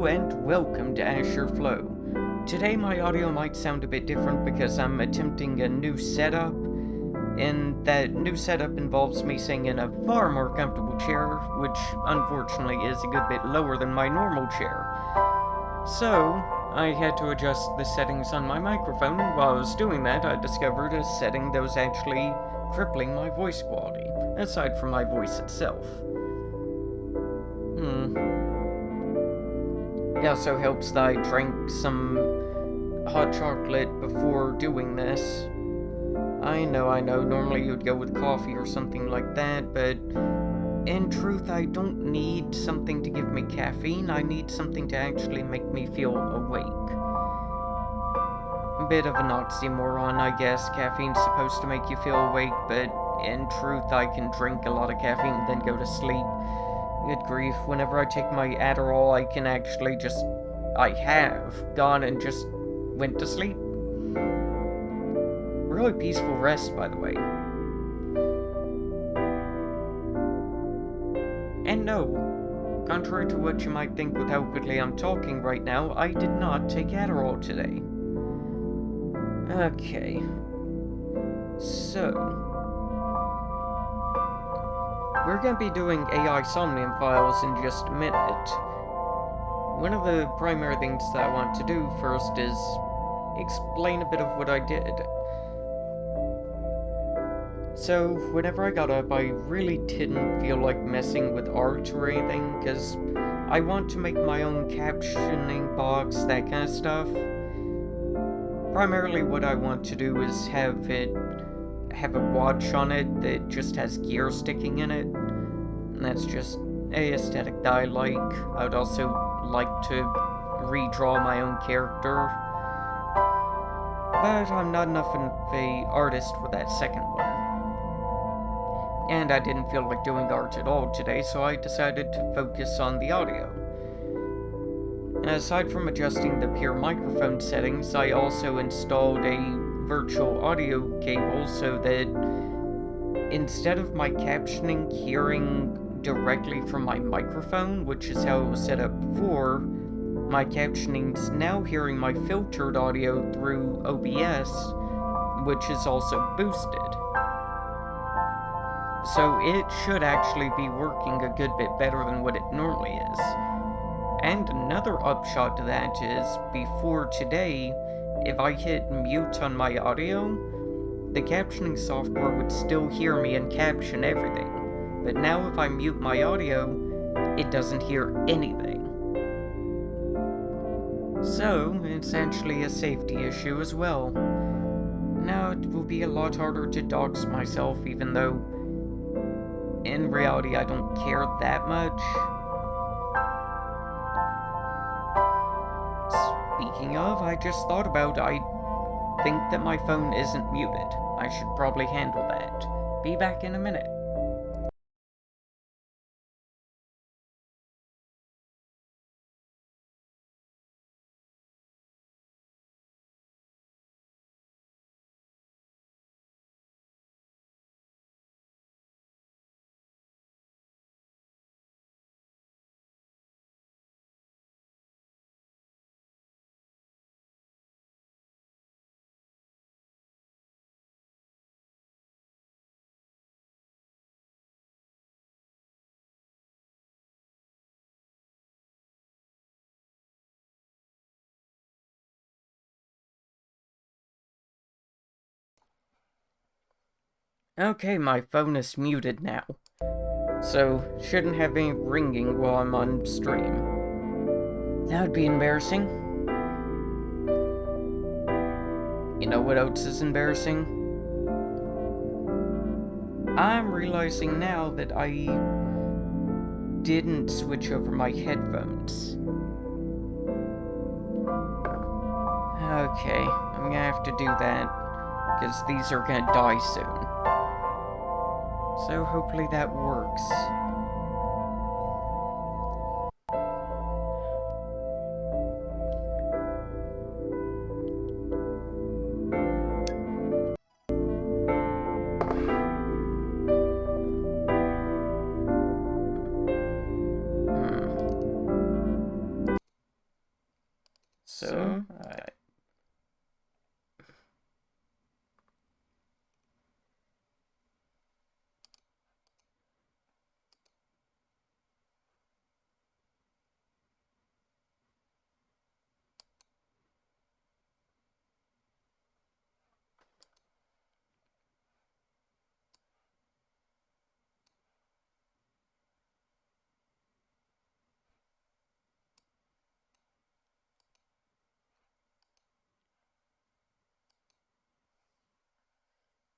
And welcome to Asher Flow. Today my audio might sound a bit different because I'm attempting a new setup, and that new setup involves me sitting in a far more comfortable chair, which unfortunately is a good bit lower than my normal chair. So, I had to adjust the settings on my microphone, and while I was doing that, I discovered a setting that was actually crippling my voice quality, aside from my voice itself. It also helps that I drank some hot chocolate before doing this. I know, normally you'd go with coffee or something like that, but in truth, I don't need something to give me caffeine. I need something to actually make me feel awake. A bit of an oxymoron, I guess. Caffeine's supposed to make you feel awake, but in truth, I can drink a lot of caffeine and then go to sleep. Good grief, whenever I take my Adderall, I can actually I have gone and just went to sleep. Really peaceful rest, by the way. And no, contrary to what you might think with how quickly I'm talking right now, I did not take Adderall today. Okay. So, we're going to be doing AI Somnium files in just a minute. One of the primary things that I want to do first is explain a bit of what I did. So, whenever I got up, I really didn't feel like messing with art or anything, because I want to make my own captioning box, that kind of stuff. Primarily what I want to do is have a watch on it that just has gear sticking in it. And that's just a aesthetic that I like. I would also like to redraw my own character. But I'm not enough of an artist for that second one. And I didn't feel like doing art at all today, so I decided to focus on the audio. Aside from adjusting the pure microphone settings, I also installed a virtual audio cable so that instead of my captioning hearing directly from my microphone, which is how it was set up before, my captioning's now hearing my filtered audio through OBS, which is also boosted. So it should actually be working a good bit better than what it normally is. And another upshot to that is, before today, if I hit mute on my audio, the captioning software would still hear me and caption everything. But now if I mute my audio, it doesn't hear anything. So, it's actually a safety issue as well. Now, it will be a lot harder to dox myself, even though in reality I don't care that much. Speaking of, I just thought about, I think that my phone isn't muted. I should probably handle that. Be back in a minute. Okay, my phone is muted now. So, shouldn't have any ringing while I'm on stream. That would be embarrassing. You know what else is embarrassing? I'm realizing now that I didn't switch over my headphones. Okay, I'm gonna have to do that, because these are gonna die soon. So hopefully that works. So,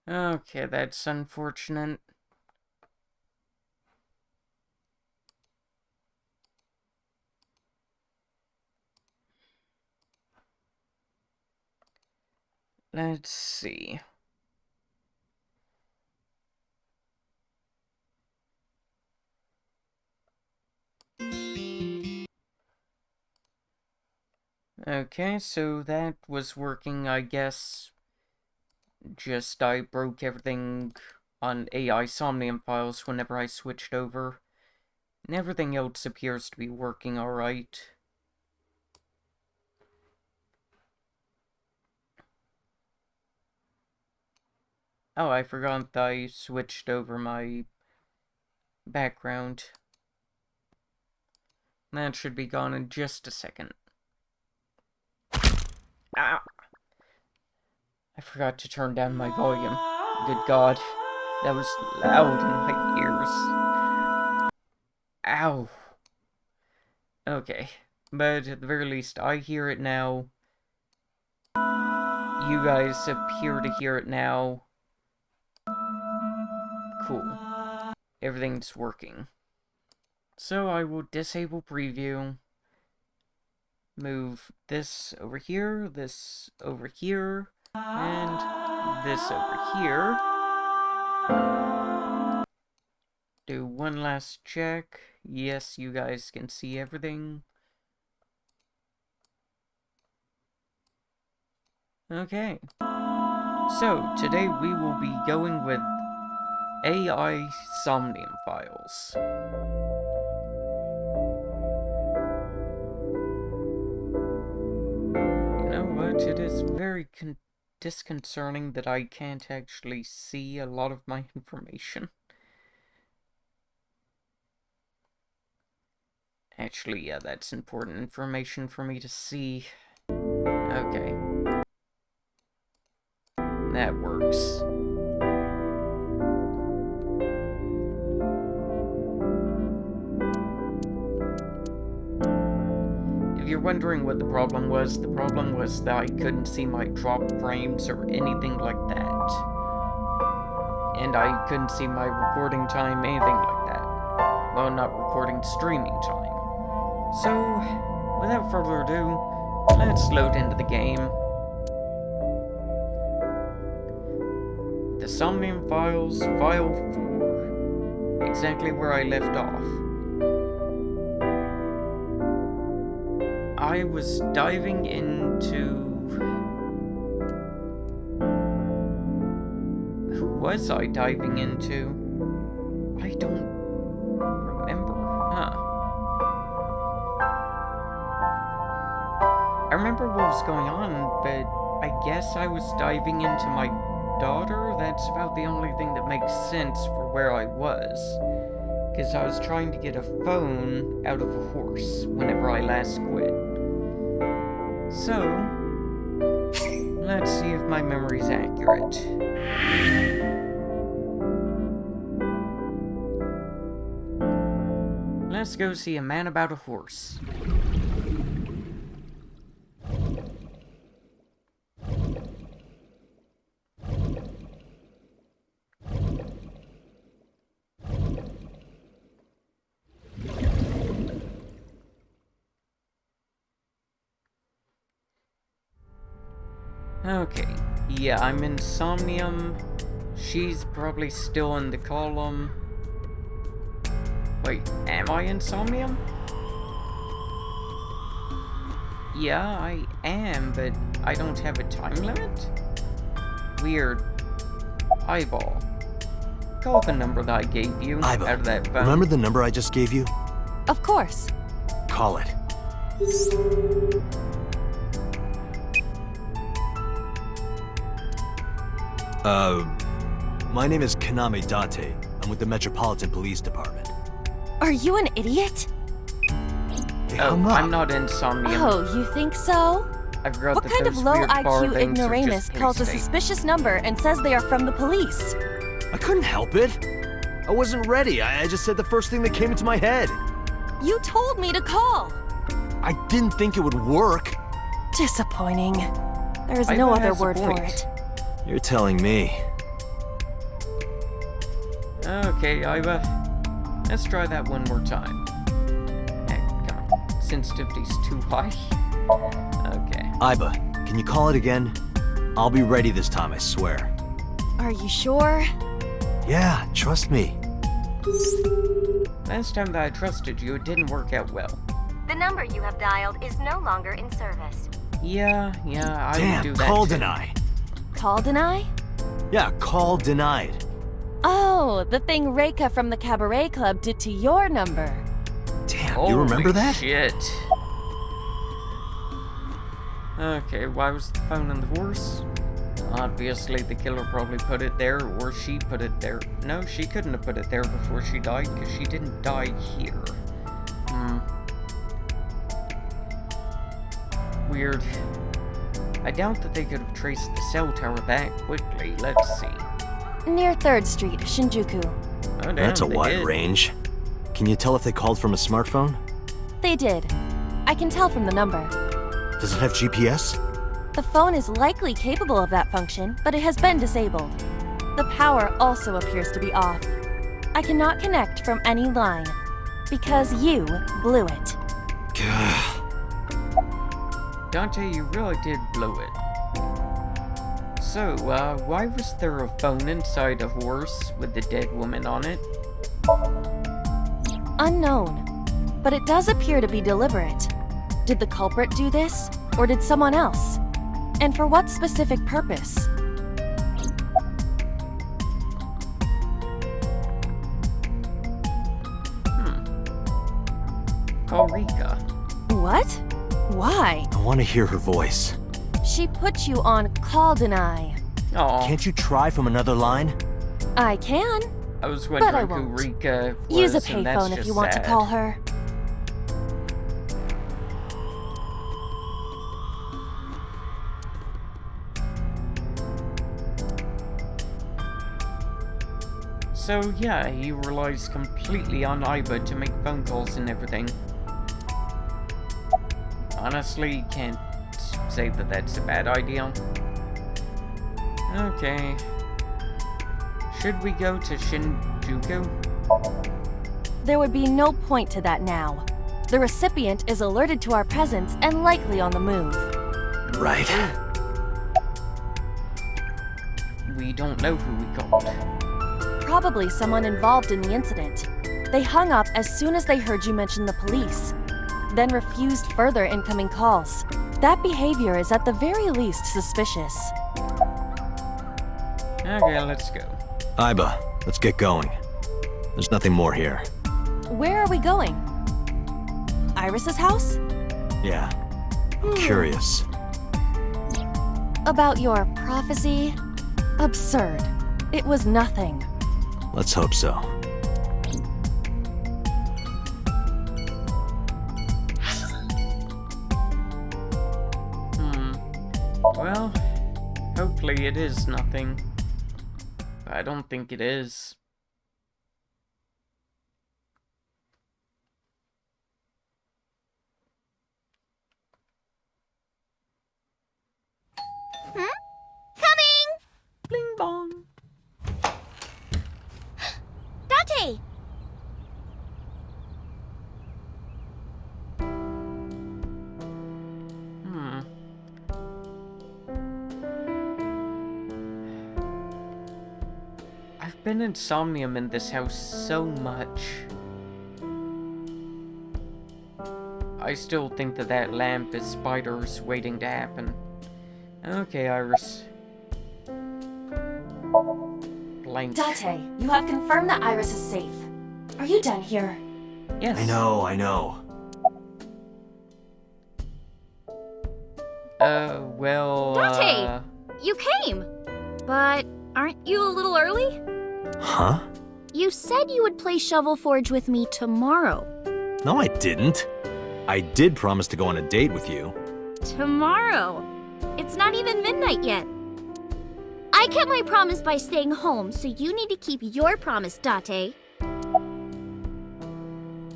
okay, that's unfortunate. Let's see. Okay, so that was working, I guess. Just I broke everything on AI Somnium files whenever I switched over. And everything else appears to be working alright. Oh, I forgot that I switched over my background. That should be gone in just a second. Ah! I forgot to turn down my volume. Good God, that was loud in my ears. Ow. Okay, but at the very least, I hear it now. You guys appear to hear it now. Cool. Everything's working. So I will disable preview. Move this over here, and this over here. Do one last check. Yes, you guys can see everything. Okay. So, today we will be going with AI Somnium files. You know what? It is very disconcerting that I can't actually see a lot of my information. Actually, yeah, that's important information for me to see. Okay. That works. If you're wondering what the problem was that I couldn't see my drop frames or anything like that. And I couldn't see my recording time, anything like that. Well, not recording, streaming time. So, without further ado, let's load into the game. The Somnium Files, File 4. Exactly where I left off. I was diving into... Who was I diving into? I don't remember, huh? I remember what was going on, but I guess I was diving into my daughter? That's about the only thing that makes sense for where I was. Because I was trying to get a phone out of a horse whenever I last quit. So, let's see if my memory's accurate. Let's go see a man about a horse. Okay, yeah, I'm in Somnium. She's probably still in the column. Wait, am I in Somnium? Yeah, I am, but I don't have a time limit? Weird. Eyeball. Call the number that I gave you Eyeball, out of that phone. remember the number I just gave you? Of course. Call it. My name is Kaname Date. I'm with the Metropolitan Police Department. Are you an idiot? They Oh, hung up. I'm not insomnium. Oh, you think so? I forgot What that kind of those low weird bar IQ things are ignoramus just calls a police tape. suspicious number and says they are from the police? I couldn't help it. I wasn't ready. I just said the first thing that came into my head. You told me to call. I didn't think it would work. Disappointing. There is Iva no other has a word for point. it. You're telling me. Okay, Iva. Let's try that one more time. Hey, come on. Sensitivity's too high. Okay. Iba, can you call it again? I'll be ready this time, I swear. Are you sure? Yeah, trust me. Last time that I trusted you, it didn't work out well. The number you have dialed is no longer in service. Yeah, I would Damn, do that call too. deny. Call deny? Yeah, call denied. Oh, the thing Reika from the Cabaret Club did to your number. Damn, you remember Holy that? Shit. Okay, why was the phone in the horse? Obviously, the killer probably put it there, or she put it there. No, she couldn't have put it there before she died, because she didn't die here. Weird. I doubt that they could have traced the cell tower that quickly. Let's see. Near 3rd Street, Shinjuku. Oh, damn, That's a they wide did. range. Can you tell if they called from a smartphone? They did. I can tell from the number. Does it have GPS? The phone is likely capable of that function, but it has been disabled. The power also appears to be off. I cannot connect from any line, because you blew it. Dante, you really did blow it. So, why was there a phone inside a horse with the dead woman on it? Unknown, but it does appear to be deliberate. Did the culprit do this, or did someone else? And for what specific purpose? Call Rika. What? Why? I want to hear her voice. She put you on call deny. Aw, Can't you try from another line? I can. I was But I wondering who won't. Rika was, Use a and that's payphone if just you want sad. to call her. So yeah, he relies completely on Iba to make phone calls and everything. Honestly, can't say that that's a bad idea. Okay. Should we go to Shinjuku? There would be no point to that now. The recipient is alerted to our presence and likely on the move. Right. We don't know who we called. Probably someone involved in the incident. They hung up as soon as they heard you mention the police, then refused further incoming calls. That behavior is at the very least suspicious. Okay, let's go. Iba, let's get going. There's nothing more here. Where are we going? Iris's house? Yeah. I'm curious. About your prophecy? Absurd. It was nothing. Let's hope so. Well, hopefully it is nothing. I don't think it is. Coming! Bling bong. Date! I've been insomnium in this house so much. I still think that that lamp is spiders waiting to happen. Okay, Iris. Blank. Date, you have confirmed that Iris is safe. Are you done here? Yes. I know. Well, Date! You came! But Aren't you a little early? Huh? You said you would play Shovel Forge with me tomorrow. No, I didn't. I did promise to go on a date with you. Tomorrow? It's not even midnight yet. I kept my promise by staying home, so you need to keep your promise, Date.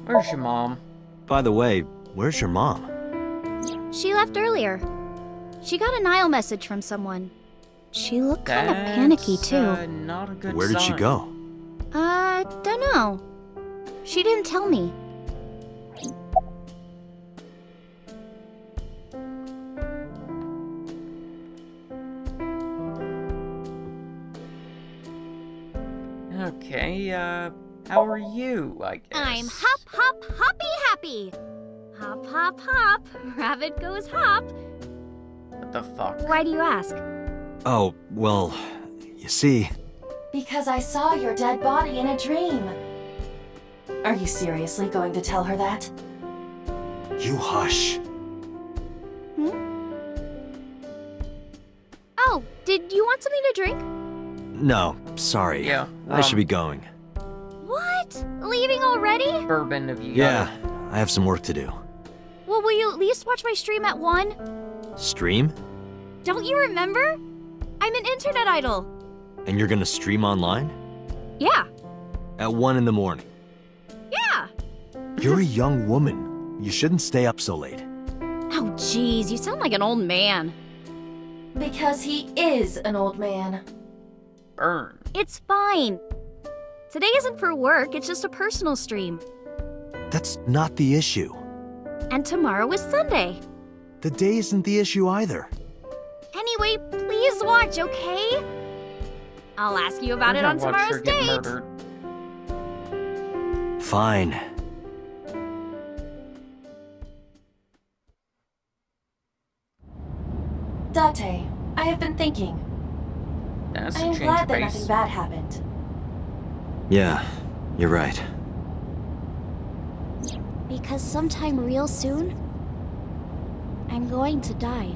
Where's your mom? By the way, where's your mom? She left earlier. She got a Nile message from someone. She looked kind of That's, panicky, too. Not a good Where did she sign. go? Dunno. She didn't tell me. Okay, how are you, I guess? I'm hop, hop, hoppy happy. Hop, hop, hop. Rabbit goes hop. What the fuck? Why do you ask? Oh, well, you see... Because I saw your dead body in a dream. Are you seriously going to tell her that? You hush. Oh, did you want something to drink? No, sorry. Yeah, I should be going. What? Leaving already? Bourbon of you. Yeah, I have some work to do. Well, will you at least watch my stream at 1? Stream? Don't you remember? I'm an internet idol. And you're gonna stream online? Yeah. At 1 in the morning. Yeah. You're a young woman. You shouldn't stay up so late. Oh, jeez, you sound like an old man. Because he is an old man. Burn. It's fine. Today isn't for work, it's just a personal stream. That's not the issue. And tomorrow is Sunday. The day isn't the issue either. Anyway, please watch, okay? I'll ask you about We're it gonna on watch her tomorrow's get date. murdered. Fine. Date, I have been thinking. That's I a am change glad of that pace. nothing bad happened. Yeah, you're right. Because sometime real soon, I'm going to die.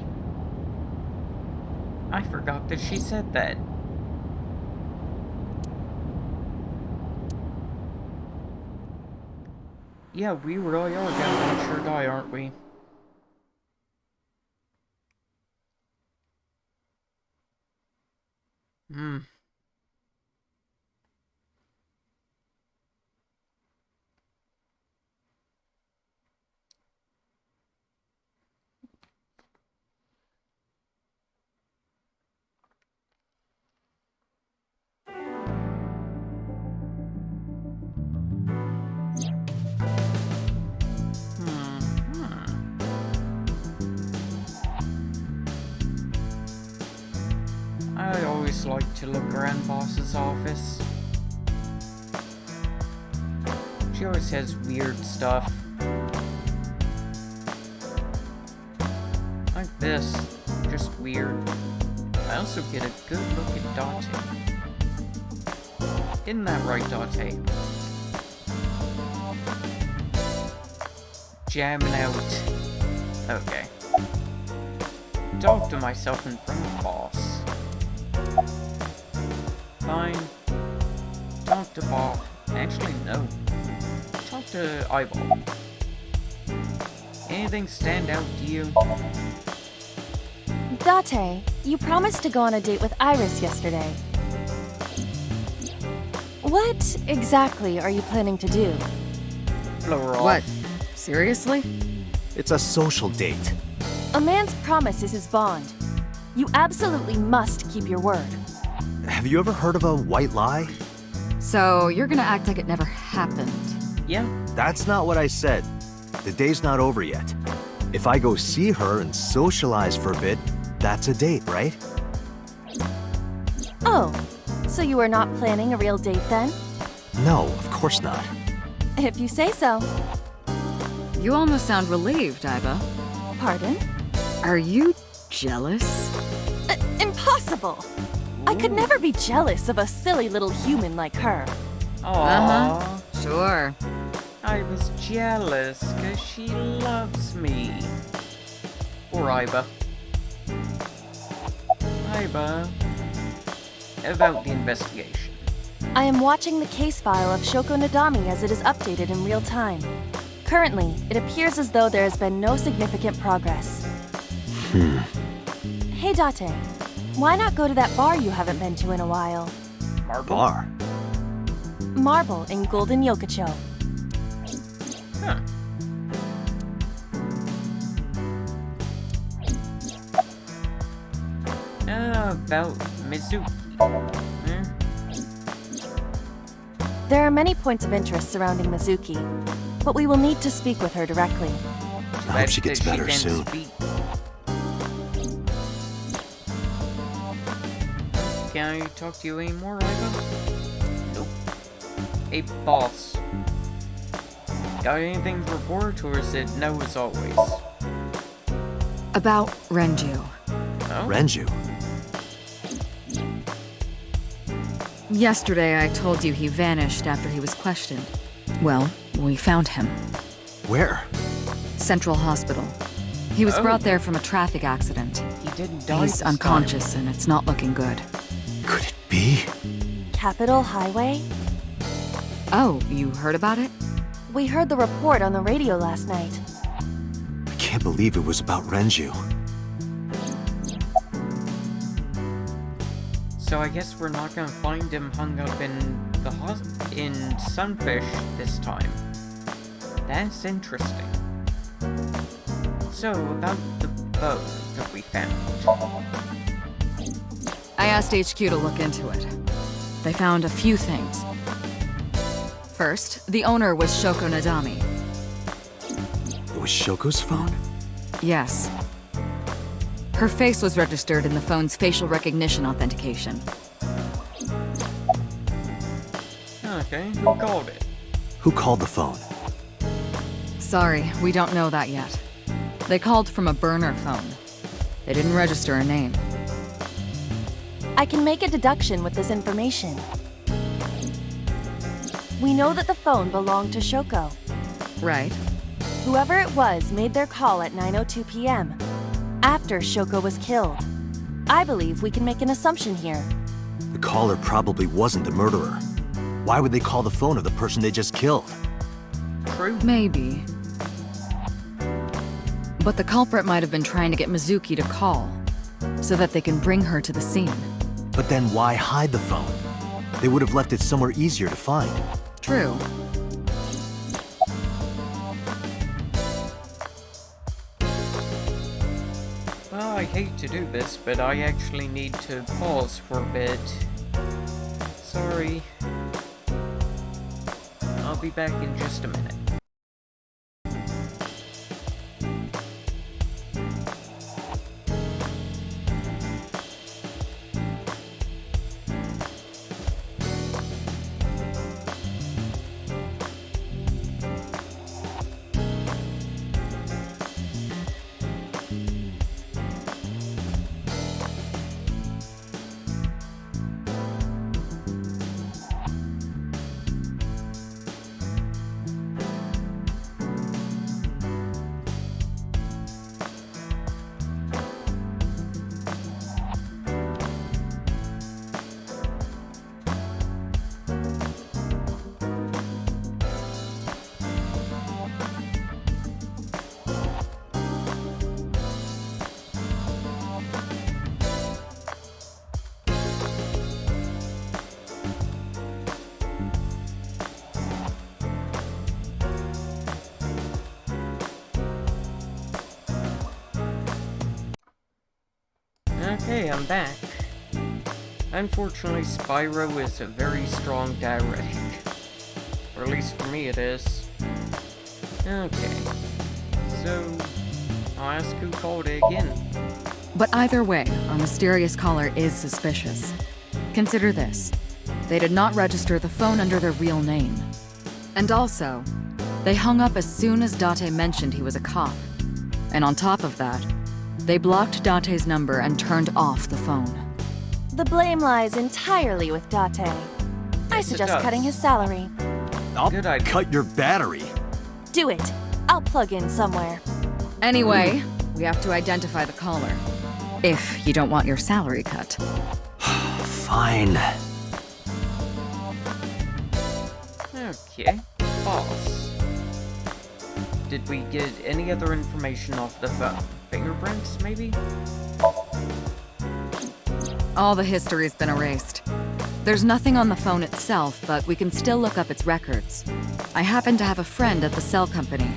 I forgot that she said that. Yeah, we really are gonna make sure die, aren't we? Hmm. I always like to look around Boss's office. She always has weird stuff. Like this. Just weird. I also get a good look at Dante. Isn't that right, Dante? Jamming out. Okay. Talk to myself in front of the boss. Fine. Talk to Bob. Actually, no. Talk to Eyeball. Anything stand out to you? Date, you promised to go on a date with Iris yesterday. What exactly are you planning to do? Blow her off. What? Seriously? It's a social date. A man's promise is his bond. You absolutely must keep your word. Have you ever heard of a white lie? So you're gonna act like it never happened. Yeah. That's not what I said. The day's not over yet. If I go see her and socialize for a bit, that's a date, right? Oh, so you are not planning a real date then? No, of course not. If you say so. You almost sound relieved, Iva. Pardon? Are you jealous? Impossible! I could never be jealous of a silly little human like her. Aww. Sure. I was jealous because she loves me. Or Iba. Iba. about the investigation. I am watching the case file of Shoko Nadami as it is updated in real time. Currently, it appears as though there has been no significant progress. Hey Date, why not go to that bar you haven't been to in a while? Marble? Bar. Marble in Golden Yokocho. Huh. About Mizuki. There are many points of interest surrounding Mizuki, but we will need to speak with her directly. I hope she gets better can soon. speak. Can I talk to you anymore, Iva? Nope. Hey, boss. Got anything to report, or is it no as always? About Renju. Oh? Renju. Yesterday I told you he vanished after he was questioned. Well, we found him. Where? Central Hospital. He was Oh. brought there from a traffic accident. He didn't die He's this unconscious and it's not looking good. Could it be? Capitol Highway? Oh, you heard about it? We heard the report on the radio last night. I can't believe it was about Renju. So I guess we're not gonna find him hung up in the in Sunfish this time. That's interesting. So about the bow that we found. I asked HQ to look into it. They found a few things. First, the owner was Shoko Nadami. It was Shoko's phone? Yes. Her face was registered in the phone's facial recognition authentication. Okay, who called it? Who called the phone? Sorry, we don't know that yet. They called from a burner phone. They didn't register a name. I can make a deduction with this information. We know that the phone belonged to Shoko. Right. Whoever it was made their call at 9:02 p.m. after Shoko was killed. I believe we can make an assumption here. The caller probably wasn't the murderer. Why would they call the phone of the person they just killed? True. Maybe. But the culprit might have been trying to get Mizuki to call, so that they can bring her to the scene. But then why hide the phone? They would have left it somewhere easier to find. True. Well, I hate to do this, but I actually need to pause for a bit. Sorry. I'll be back in just a minute. Okay, I'm back. Unfortunately, Spyro is a very strong diuretic. Or at least for me it is. Okay. So, I'll ask who called it again. But either way, our mysterious caller is suspicious. Consider this. They did not register the phone under their real name. And also, they hung up as soon as Date mentioned he was a cop. And on top of that, they blocked Date's number and turned off the phone. The blame lies entirely with Date. I Yes, it suggest does. cutting his salary. I'll Good idea. cut your battery. Do it. I'll plug in somewhere. Anyway, we have to identify the caller. If you don't want your salary cut. Fine. Okay, boss. Did we get any other information off the phone? Fingerprints, maybe? All the history's been erased. There's nothing on the phone itself, but we can still look up its records. I happen to have a friend at the cell company.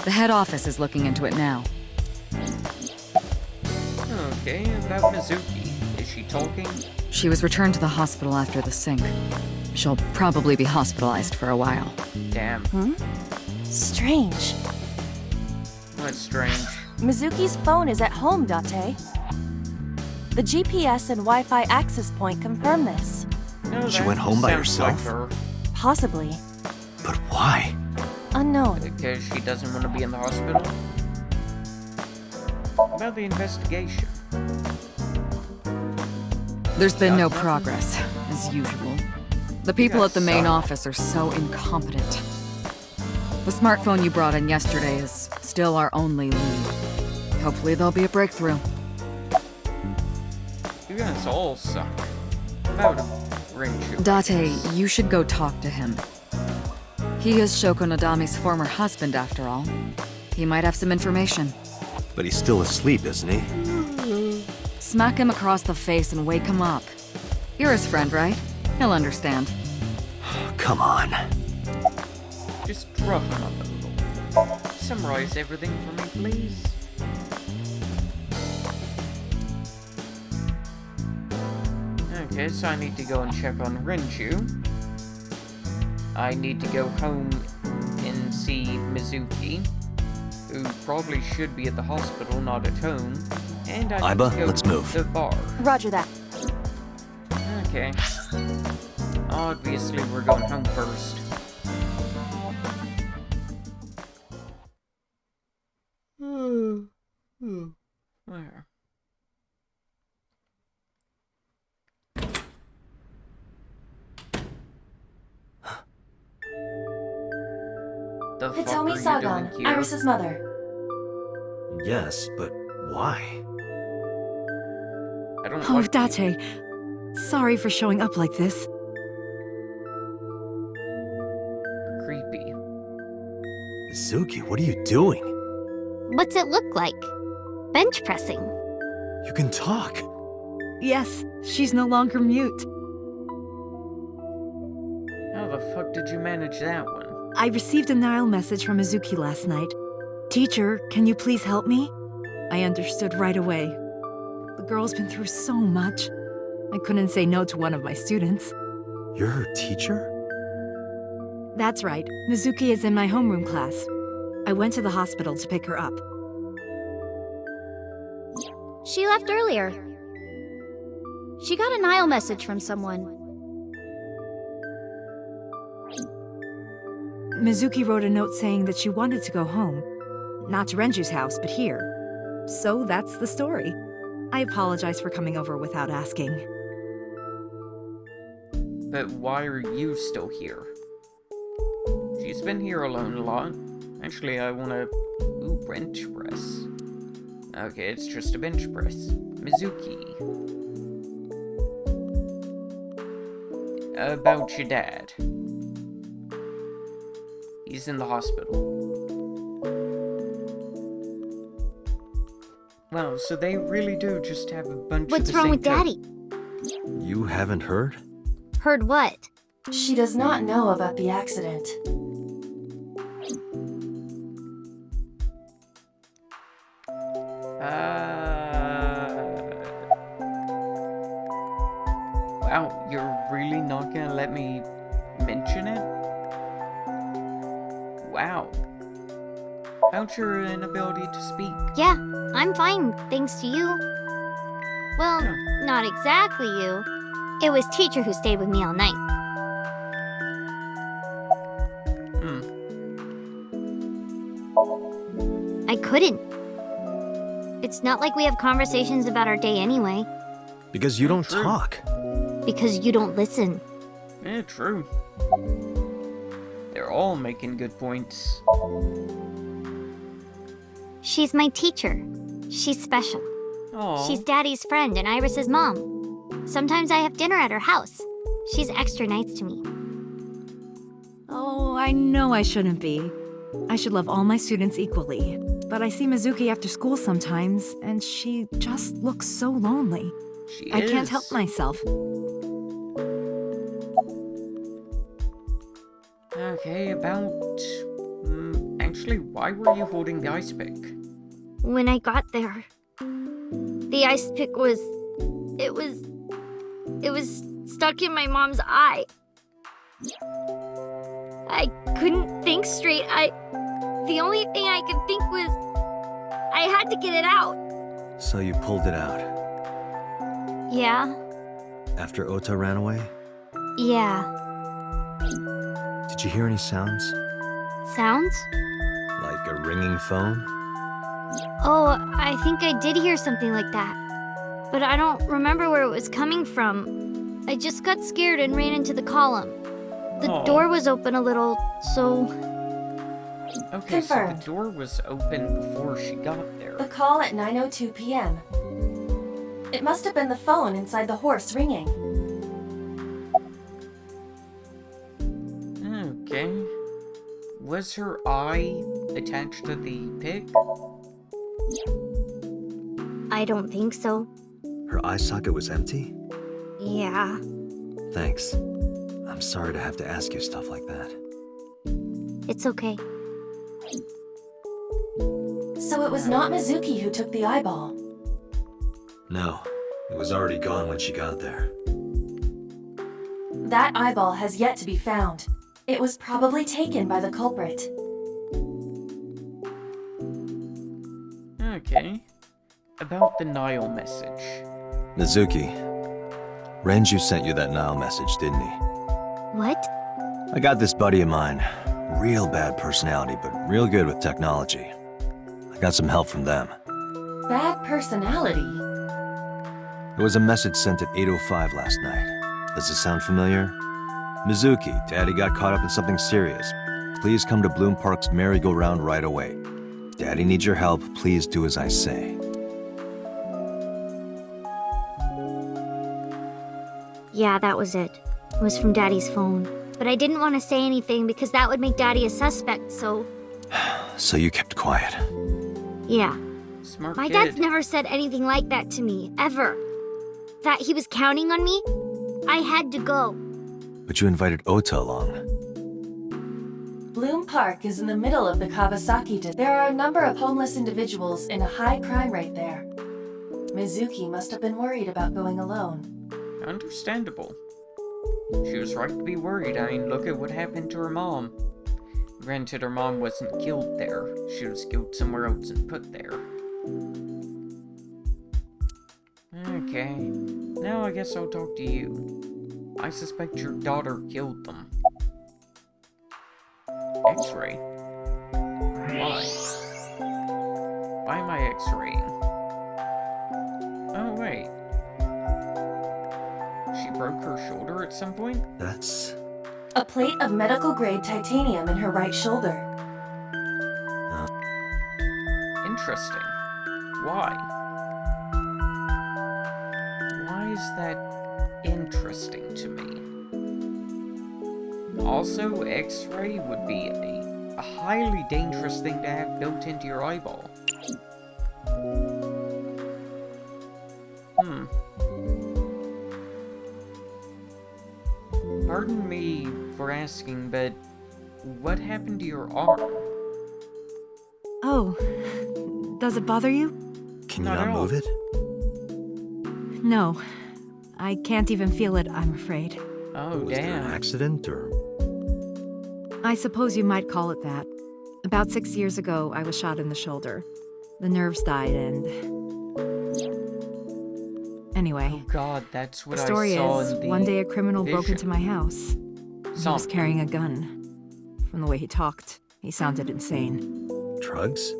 The head office is looking into it now. Okay, about Mizuki. Is she talking? She was returned to the hospital after the sync. She'll probably be hospitalized for a while. Damn. Strange. What's strange? Mizuki's phone is at home, Date. The GPS and Wi-Fi access point confirm this. No, She that went home by sounds like herself? her. Possibly. But why? Unknown. Because she doesn't want to be in the hospital? About the investigation. There's been no Nothing? progress, as usual. The people at the main suck. office are so incompetent. The smartphone you brought in yesterday is still our only lead. Hopefully there'll be a breakthrough. You guys all suck. About a Rinchu. Date, you should go talk to him. He is Shoko Nadami's former husband, after all. He might have some information. But he's still asleep, isn't he? Smack him across the face and wake him up. You're his friend, right? He'll understand. Come on. Just rough him up a little. Summarize everything for me, please. Okay, so I need to go and check on Rinchu. I need to go home and see Mizuki, who probably should be at the hospital, not at home. And I need Iba, to go let's to move. the bar. Roger that. Okay. Obviously, we're going home first. Where? The fuck Hitomi are you Sagan, doing here? Iris's mother. Yes, but why? I don't Oh, like Date. Sorry for showing up like this. creepy. Mizuki, what are you doing? What's it look like? Bench pressing. You can talk. Yes, she's no longer mute. How the fuck did you manage that one? I received a Nile message from Mizuki last night. Teacher, can you please help me? I understood right away. The girl's been through so much. I couldn't say no to one of my students. You're her teacher? That's right. Mizuki is in my homeroom class. I went to the hospital to pick her up. She left earlier. She got a Nile message from someone. Mizuki wrote a note saying that she wanted to go home. Not to Renju's house, but here. So that's the story. I apologize for coming over without asking. But why are you still here? She's been here alone a lot. Actually, I wanna... Ooh, bench press. Okay, it's just a bench press. Mizuki. About your dad. He's in the hospital. Wow, so they really do just have a bunch of What's the wrong same with Daddy? You haven't heard? Heard what? She does not know about the accident. Wow, you're really not gonna let me mention it? Wow. About your inability to speak. Yeah, I'm fine, thanks to you. Well, Yeah. not exactly you. It was teacher who stayed with me all night. I couldn't. It's not like we have conversations about our day anyway, Because you don't True. talk. because you don't listen. Yeah, true. They're all making good points. She's my teacher. She's special. Oh, She's Daddy's friend and Iris's mom. Sometimes I have dinner at her house. She's extra nice to me. Oh, I know I shouldn't be. I should love all my students equally. But I see Mizuki after school sometimes, and she just looks so lonely. I can't help myself. Okay, about... actually, why were you holding the ice pick? When I got there, the ice pick was... It was stuck in my mom's eye. I couldn't think straight. The only thing I could think was I had to get it out. So you pulled it out. Yeah? After Ota ran away? Yeah. Did you hear any sounds? Sounds? Like a ringing phone? Oh, I think I did hear something like that. But I don't remember where it was coming from. I just got scared and ran into the column. The door was open a little, so... Okay, Confirmed. so the door was open before she got there. The call at 9:02 p.m. It must have been the phone inside the horse ringing. Okay. Was her eye attached to the pick? I don't think so. Her eye socket was empty? Yeah. Thanks. I'm sorry to have to ask you stuff like that. It's okay. So it was not Mizuki who took the eyeball. No, it was already gone when she got there. That eyeball has yet to be found. It was probably taken by the culprit. Okay. About the Nile message. Mizuki, Renju sent you that Nile message, didn't he? What? I got this buddy of mine. Real bad personality, but real good with technology. I got some help from them. Bad personality? There was a message sent at 8:05 last night. Does it sound familiar? Mizuki, Daddy got caught up in something serious. Please come to Bloom Park's merry-go-round right away. Daddy needs your help. Please do as I say. Yeah, that was it. It was from Daddy's phone. But I didn't want to say anything because that would make Daddy a suspect, so... So you kept quiet. Yeah. Smart My kid. dad's never said anything like that to me, ever. That he was counting on me? I had to go. But you invited Ota along. Bloom Park is in the middle of the Kawasaki district. There are a number of homeless individuals in a high crime rate there. Mizuki must have been worried about going alone. Understandable. She was right to be worried. I mean, look at what happened to her mom. Granted, her mom wasn't killed there. She was killed somewhere else and put there. Okay. Now I guess I'll talk to you. I suspect your daughter killed them. X-ray? Why? Why am I X-raying? Oh, wait. She broke her shoulder at some point? That's... A plate of medical-grade titanium in her right shoulder. Interesting. Why? Why is that interesting to me? Also, X-ray would be a highly dangerous thing to have built into your eyeball. Pardon me for asking, but what happened to your arm? Oh, does it bother you? Can you Not not at all. move it? No. I can't even feel it, I'm afraid. Oh, Was there an damn. accident, or... I suppose you might call it that. About 6 years ago, I was shot in the shoulder. The nerves died and... Anyway, Oh god, that's what the I story saw is, in the one day a criminal broke vision. into my house. He was Zombie. carrying a gun. From the way he talked, he sounded insane. Drugs?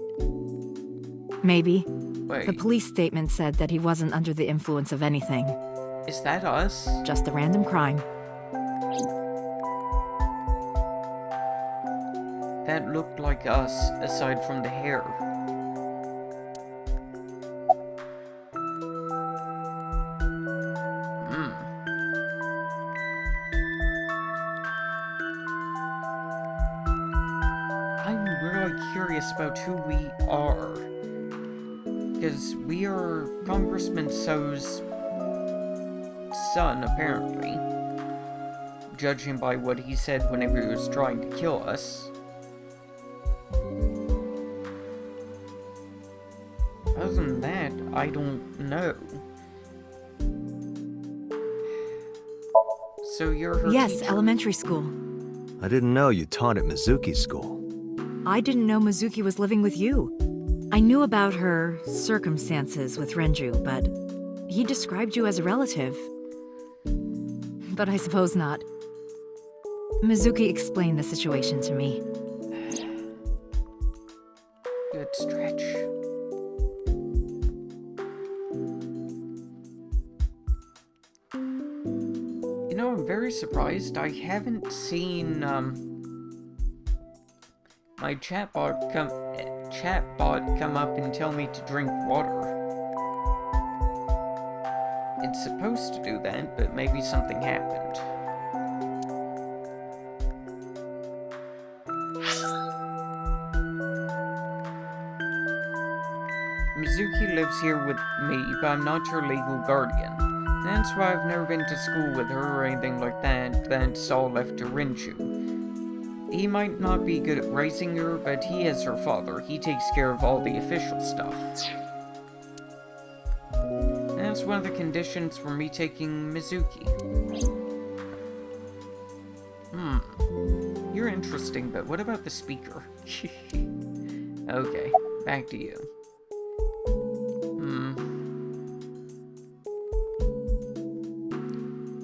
Maybe. Wait, The police statement said that he wasn't under the influence of anything. is that us? Just a random crime. That looked like us, aside from the hair. curious about who we are. Because we are Congressman So's son, apparently. Judging by what he said whenever he was trying to kill us. Other than that, I don't know. So you're her Yes, teacher? elementary school. I didn't know you taught at Mizuki's school. I didn't know Mizuki was living with you. I knew about her circumstances with Renju, but he described you as a relative. But I suppose not. Mizuki explained the situation to me. Good stretch. You know, I'm very surprised I haven't seen, my chatbot come up and tell me to drink water. It's supposed to do that, but maybe something happened. Mizuki lives here with me, but I'm not your legal guardian. That's why I've never been to school with her or anything like that. That's all left to Renju. He might not be good at raising her, but he is her father. He takes care of all the official stuff. That's one of the conditions for me taking Mizuki. You're interesting, but what about the speaker? Okay, back to you.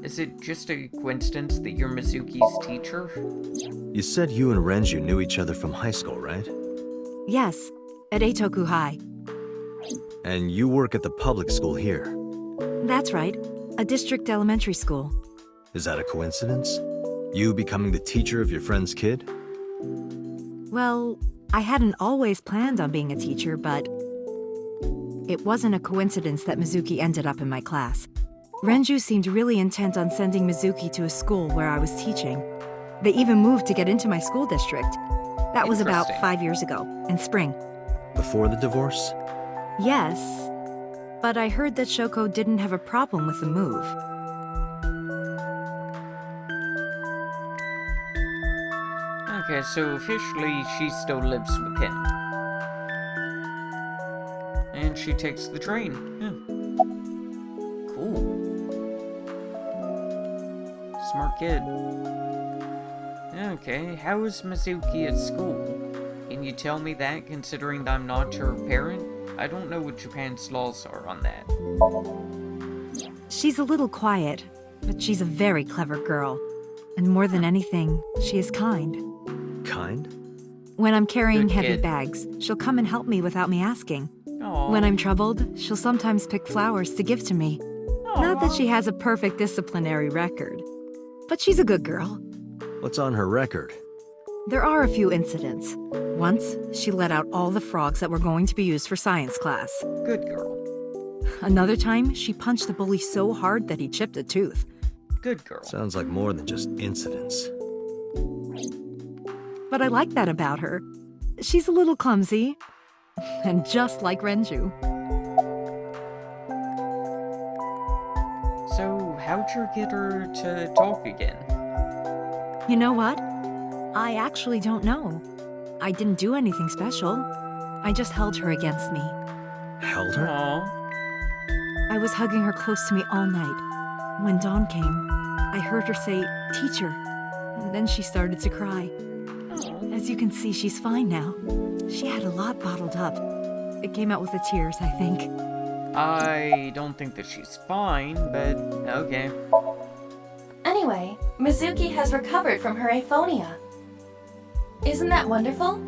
Is it just a coincidence that you're Mizuki's teacher? You said you and Renju knew each other from high school, right? Yes, at Eitoku High. And you work at the public school here. That's right, a district elementary school. Is that a coincidence? You becoming the teacher of your friend's kid? Well, I hadn't always planned on being a teacher, but it wasn't a coincidence that Mizuki ended up in my class. Renju seemed really intent on sending Mizuki to a school where I was teaching. They even moved to get into my school district. That was about Interesting. 5 years ago, in spring. Before the divorce? Yes, but I heard that Shoko didn't have a problem with the move. Okay, so officially she still lives with him. And she takes the train. Cool. Smart kid. Okay, how is Mizuki at school? Can you tell me that, considering I'm not her parent? I don't know what Japan's laws are on that. She's a little quiet, but she's a very clever girl. And more than anything, she is kind. Kind? When I'm carrying Good heavy kid. bags, she'll come and help me without me asking. Aww. When I'm troubled, she'll sometimes pick flowers to give to me. Not that she has a perfect disciplinary record, but she's a good girl. What's on her record? There are a few incidents. Once, she let out all the frogs that were going to be used for science class. Good girl. Another time, she punched the bully so hard that he chipped a tooth. Good girl. Sounds like more than just incidents. But I like that about her. She's a little clumsy, and just like Renju. So, how'd you get her to talk again? You know what? I actually don't know. I didn't do anything special. I just held her against me. Held her? Aww. I was hugging her close to me all night. When dawn came, I heard her say, "Teacher," and then she started to cry. Aw. As you can see, she's fine now. She had a lot bottled up. It came out with the tears, I think. I don't think that she's fine, but okay. Anyway, Mizuki has recovered from her aphonia. Isn't that wonderful?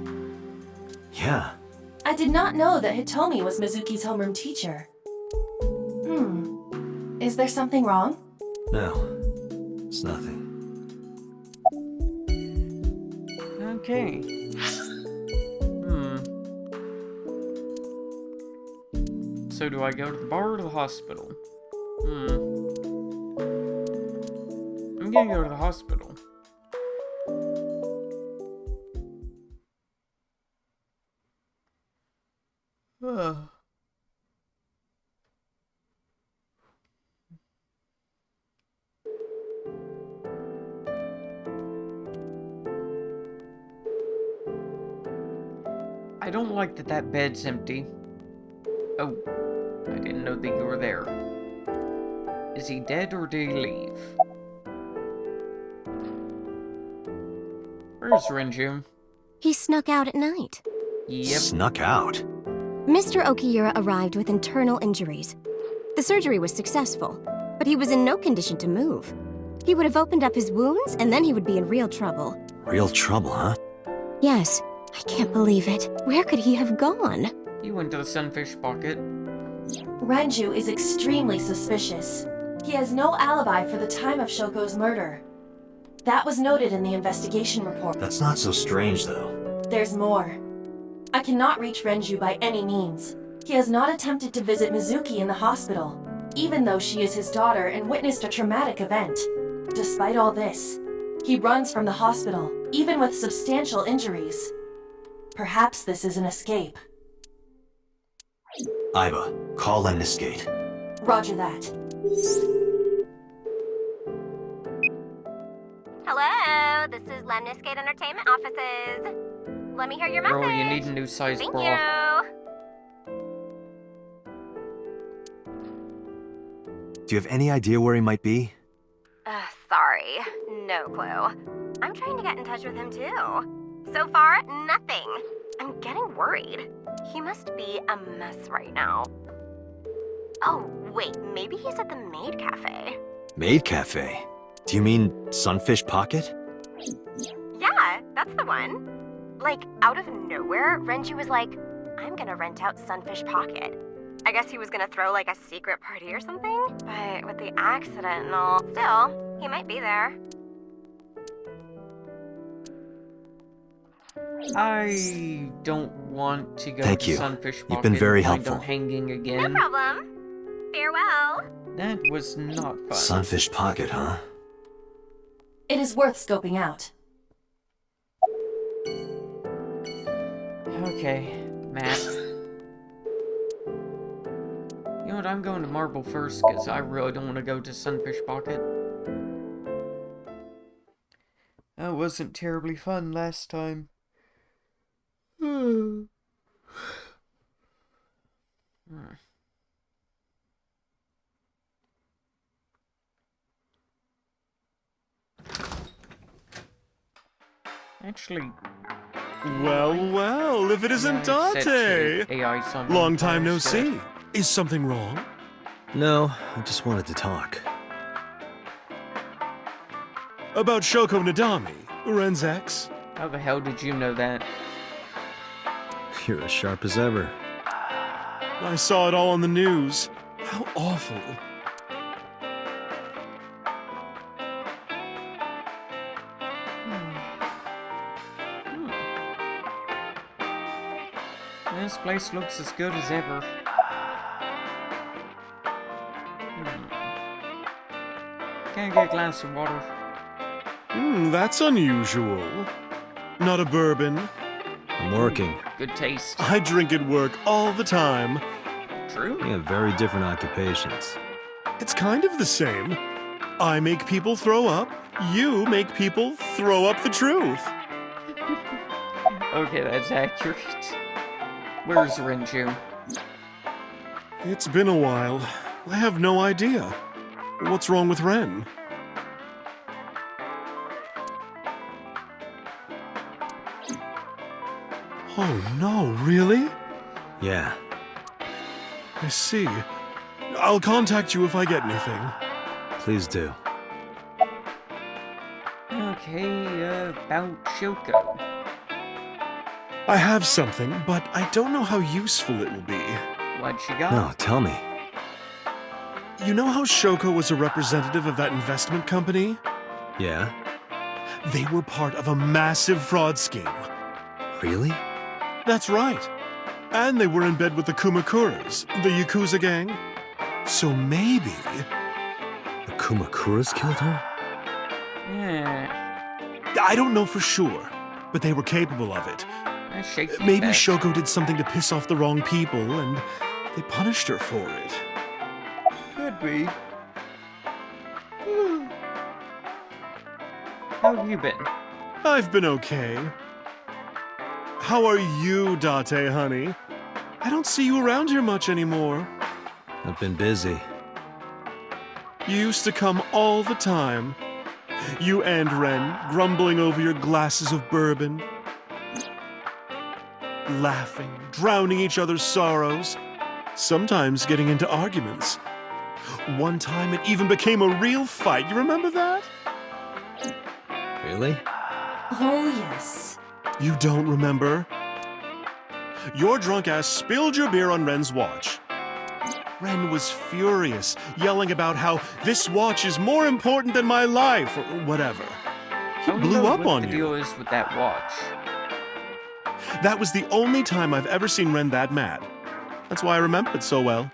Yeah. I did not know that Hitomi was Mizuki's homeroom teacher. Is there something wrong? No. It's nothing. Okay. So do I go to the bar or to the hospital? I'm gonna go to the hospital. I don't like that that bed's empty. Oh, I didn't know that you were there. Is he dead or did he leave? Where's Renju? He snuck out at night. Yep. Snuck out. Mr. Okiura arrived with internal injuries. The surgery was successful, but he was in no condition to move. He would have opened up his wounds, and then he would be in real trouble. Real trouble, huh? Yes, I can't believe it. Where could he have gone? He went to the sunfish pocket. Renju is extremely suspicious. He has no alibi for the time of Shoko's murder. That was noted in the investigation report. That's not so strange, though. There's more. I cannot reach Renju by any means. He has not attempted to visit Mizuki in the hospital, even though she is his daughter and witnessed a traumatic event. Despite all this, he runs from the hospital, even with substantial injuries. Perhaps this is an escape. Aiba, call Lemniscate. Roger that. Hello, this is Lemniscate Entertainment Offices. Let me hear your message. Girl, you need a new size Thank bra. you. Do you have any idea where he might be? Sorry, no clue. I'm trying to get in touch with him too. So far, nothing. I'm getting worried. He must be a mess right now. Oh, wait, maybe he's at the Maid Cafe. Maid Cafe? Do you mean Sunfish Pocket? Yeah, that's the one. Like, out of nowhere, Renju was like, I'm gonna rent out Sunfish Pocket. I guess he was gonna throw like a secret party or something? But with the accident and all, still, he might be there. I don't want to go Thank to you. Sunfish Pocket. You've been very and find helpful. him hanging No again. problem. Farewell. That was not fun. Sunfish Pocket, huh? It is worth scoping out. Okay, Matt. You know what, I'm going to Marble first, because I really don't want to go to Sunfish Pocket. That wasn't terribly fun last time. Hmm. Actually, Well, if it isn't yeah, it's set Dante! to AI summon Long time no still. see. Is something wrong? No, I just wanted to talk. About Shoko Nadami, Ren's ex? How the hell did you know that? You're as sharp as ever. I saw it all on the news. How awful. This place looks as good as ever. Can I get a glass of water? That's unusual. Not a bourbon. I'm working. Good taste. I drink at work all the time. True? We have very different occupations. It's kind of the same. I make people throw up. You make people throw up the truth. Okay, that's accurate. Where's Renju? It's been a while. I have no idea. What's wrong with Ren? Oh no, really? Yeah. I see. I'll contact you if I get anything. Please do. Okay, about Shoko. I have something, but I don't know how useful it will be. What she got? No, tell me. You know how Shoko was a representative of that investment company? Yeah? They were part of a massive fraud scheme. Really? That's right. And they were in bed with the Kumakuras, the Yakuza gang. So maybe... The Kumakuras killed her? Yeah, I don't know for sure, but they were capable of it. that's shaky. Maybe bet. Shoko did something to piss off the wrong people, and they punished her for it. Could be. How have you been? I've been okay. How are you, Date, honey? I don't see you around here much anymore. I've been busy. You used to come all the time. You and Ren, grumbling over your glasses of bourbon. Laughing, drowning each other's sorrows. Sometimes getting into arguments. One time it even became a real fight. You remember that? Really? Oh, yes. You don't remember? Your drunk ass spilled your beer on Ren's watch. Ren was furious, yelling about how this watch is more important than my life, or whatever. He blew up on what the you. deal is with that watch. That was the only time I've ever seen Ren that mad. That's why I remember it so well.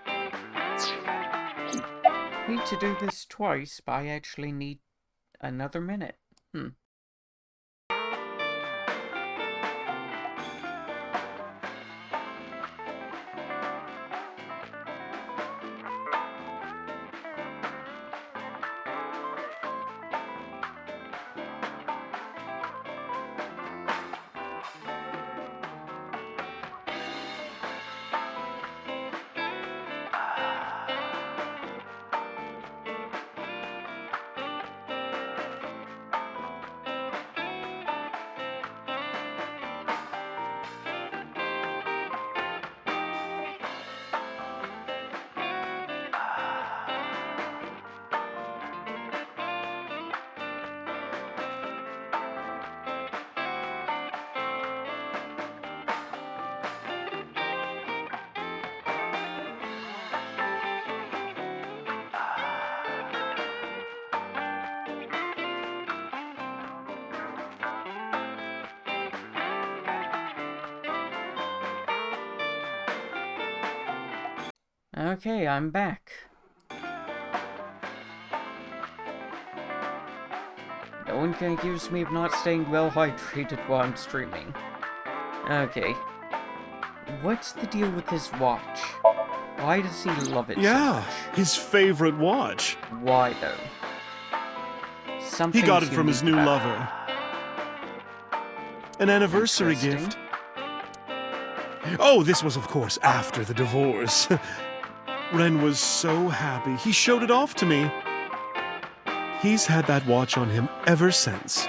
Need to do this twice, but I actually need another minute. Okay, I'm back. No one can accuse me of not staying well hydrated while I'm streaming. Okay. What's the deal with his watch? Why does he love it so Yeah, much? his favorite watch. Why, though? He got it Something's from his unique new about lover. An anniversary Interesting. gift. Oh, this was, of course, after the divorce. Ren was so happy. He showed it off to me. He's had that watch on him ever since.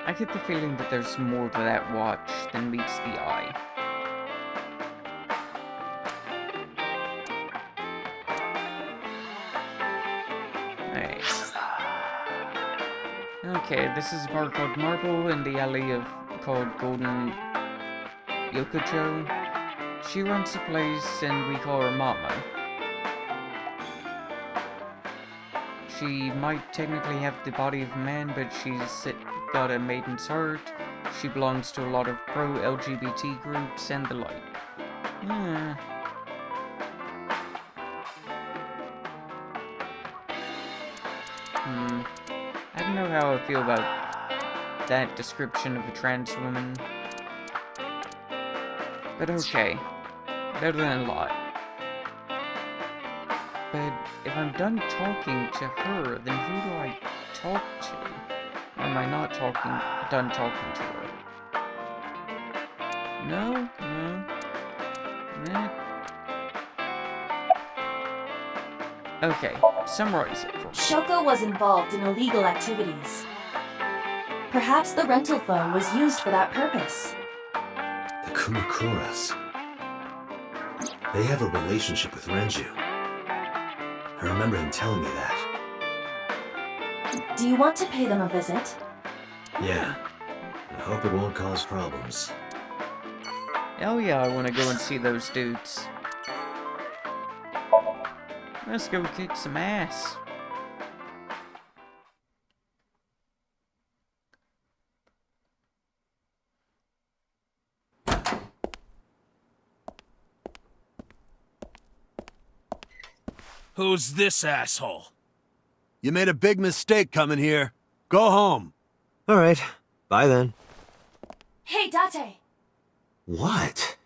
I get the feeling that there's more to that watch than meets the eye. Nice. Okay, this is a bar called Marble in the alley called Golden Yokocho. She runs the place and we call her Mama. She might technically have the body of a man, but she's got a maiden's heart. She belongs to a lot of pro-LGBT groups and the like. Yeah. I don't know how I feel about that description of a trans woman. But okay. Better than a lot. But if I'm done talking to her, then who do I talk to? Or am I not done talking to her? No? Okay, summarize it for me. Shoko was involved in illegal activities. Perhaps the rental phone was used for that purpose. The Kumakuras. They have a relationship with Renju. I remember him telling me that. Do you want to pay them a visit? Yeah. I hope it won't cause problems. Hell yeah, I want to go and see those dudes. Let's go kick some ass. Who's this asshole? You made a big mistake coming here. Go home. All right. Bye then. Hey, Date! What?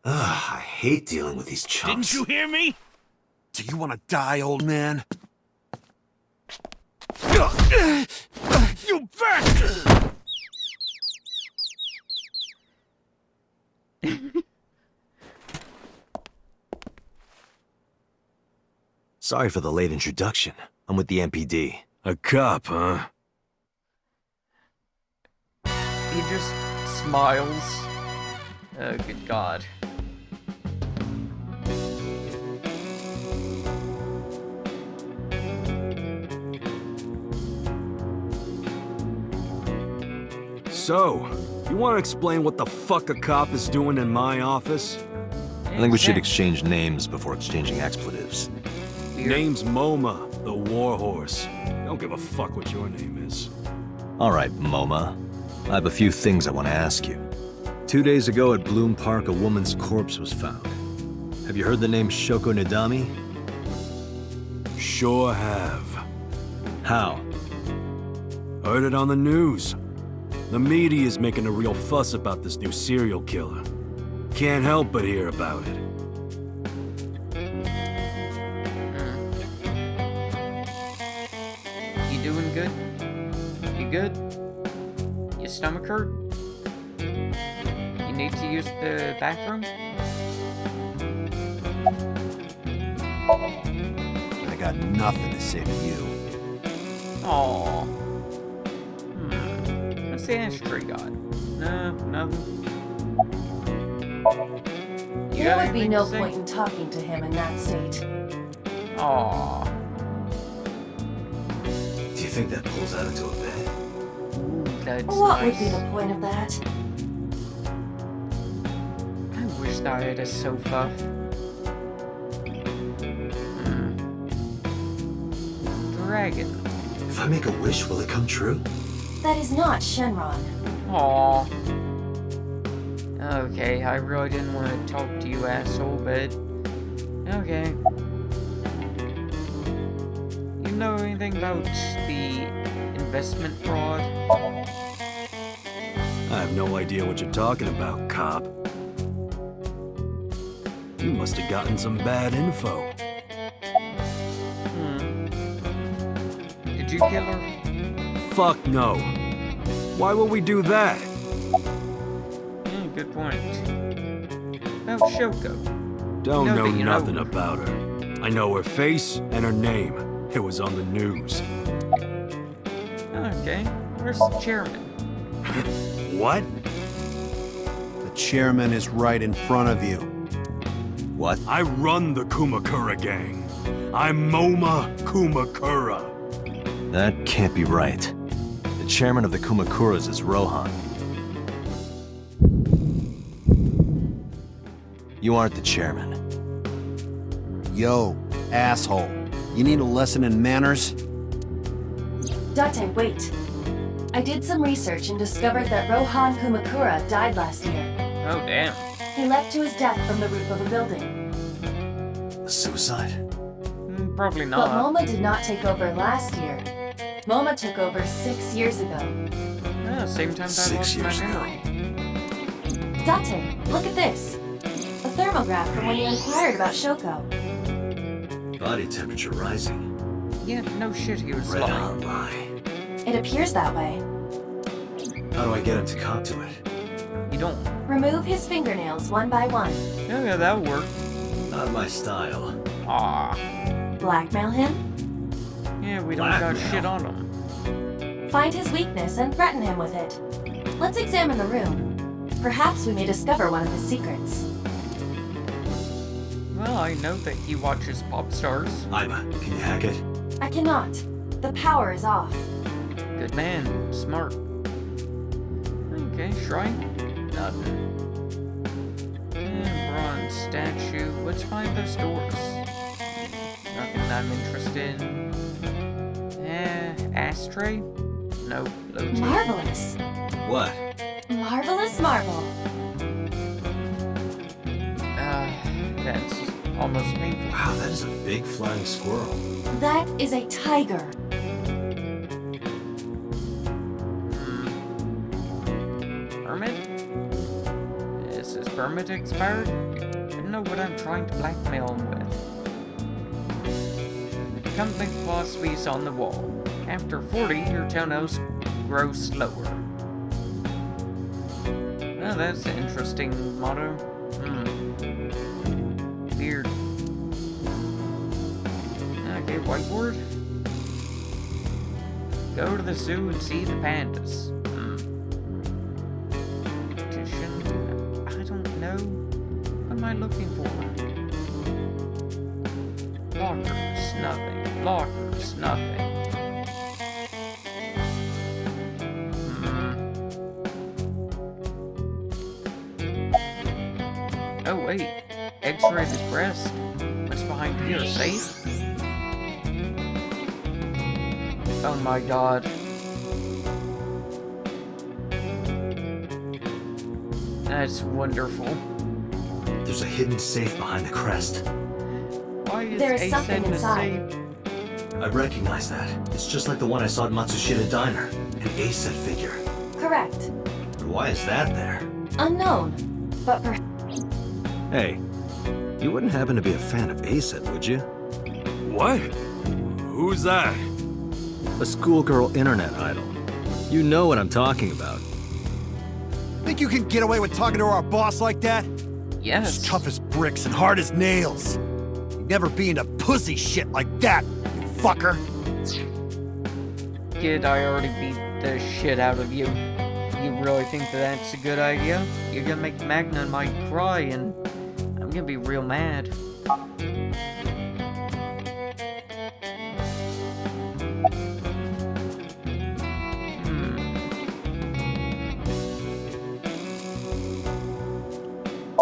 Ugh, I hate dealing with these chumps. Didn't you hear me? Do you want to die, old man? You bastard! Sorry for the late introduction. I'm with the MPD. A cop, huh? He just smiles. Oh, good God. So, you want to explain what the fuck a cop is doing in my office? I think we should exchange names before exchanging expletives. Name's MoMA, the warhorse. Don't give a fuck what your name is. All right, MoMA. I have a few things I want to ask you. 2 days ago at Bloom Park, a woman's corpse was found. Have you heard the name Shoko Nadami? Sure have. How? Heard it on the news. The media's making a real fuss about this new serial killer. Can't help but hear about it. You doing good? You good? Your stomach hurt? You need to use the bathroom? I got nothing to say to you. Aww. What's the ashtray got? No, nothing. You There got would be anything no to say? point in talking to him in that state. Aww. Do you think that pulls out into a bed? Ooh, that's What nice. would be the point of that? I wish I had a sofa. Dragon. If I make a wish, will it come true? That is not Shenron. Aww. Okay, I really didn't want to talk to you, asshole, but... Okay. You know anything about the investment fraud? I have no idea what you're talking about, cop. You must have gotten some bad info. Did you kill her? Fuck no. Why would we do that? Good point. About Shoko. Don't No, know but you know- nothing about her. I know her face and her name. It was on the news. Okay, where's the chairman? What? The chairman is right in front of you. What? I run the Kumakura gang. I'm MoMA Kumakura. That can't be right. The chairman of the Kumakuras is Rohan. You aren't the chairman. Yo, asshole. You need a lesson in manners? Date, wait. I did some research and discovered that Rohan Kumakura died last year. Oh, damn. He leapt to his death from the roof of a building. A suicide? Probably But not. MoMA did not take over last year. MoMA took over 6 years ago. Same time I 6 lost my years ago. memory. Date, look at this. A thermograph from when you inquired about Shoko. Body temperature rising. Yeah, no shit, he was Red lying. hot lie. It appears that way. How do I get him to cop to it? You don't. Remove his fingernails one by one. Oh, yeah, that'll work. Not my style. Aw. Blackmail him. Yeah, we don't got Blackmail. shit on him. Find his weakness and threaten him with it. Let's examine the room. Perhaps we may discover one of his secrets. Well, I know that he watches pop stars. Iba, can you hack it? I cannot. The power is off. Good man. Smart. Okay, shrine. Nothing. Bronze statue. Let's find those doors. Nothing I'm interested in. Ashtray? Nope. Low T. Marvelous. What? Marvelous marble. That's almost painful. Wow, that is a big flying squirrel. That is a tiger. Permit? Is his permit expired? I don't know what I'm trying to blackmail him with. Company philosophies on the wall. After 40, your townhouse grow slower. Well, that's an interesting motto. Weird. Okay, whiteboard. Go to the zoo and see the pandas. Petition. I don't know. What am I looking for? Lockers, nothing. Lockers, nothing. Oh wait, X-rated breast. What's behind here? Safe? Oh my god. That's wonderful. There's a hidden safe behind the crest. Why is There is Ace something in the inside. safe? I recognize that. It's just like the one I saw at Matsushita Diner. An A-set figure. Correct. But why is that there? Unknown. But perhaps. Hey, you wouldn't happen to be a fan of A-set, would you? What? Who's that? A schoolgirl internet idol. You know what I'm talking about. Think you can get away with talking to our boss like that? Yes. He's tough as bricks and hard as nails. You'd never be into pussy shit like that, you fucker. Kid, I already beat the shit out of you. You really think that that's a good idea? You're gonna make Magna and Mike cry, and I'm gonna be real mad.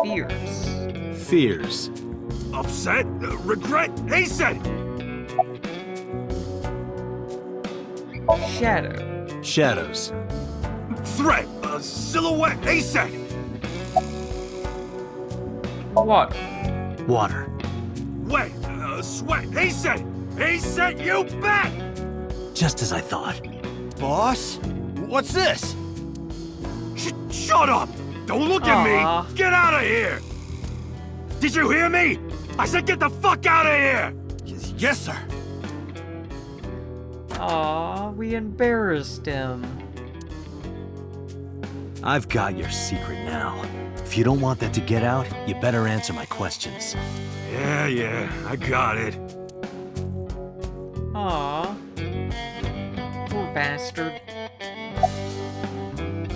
Fears. Fears. Upset? Regret? A-set? Shadow. Shadows. Threat? Silhouette? A-set? Water. Water. Wet? Sweat? A-set? A-set, you bet! Just as I thought. Boss? What's this? Shut up! Don't look at Aw. me! Get out of here! Did you hear me? I said get the fuck out of here! Yes, sir. Aw, we embarrassed him. I've got your secret now. If you don't want that to get out, you better answer my questions. Yeah, I got it. Aw. Poor bastard.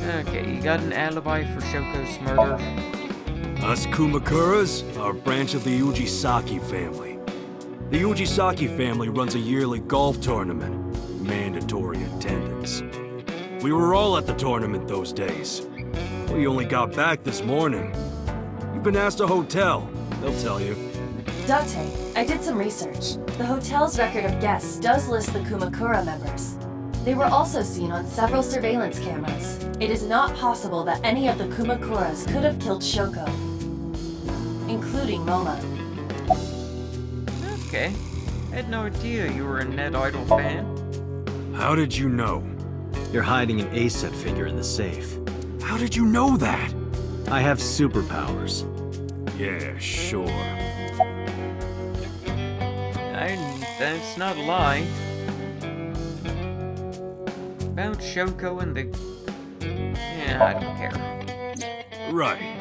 Okay, you got an alibi for Shoko's murder. Us Kumakuras are a branch of the Ujisaki family. The Ujisaki family runs a yearly golf tournament. Mandatory attendance. We were all at the tournament those days. We only got back this morning. You've been asked a hotel. They'll tell you. Date, I did some research. The hotel's record of guests does list the Kumakura members. They were also seen on several surveillance cameras. It is not possible that any of the Kumakuras could have killed Shoko, including Moma. Okay. I had no idea you were a Ned Idol fan. How did you know? You're hiding an A-set figure in the safe. How did you know that? I have superpowers. Yeah, sure. That's not a lie. About Shoko and the... Yeah, I don't care. Right.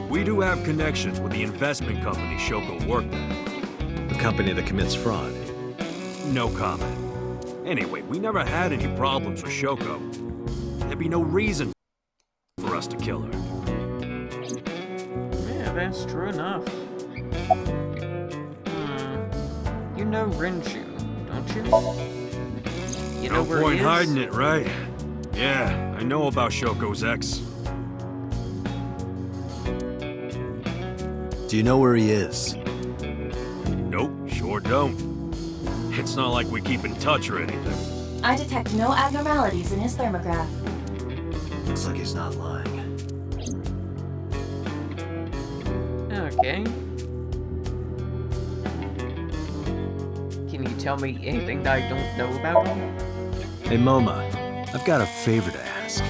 We do have connections with the investment company Shoko worked at. The company that commits fraud. No comment. Anyway, we never had any problems with Shoko. There'd be no reason for us to kill her. Yeah, that's true enough. You know Renju, don't you? You know No where point he is? hiding it, right? Yeah, I know about Shoko's ex. Do you know where he is? Nope, sure don't. It's not like we keep in touch or anything. I detect no abnormalities in his thermograph. Looks like he's not lying. Okay. Can you tell me anything that I don't know about him? Hey, Moma, I've got a favor to ask.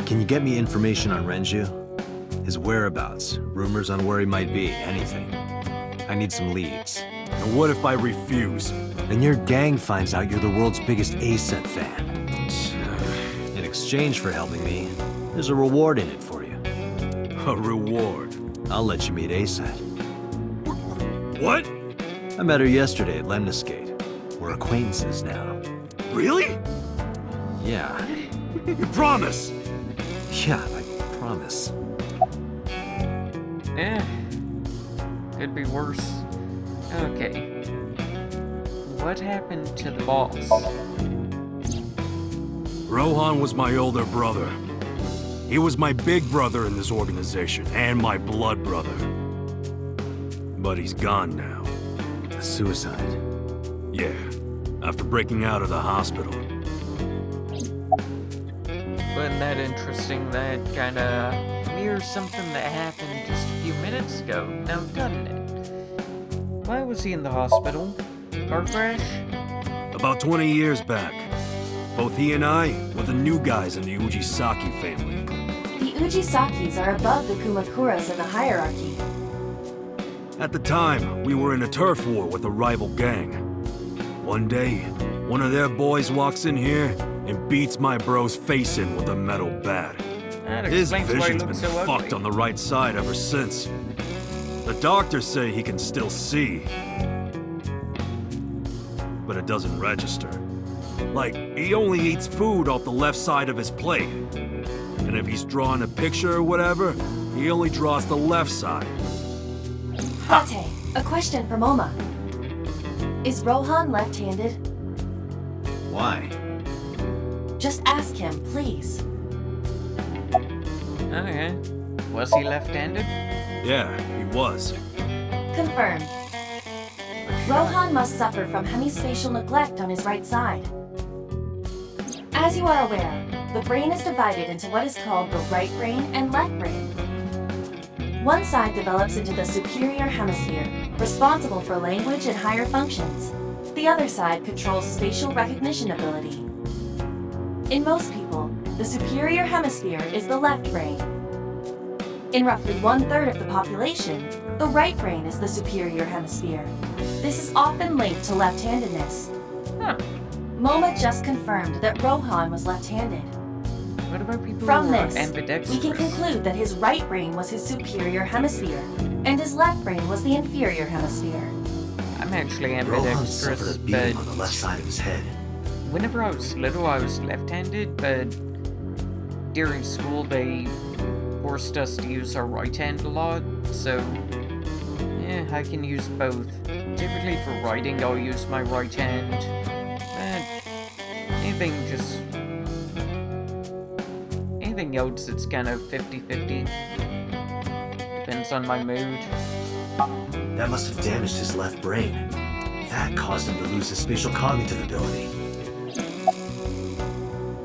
Can you get me information on Renju? His whereabouts, rumors on where he might be, anything. I need some leads. And what if I refuse? And your gang finds out you're the world's biggest A-set fan. exchange for helping me, there's a reward in it for you. A reward? I'll let you meet ASAT. What? I met her yesterday at Lemniscate. We're acquaintances now. Really? Yeah. You promise? Yeah, I promise. Could be worse. Okay. What happened to the boss? Rohan was my older brother. He was my big brother in this organization, and my blood brother. But he's gone now. A suicide. Yeah, after breaking out of the hospital. Wasn't that interesting? That kinda mirrors something that happened just a few minutes ago, now doesn't it? Why was he in the hospital? Car crash? About 20 years back, both he and I were the new guys in the Ujisaki family. The Ujisakis are above the Kumakuras in the hierarchy. At the time, we were in a turf war with a rival gang. One day, one of their boys walks in here and beats my bro's face in with a metal bat. That His explains why he vision's been looks so fucked ugly. on the right side ever since. The doctors say he can still see, but it doesn't register. Like, he only eats food off the left side of his plate. And if he's drawing a picture or whatever, he only draws the left side. Tate, a question for Moma. Is Rohan left-handed? Why? Just ask him, please. Okay. Was he left-handed? Yeah, he was. Confirmed. Rohan must suffer from hemispatial neglect on his right side. As you are aware, the brain is divided into what is called the right brain and left brain. One side develops into the superior hemisphere, responsible for language and higher functions. The other side controls spatial recognition ability. In most people, the superior hemisphere is the left brain. In roughly 1/3 of the population, the right brain is the superior hemisphere. This is often linked to left-handedness. Huh. Moma just confirmed that Rohan was left-handed. What about people From who are this, ambidextrous? we can conclude that his right brain was his superior hemisphere, and his left brain was the inferior hemisphere. I'm actually Rohan suffered ambidextrous, a but beating on the left side of his head. whenever I was little, I was left-handed, but during school, they forced us to use our right hand a lot, so yeah, I can use both. Typically for writing, I'll use my right hand, but anything else, it's kind of 50-50. Depends on my mood. That must have damaged his left brain. That caused him to lose his spatial cognitive ability.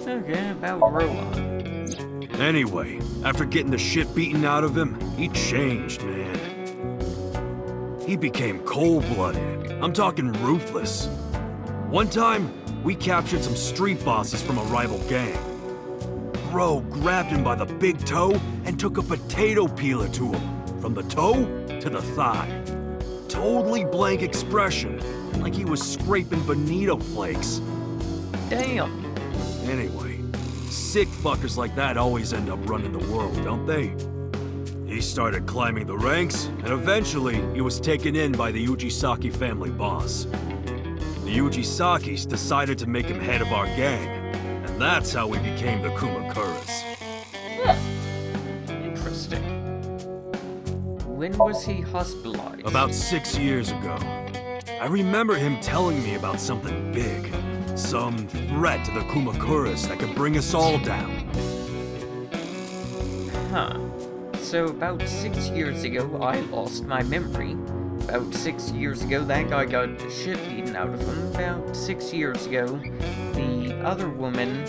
Okay, about Rohan. Anyway, after getting the shit beaten out of him, he changed, man. He became cold-blooded. I'm talking ruthless. One time, we captured some street bosses from a rival gang. Bro grabbed him by the big toe and took a potato peeler to him, from the toe to the thigh. Totally blank expression, like he was scraping bonito flakes. Damn. Anyway, sick fuckers like that always end up running the world, don't they? He started climbing the ranks, and eventually he was taken in by the Ujisaki family boss. The Ujisakis decided to make him head of our gang, and that's how we became the Kumakuras. Interesting. When was he hospitalized? About 6 years ago. I remember him telling me about something big. Some threat to the Kumakuras that could bring us all down. Huh. So about 6 years ago, I lost my memory. About 6 years ago, that guy got the shit beaten out of him. About 6 years ago, the other woman,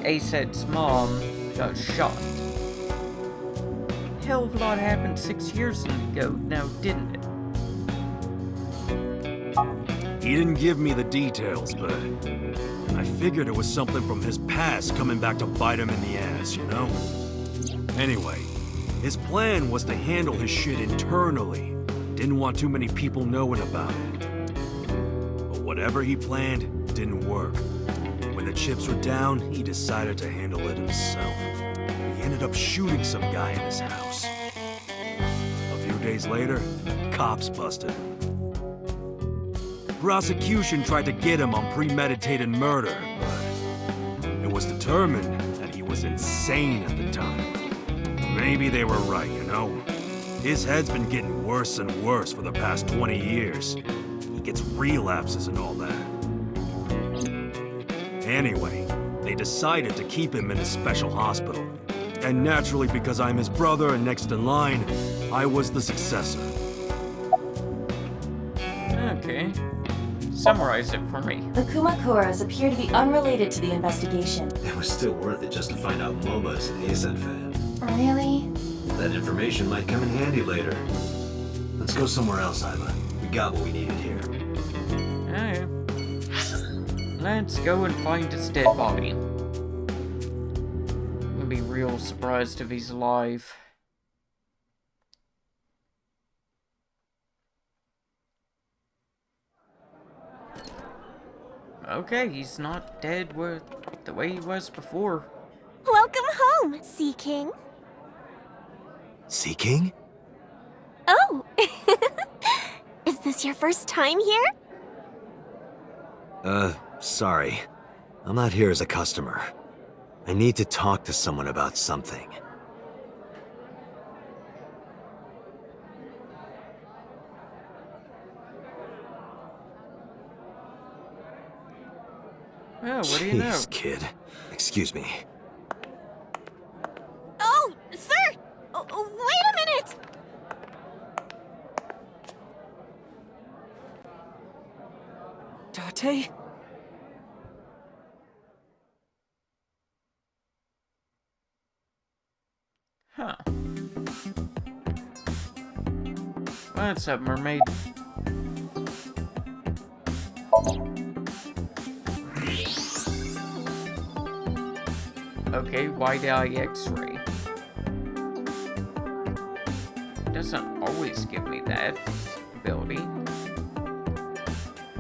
Asad's mom, got shot. Hell of a lot happened 6 years ago now, didn't it? He didn't give me the details, but I figured it was something from his past coming back to bite him in the ass, you know? Anyway, his plan was to handle his shit internally. Didn't want too many people knowing about it. But whatever he planned didn't work. When When the chips were down, he decided to handle it himself. He ended up shooting some guy in his house. A few days later, cops busted him. Prosecution tried to get him on premeditated murder, but it was determined that he was insane at the time. Maybe they were right, you know? His head's been getting worse and worse for the past 20 years. He gets relapses and all that. Anyway, they decided to keep him in a special hospital. And naturally, because I'm his brother and next in line, I was the successor. Okay. Summarize it for me. The Kumakuras appear to be unrelated to the investigation. It was still worth it just to find out Momo's an ASET fan. Really? That information might come in handy later. Let's go somewhere else, Isla. We got what we needed here. Alright. Let's go and find his dead body. I'm gonna be real surprised if he's alive. Okay, he's not dead the way he was before. Welcome home, Sea King. Sea King? Oh! Is this your first time here? Sorry. I'm not here as a customer. I need to talk to someone about something. Oh, what do you know? Jeez, kid. Excuse me. Oh, sir! Wait a minute! Date? Huh. What's up, mermaid? Okay, wide eye X-ray. Doesn't always give me that ability.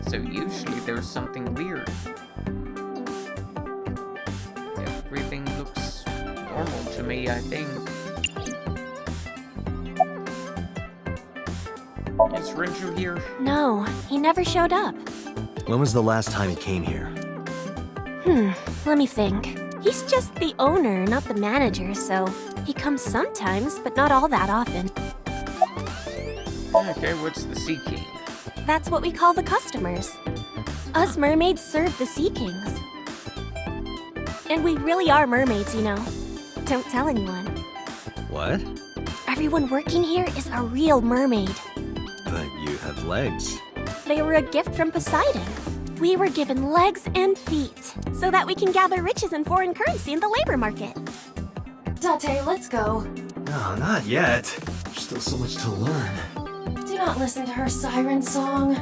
So usually there's something weird. Everything looks normal to me, I think. Is Renju here? No, he never showed up. When was the last time he came here? Let me think. He's just the owner, not the manager, so he comes sometimes, but not all that often. Okay, what's the Sea King? That's what we call the customers. Us mermaids serve the Sea Kings. And we really are mermaids, you know. Don't tell anyone. What? Everyone working here is a real mermaid. But you have legs. They were a gift from Poseidon. We were given legs and feet, so that we can gather riches and foreign currency in the labor market. Date, let's go. No, not yet. There's still so much to learn. Do not listen to her siren song.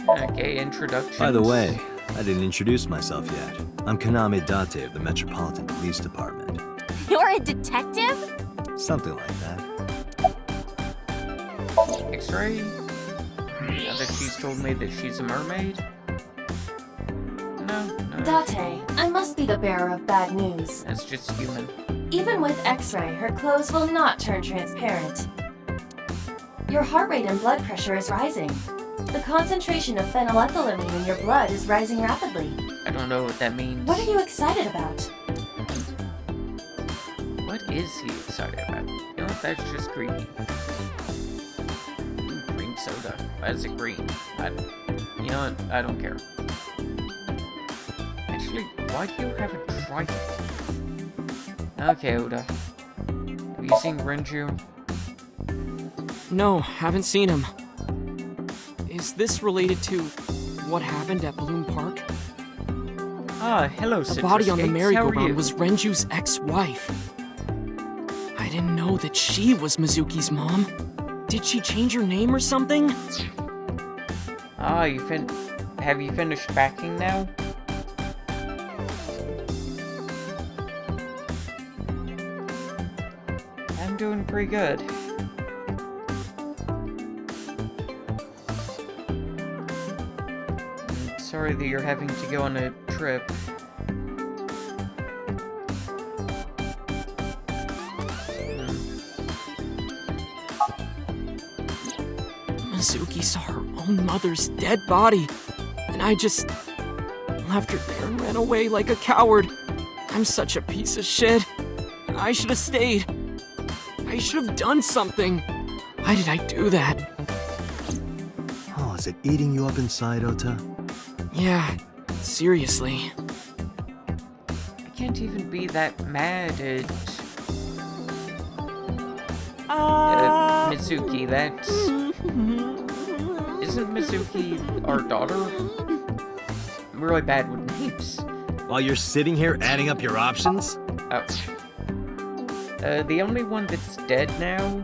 Okay, introduction. By the way, I didn't introduce myself yet. I'm Kaname Date of the Metropolitan Police Department. You're a detective? Something like that. X-ray? Now that she's told me that she's a mermaid? No. Date, I must be the bearer of bad news. That's just human. Even with X-ray, her clothes will not turn transparent. Your heart rate and blood pressure is rising. The concentration of phenylethylamine in your blood is rising rapidly. I don't know what that means. What are you excited about? What is he excited about? You know what, that's just creepy. Green soda. Why is it green? You know what, I don't care. Actually, why do you have a trident? Okay, Oda. Have you seen Renju? No, haven't seen him. Is this related to what happened at Bloom Park? Ah, hello, The body on the Citrus Cakes. How are merry-go-round you? was Renju's ex-wife. I didn't know that she was Mizuki's mom. Did she change her name or something? Ah, have you finished packing now? I'm doing pretty good. sorry that you're having to go on a trip. Mizuki saw her own mother's dead body, and I just left her there and ran away like a coward. I'm such a piece of shit. I should have stayed. I should have done something. Why did I do that? Oh, is it eating you up inside, Ota? Yeah, seriously. I can't even be that mad at... Mizuki, that's... Isn't Mizuki our daughter? I'm really bad with names. While you're sitting here adding up your options? Ouch. The only one that's dead now,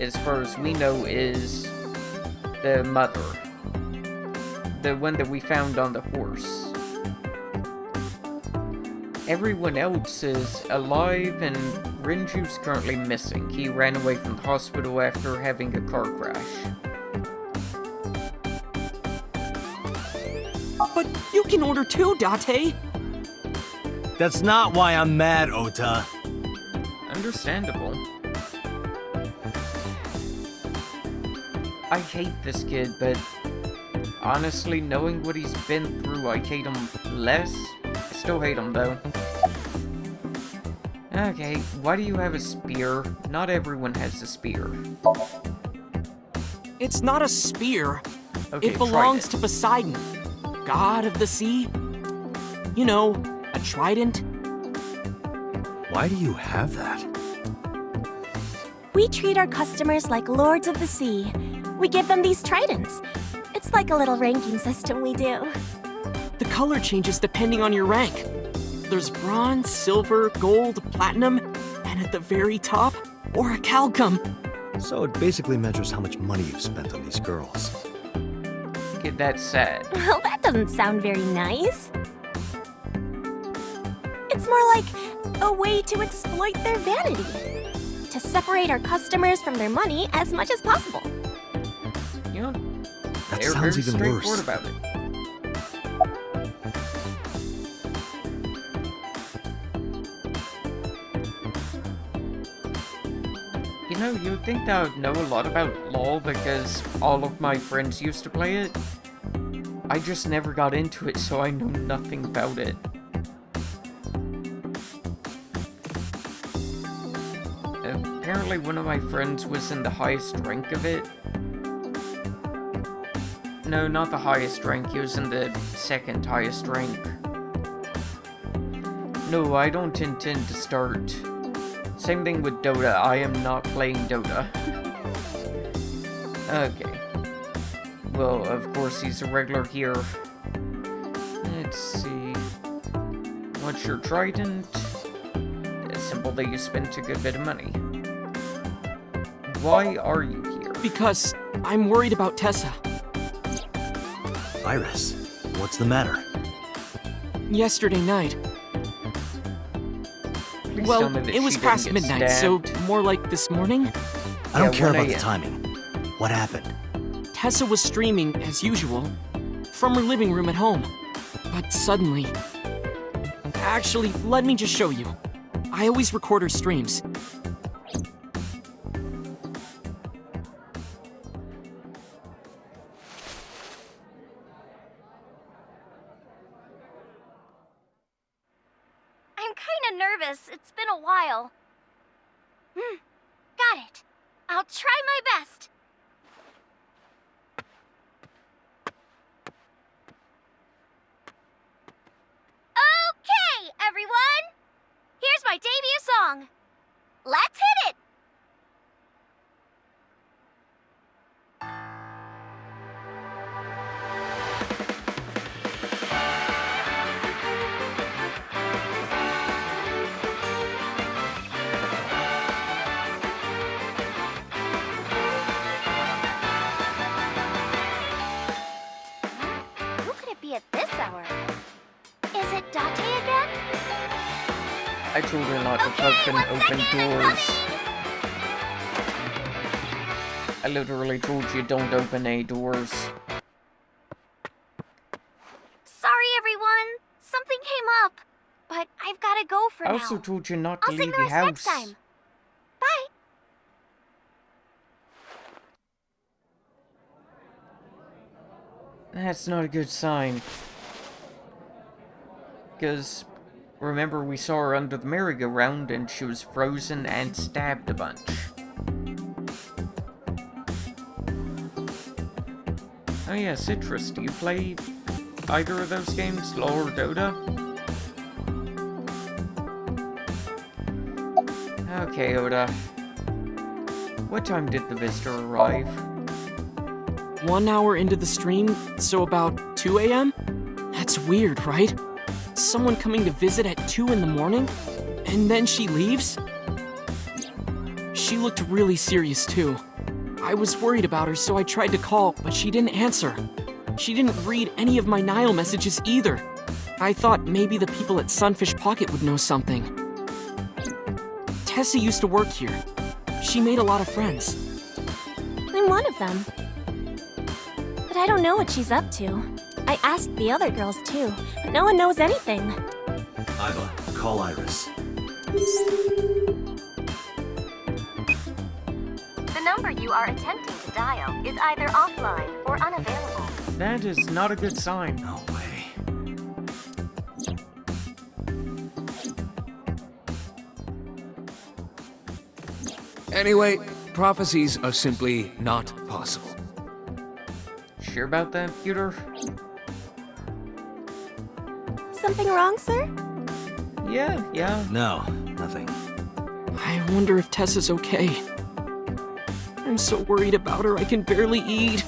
as far as we know, is the mother. The one that we found on the horse. Everyone else is alive, and Rinju's currently missing. He ran away from the hospital after having a car crash. But you can order too, Date. That's not why I'm mad, Ota. Understandable. I hate this kid, but honestly, knowing what he's been through, I hate him less. I still hate him, though. Okay, why do you have a spear? Not everyone has a spear. It's not a spear. Okay, it belongs to Poseidon, god of the sea. You know, a trident. Why do you have that? We treat our customers like lords of the sea. We give them these tridents. It's like a little ranking system we do. The color changes depending on your rank. There's bronze, silver, gold, platinum, and at the very top, orichalcum. So it basically measures how much money you've spent on these girls. Okay, that's sad. Well, that doesn't sound very nice. It's more like a way to exploit their vanity. To separate our customers from their money as much as possible. You know, That they're sounds very even straightforward worse. about it. You know, you'd think that I would know a lot about LoL because all of my friends used to play it. I just never got into it, so I know nothing about it. Apparently one of my friends was in the highest rank of it. No, not the highest rank, he was in the second highest rank. No, I don't intend to start. Same thing with Dota, I am not playing Dota. Okay. Well, of course he's a regular here. Let's see. What's your trident? It's simple that you spent a good bit of money. Why are you here? Because I'm worried about Tessa. Iris, what's the matter? Yesterday night. Please tell Well, me that it was she didn't past get midnight, so stabbed. more like this morning. I don't Yeah, care 1 about the a.m. timing. What happened? Tessa was streaming, as usual, from her living room at home. But suddenly... Actually, let me just show you. I always record her streams. I'm kinda nervous. It's been a while. Got it. I'll try my best. Okay, everyone! Here's my debut song. Let's hit it! Who could it be at this hour? Is it Date again? I told her not to Okay, fucking one open second, I'm doors. coming. I literally told you don't open any doors. for I now. also told you not to I'll leave signal your us house. next time. Bye. That's not a good sign. Because, remember, we saw her under the merry-go-round and she was frozen and stabbed a bunch. Oh yeah, Citrus, do you play either of those games, LoL or Dota? Okay, Oda. What time did the visitor arrive? 1 hour into the stream, so about 2 a.m.? That's weird, right? Someone coming to visit at 2 in the morning? And then she leaves? She looked really serious, too. I was worried about her, so I tried to call, but she didn't answer. She didn't read any of my Nile messages either. I thought maybe the people at Sunfish Pocket would know something. Tessa used to work here. She made a lot of friends. I'm one of them. But I don't know what she's up to. I asked the other girls too, but no one knows anything. Iva, call Iris. The number you are attempting to dial is either offline or unavailable. That is not a good sign. No way. Anyway, prophecies are simply not possible. Sure about that, Pewter? Something wrong, sir? Yeah. No, nothing. I wonder if Tessa's okay. I'm so worried about her, I can barely eat.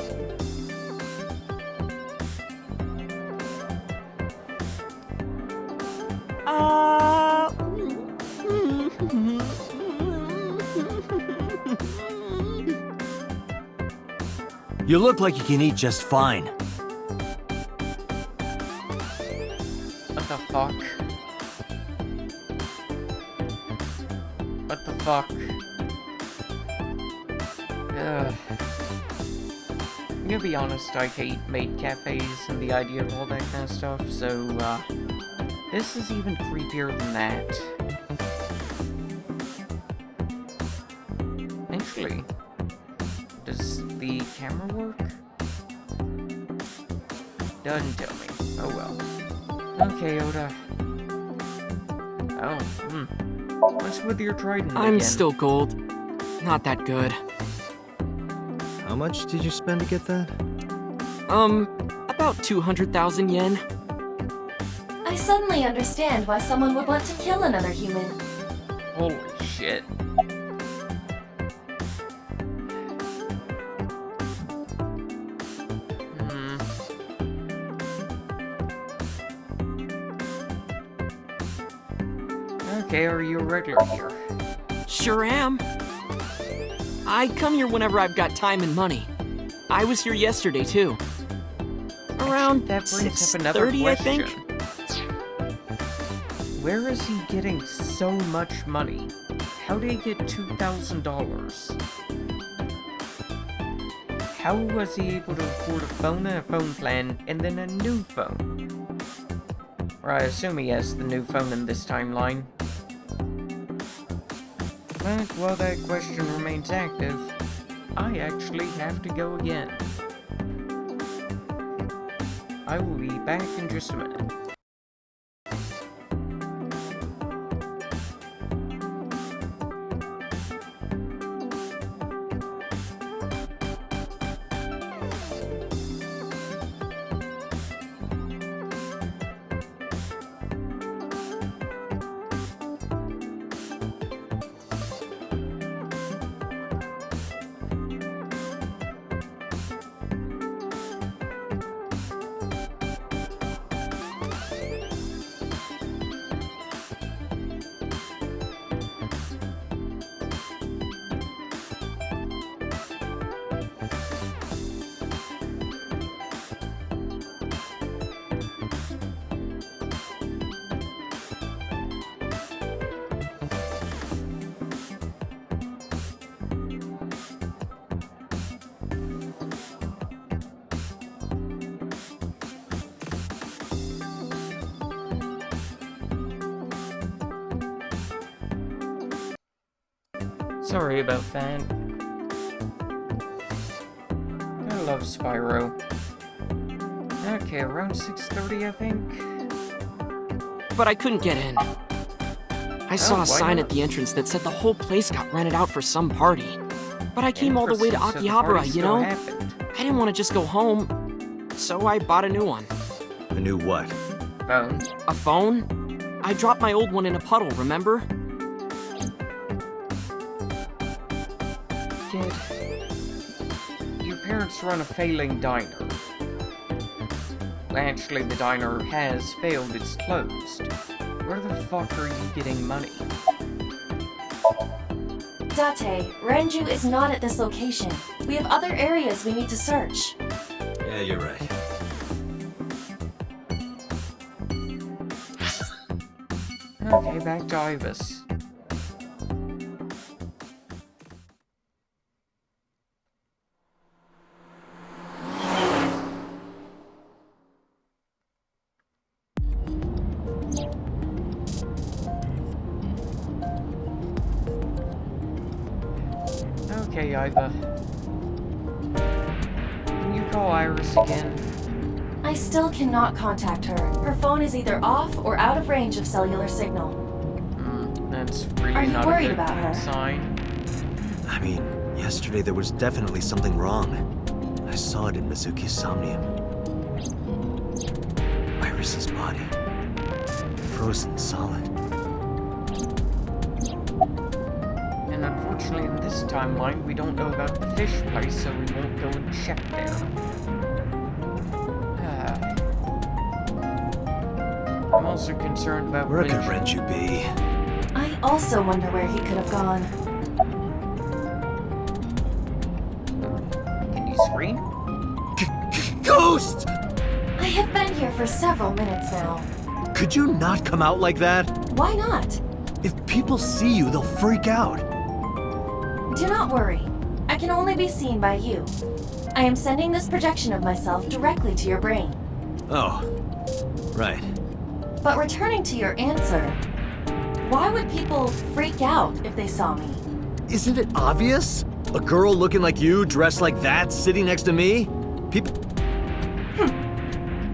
You look like you can eat just fine. What the fuck? What the fuck? Ugh. I'm gonna be honest, I hate maid cafes and the idea of all that kind of stuff, so, this is even creepier than that. Actually, does the camera work? Doesn't tell me. Oh well. Okay, Oda. Oh, What's with your trident I'm again? still gold. Not that good. How much did you spend to get that? About 200,000 yen. I suddenly understand why someone would want to kill another human. Holy shit. Okay, are you a regular here? Sure am. I come here whenever I've got time and money. I was here yesterday, too. Around That brings up another 6:30, I question. think? Where is he getting so much money? How did he get $2,000? How was he able to afford a phone and a phone plan, and then a new phone? Or I assume he has the new phone in this timeline. But while that question remains active, I actually have to go again. I will be back in just a minute. Sorry about that. I love Spyro. Okay, around 6:30, I think. But I couldn't get in. I saw Oh, a sign not? at the entrance that said the whole place got rented out for some party. But I came all the way to Interesting, so the Akihabara, party you still know? happened. I didn't want to just go home, so I bought a new one. A new what? Phone. A phone? I dropped my old one in a puddle, remember? Kid, your parents run a failing diner. Well, actually, the diner has failed, it's closed. Where the fuck are you getting money? Date, Renju is not at this location. We have other areas we need to search. Yeah, you're right. Okay, back to Ibis. Okay, Iva. Can you call Iris again? I still cannot contact her. Her phone is either off or out of range of cellular signal. That's really Are you not worried a good about her? sign. I mean, yesterday there was definitely something wrong. I saw it in Mizuki's somnium. Iris's body. Frozen solid. And unfortunately, in this timeline, we don't know about the fish place, so we won't go and check there. I'm also concerned about Where could Renju. Renju be? I also wonder where he could have gone. Can you scream? Ghost! I have been here for several minutes now. Could you not come out like that? Why not? If people see you, they'll freak out. Do not worry. I can only be seen by you. I am sending this projection of myself directly to your brain. Oh, right. But returning to your answer, why would people freak out if they saw me? Isn't it obvious? A girl looking like you, dressed like that, sitting next to me? People...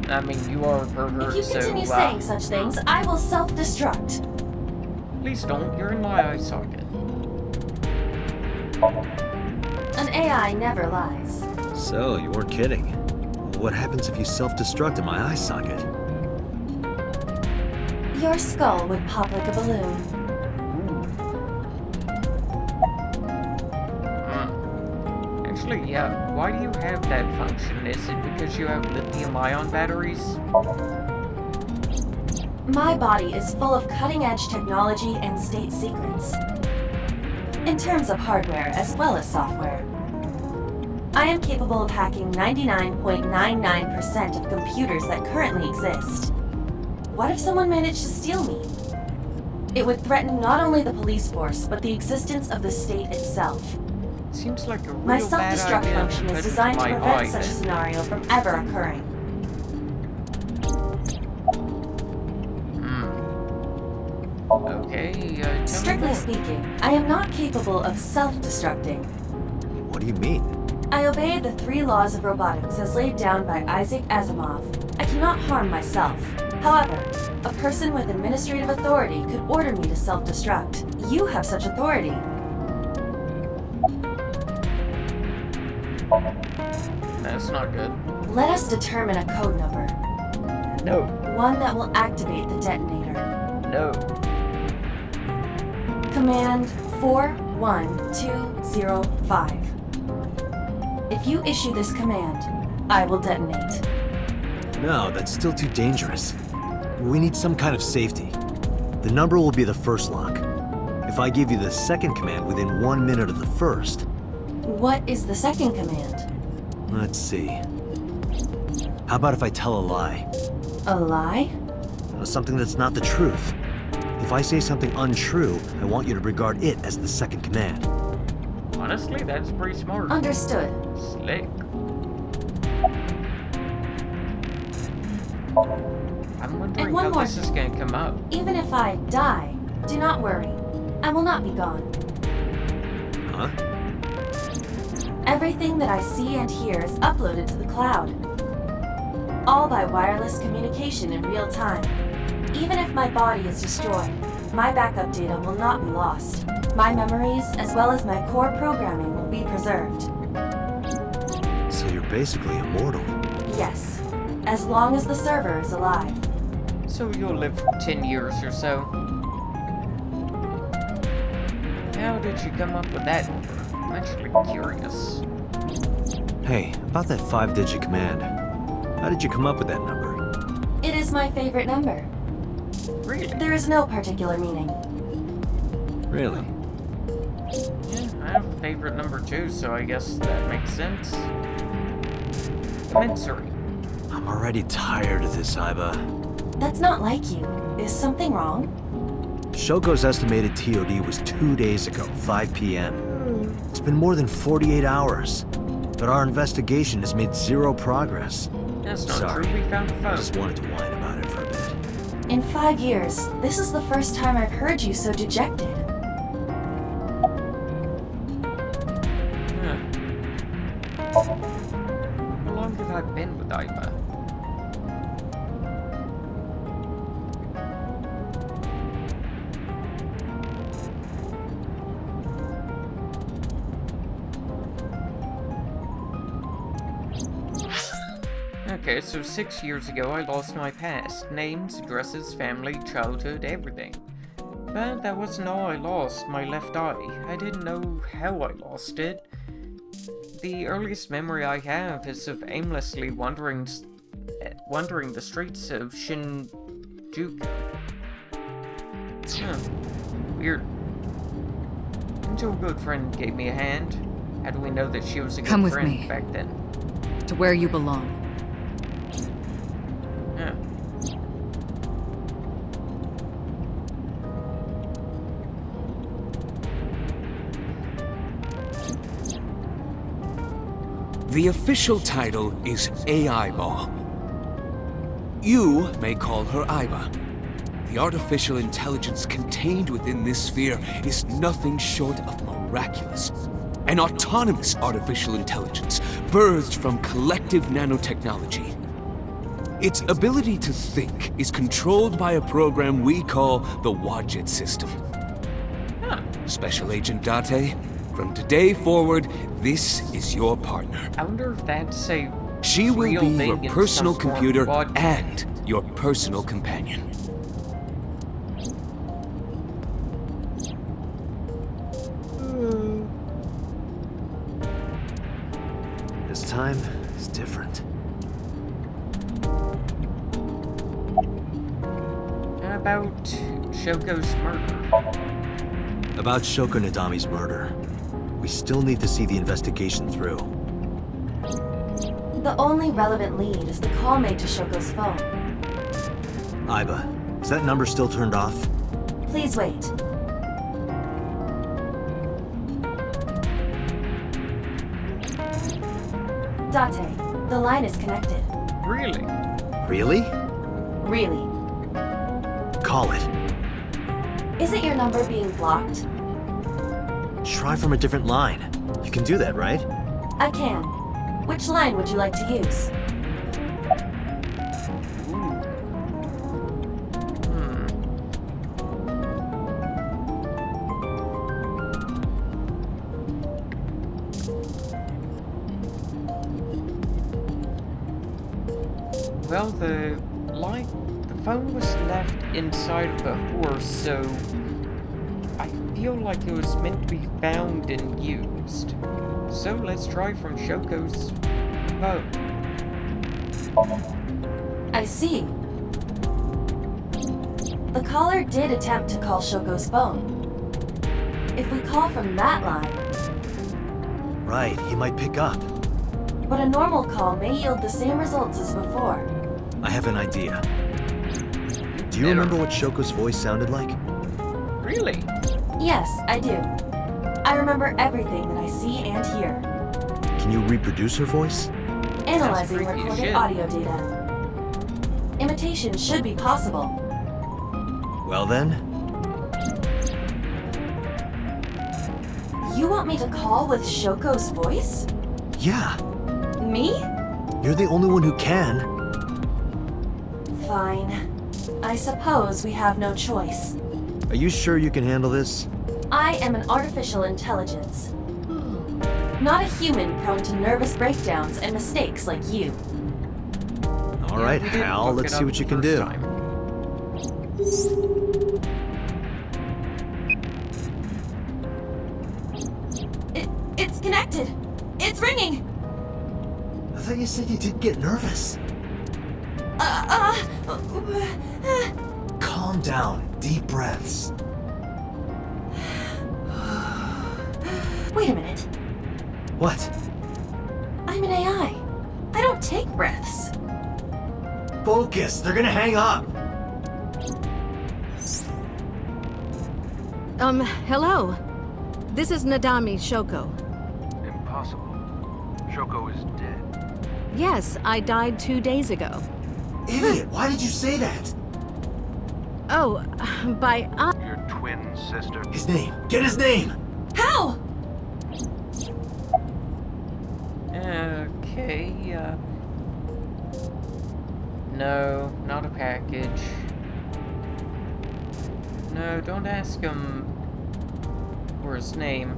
I mean, you are a pervert, If you continue so, saying such things, I will self-destruct. please don't. You're in my eye socket. An AI never lies. So, you weren't kidding. What happens if you self-destruct in my eye socket? Your skull would pop like a balloon. Actually, yeah, why do you have that function? Is it because you have lithium-ion batteries? My body is full of cutting-edge technology and state secrets. In terms of hardware as well as software. I am capable of hacking 99.99% of computers that currently exist. What if someone managed to steal me? It would threaten not only the police force, but the existence of the state itself. Seems like a real My bad self-destruct idea function is because of designed to my prevent eye such a then. scenario from ever occurring. Okay, tell me Strictly more. speaking, I am not capable of self-destructing. What do you mean? I obey the 3 laws of robotics as laid down by Isaac Asimov. I cannot harm myself. However, a person with administrative authority could order me to self-destruct. You have such authority. That's not good. Let us determine a code number. No. One that will activate the detonator. No. Command 41205. If you issue this command, I will detonate. No, that's still too dangerous. We need some kind of safety. The number will be the first lock. If I give you the second command within 1 minute of the first... What is the second command? Let's see. How about if I tell a lie? A lie? Something that's not the truth. If I say something untrue, I want you to regard it as the second command. Honestly, that's pretty smart. Understood. Slick. I'm wondering And one how more this is gonna come out. Even if I die, do not worry. I will not be gone. huh? Everything that I see and hear is uploaded to the cloud. All by wireless communication in real time. Even if my body is destroyed, my backup data will not be lost. My memories, as well as my core programming, will be preserved. So you're basically immortal. Yes, as long as the server is alive. So you'll live for 10 years or so. How did you come up with that number? I'm actually curious. Hey, about that 5-digit command. How did you come up with that number? It is my favorite number. Really? There is no particular meaning. Really? Yeah, I have a favorite number too, so I guess that makes sense. Commensurate. I'm already tired of this, Iba. That's not like you. Is something wrong? Shoko's estimated TOD was 2 days ago, 5 p.m. It's been more than 48 hours. But our investigation has made zero progress. That's not Sorry. true, we found a phone. I just wanted to whine about it for a bit. In 5 years, this is the first time I've heard you so dejected. Huh. How long have I been with Iba? Okay, so 6 years ago I lost my past. Names, addresses, family, childhood, everything. But that wasn't all I lost, my left eye. I didn't know how I lost it. The earliest memory I have is of aimlessly wandering the streets of Shinjuku. Huh. Weird. Until a good friend gave me a hand. How do we know that she was a Come good with friend me. back then? To where you belong. Huh. The official title is AI Ball. You may call her Iba. The artificial intelligence contained within this sphere is nothing short of miraculous. An autonomous artificial intelligence birthed from collective nanotechnology. Its ability to think is controlled by a program we call the Wadjet system. Huh. Special Agent Date, from today forward, this is your partner. I wonder if that's a She will real be thing your in personal some form of computer Wadjet. and your personal companion. This time is different. How about Shoko's murder? About Shoko Nadami's murder. We still need to see the investigation through. The only relevant lead is the call made to Shoko's phone. Iba, is that number still turned off? Please wait. Date, the line is connected. Really? Really? Really. Call it. Isn't your number being blocked? Try from a different line. You can do that, right? I can. Which line would you like to use? Well, the phone was left inside of the horse, so I feel like it was meant to be found and used. So let's try from Shoko's phone. I see. The caller did attempt to call Shoko's phone. If we call from that line, Right, he might pick up. but a normal call may yield the same results as before. I have an idea. Do you remember what Shoko's voice sounded like? Really? Yes, I do. I remember everything that I see and hear. Can you reproduce her voice? Analyzing freaky as recorded shit. audio data. Imitation should be possible. Well then, You want me to call with Shoko's voice? Yeah, Me? you're the only one who can. Fine. I suppose we have no choice. Are you sure you can handle this? I am an artificial intelligence. Not a human prone to nervous breakdowns and mistakes like you. All right, we did Hal, look let's it see up what you the can first do. time. It's connected. It's ringing. I thought you said you didn't get nervous. Calm down. Deep breaths. Wait a minute. What? I'm an AI. I don't take breaths. Focus. They're gonna hang up. Hello. This is Nadami Shoko. Impossible. Shoko is dead. Yes, I died 2 days ago. Idiot, why did you say that? Oh, by Your twin sister. His name. Get his name! How? Okay, no, not a package. No, don't ask him for his name.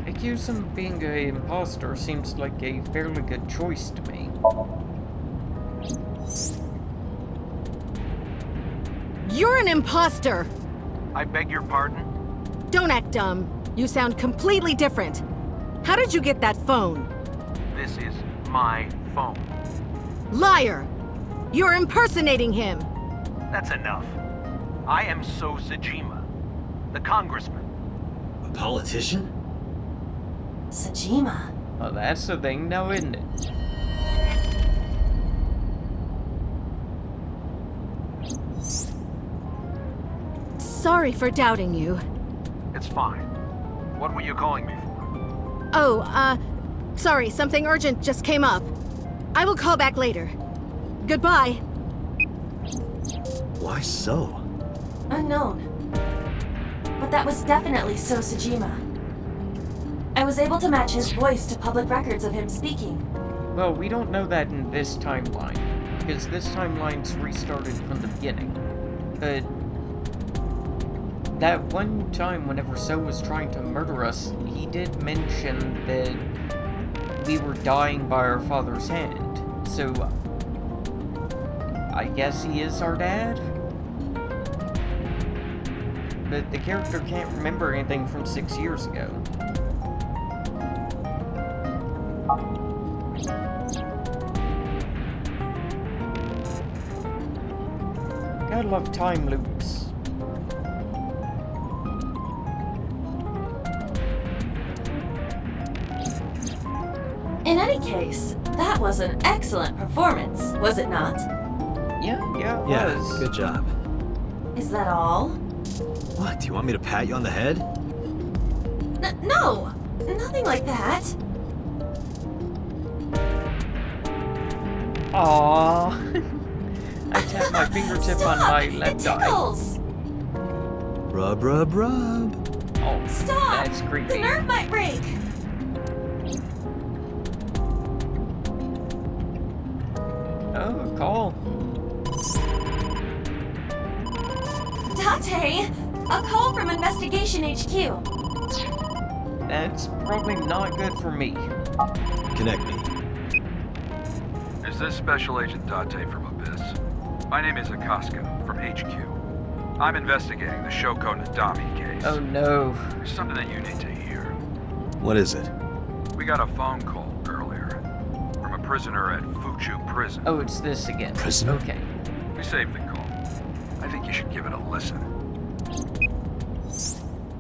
Accuse him of being an imposter seems like a fairly good choice to me. You're an imposter! I beg your pardon? Don't act dumb. You sound completely different. How did you get that phone? This is my phone. Liar! You're impersonating him! That's enough. I am So Sajima, the congressman. A politician? Sajima. Well, that's the thing now, isn't it? Sorry for doubting you. It's fine. What were you calling me for? Oh, sorry, something urgent just came up. I will call back later. Goodbye. Why so? Unknown. But that was definitely So Sajima. I was able to match his voice to public records of him speaking. Well, we don't know that in this timeline, because this timeline's restarted from the beginning. But that one time whenever So was trying to murder us, he did mention that we were dying by our father's hand. So, I guess he is our dad? But the character can't remember anything from 6 years ago. Gotta love time loops. In any case, that was an excellent performance, was it not? Yeah, it Yeah, was. good job. Is that all? What, do you want me to pat you on the head? No! Nothing like that. Aww. I tapped my fingertip on my left It eye. tickles! Rub, rub, rub. Oh, Stop! that's creepy. The nerve might break! Oh, call. Date! A call from Investigation HQ. That's probably not good for me. Connect me. Is this Special Agent Date from Abyss? My name is Akaska from HQ. I'm investigating the Shoko Nadami case. Oh no. There's something that you need to hear. What is it? We got a phone call earlier from a prisoner at Fuchu Prison. Oh, it's this again. Prisoner? Okay. We saved the call. I think you should give it a listen.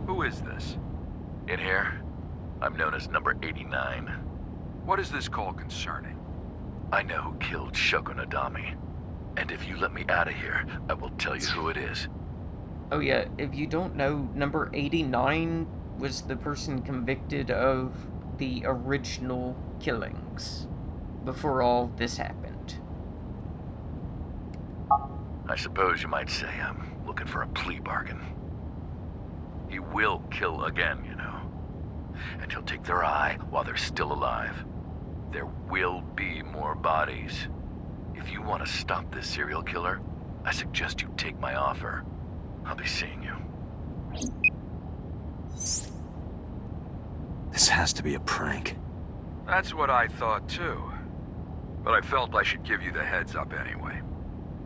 Who is this? In here, I'm known as number 89. What is this call concerning? I know who killed Shoko Nadami. And if you let me out of here, I will tell you who it is. Oh yeah, if you don't know, number 89 was the person convicted of the original killings before all this happened. I suppose you might say I'm looking for a plea bargain. He will kill again, you know. And he'll take their eye while they're still alive. There will be more bodies. If you want to stop this serial killer, I suggest you take my offer. I'll be seeing you. This has to be a prank. That's what I thought too. But I felt I should give you the heads up anyway.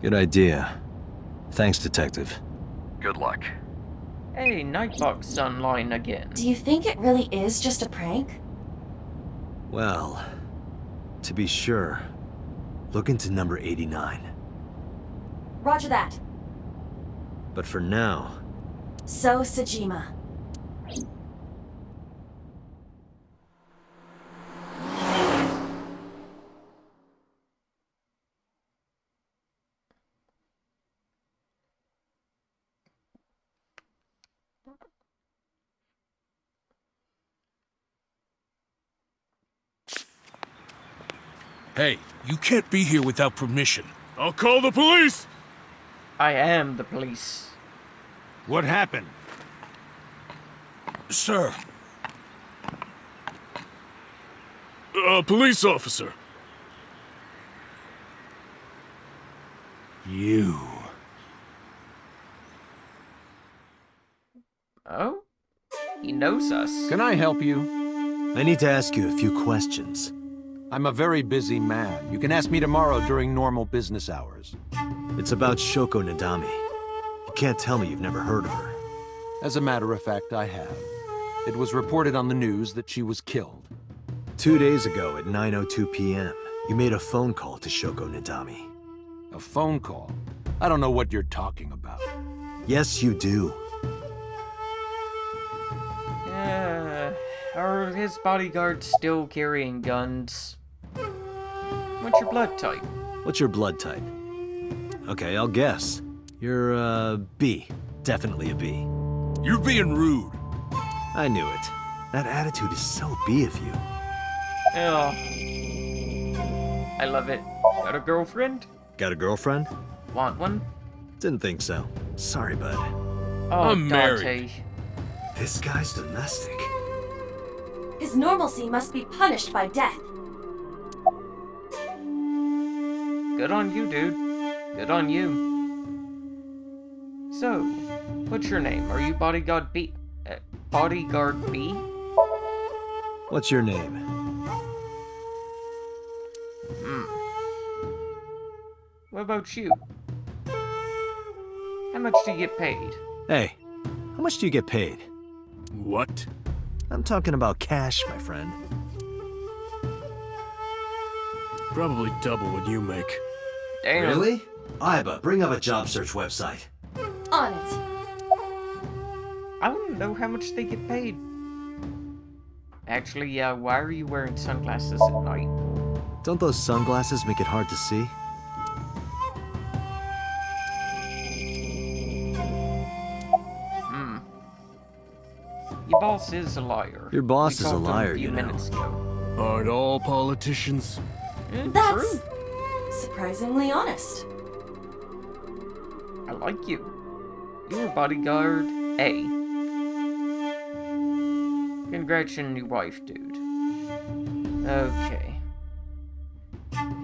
Good idea. Thanks, Detective. Good luck. Hey, Nightbug's online again. Do you think it really is just a prank? Well, to be sure, look into number 89. Roger that. But for now... So, Sajima. Hey, you can't be here without permission. I'll call the police! I am the police. What happened? Sir. A police officer. You. Oh? He knows us. Can I help you? I need to ask you a few questions. I'm a very busy man. You can ask me tomorrow during normal business hours. It's about Shoko Nadami. You can't tell me you've never heard of her. As a matter of fact, I have. It was reported on the news that she was killed. 2 days ago at 9:02 p.m., you made a phone call to Shoko Nadami. A phone call? I don't know what you're talking about. Yes, you do. Are his bodyguards still carrying guns? What's your blood type? What's your blood type? Okay, I'll guess. You're, B. Definitely a B. You're being rude. I knew it. That attitude is so B of you. Oh. I love it. Got a girlfriend? Got a girlfriend? Want one? Didn't think so. Sorry, bud. Oh, I'm Dante. married. This guy's domestic. His normalcy must be punished by death. Good on you, dude. Good on you. So, what's your name? Are you Bodyguard B? Bodyguard B? What's your name? What about you? How much do you get paid? Hey, how much do you get paid? What? I'm talking about cash, my friend. Probably double what you make. Damn. Really? Iba, bring up a job search website. On it. I want to know how much they get paid. Actually, yeah, why are you wearing sunglasses at night? Don't those sunglasses make it hard to see? Your boss is a liar. Your boss We is a talked to him liar, a few you know. minutes ago. Aren't all politicians? That's surprisingly honest. I like you. You're bodyguard A. Congrats on your wife, dude. Okay.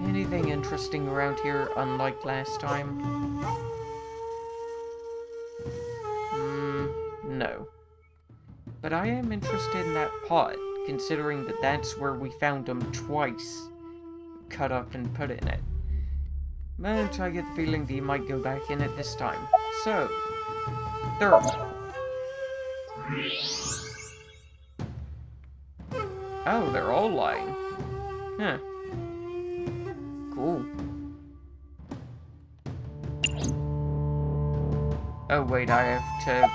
Anything interesting around here unlike last time? No. But I am interested in that pot, considering that that's where we found him twice. Cut up and put in it. But I get the feeling that he might go back in it this time. So, thermal. Oh, they're all lying. Huh. Cool. Oh wait, I have to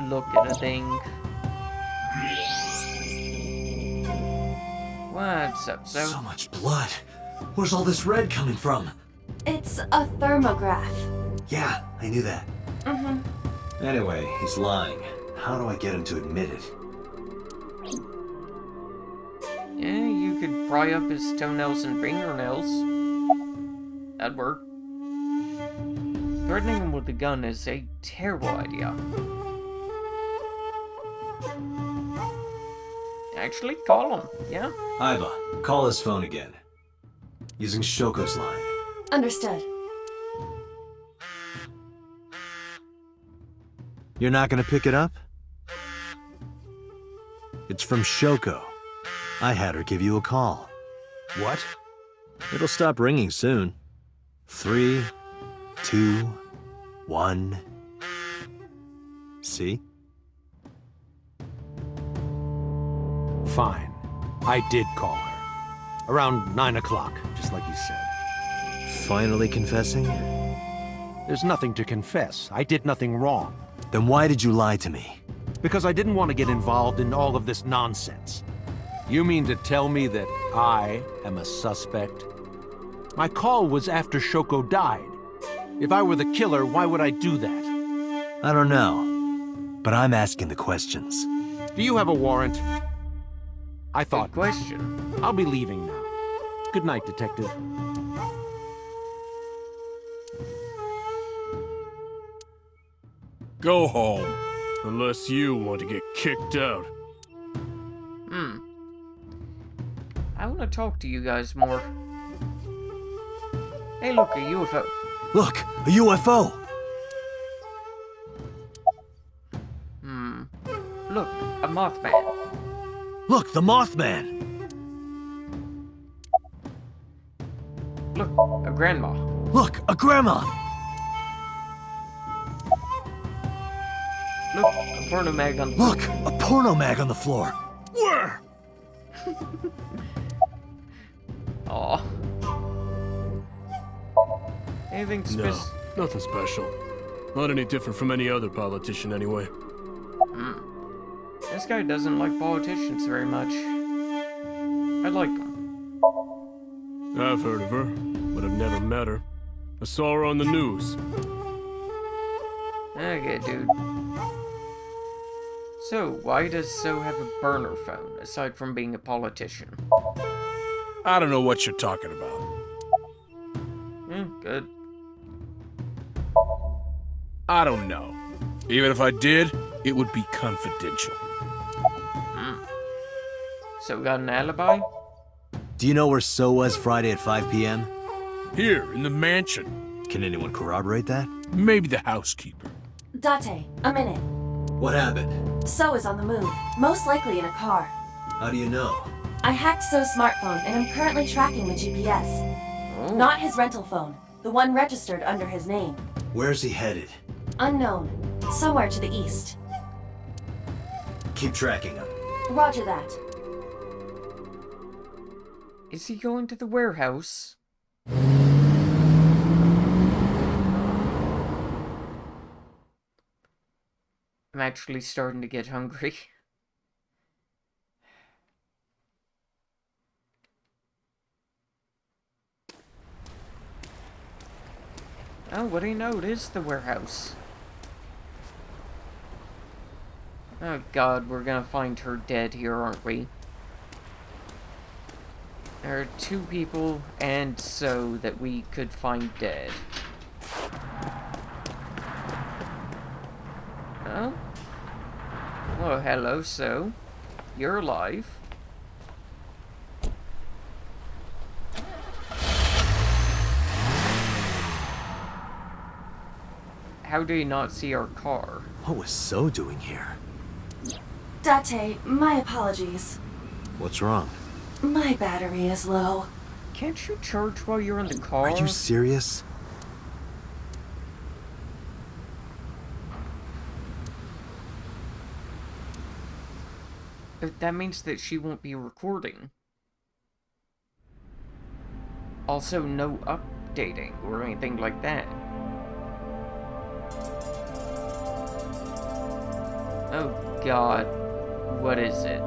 look at a thing. What's up, So much blood. Where's all this red coming from? It's a thermograph. Yeah, I knew that. Anyway, he's lying. How do I get him to admit it? Yeah, you could pry up his toenails and fingernails. That'd work. Threatening him with a gun is a terrible idea. Actually, call him, yeah? Aiba, call his phone again. Using Shoko's line. Understood. You're not gonna pick it up? It's from Shoko. I had her give you a call. What? It'll stop ringing soon. 3, 2, 1. See? Fine. I did call her. Around 9 o'clock, just like you said. Finally confessing? There's nothing to confess. I did nothing wrong. Then why did you lie to me? Because I didn't want to get involved in all of this nonsense. You mean to tell me that I am a suspect? My call was after Shoko died. If I were the killer, why would I do that? I don't know, but I'm asking the questions. Do you have a warrant? I thought. Good question. I'll be leaving now. Good night, Detective. Go home. Unless you want to get kicked out. I want to talk to you guys more. Hey, look, a UFO. Look, a UFO! Look, a Mothman. Look, the Mothman! Look, a grandma. Look, a grandma! Look, a porno mag on the Look, a porno mag on the floor. Where? Aw. Anything No, nothing special. Not any different from any other politician, anyway. This guy doesn't like politicians very much. I like him. I've heard of her, but I've never met her. I saw her on the news. Okay, dude. So, why does So have a burner phone, aside from being a politician? I don't know what you're talking about. Good. I don't know. Even if I did, it would be confidential. So, got an alibi? Do you know where So was Friday at 5 p.m.? Here, in the mansion. Can anyone corroborate that? Maybe the housekeeper. Date, a minute. What happened? So is on the move, most likely in a car. How do you know? I hacked So's smartphone and am currently tracking the GPS. Not his rental phone, the one registered under his name. Where's he headed? Unknown. Somewhere to the east. Keep tracking him. Roger that. Is he going to the warehouse? I'm actually starting to get hungry. Oh, what do you know? It is the warehouse. Oh god, we're gonna find her dead here, aren't we? There are 2 people and So that we could find dead. Oh? Well, hello, So. You're alive. How do you not see our car? What was So doing here? Date, my apologies. What's wrong? My battery is low. Can't you charge while you're in the car? Are you serious? That means that she won't be recording. Also, no updating or anything like that. Oh god, what is it?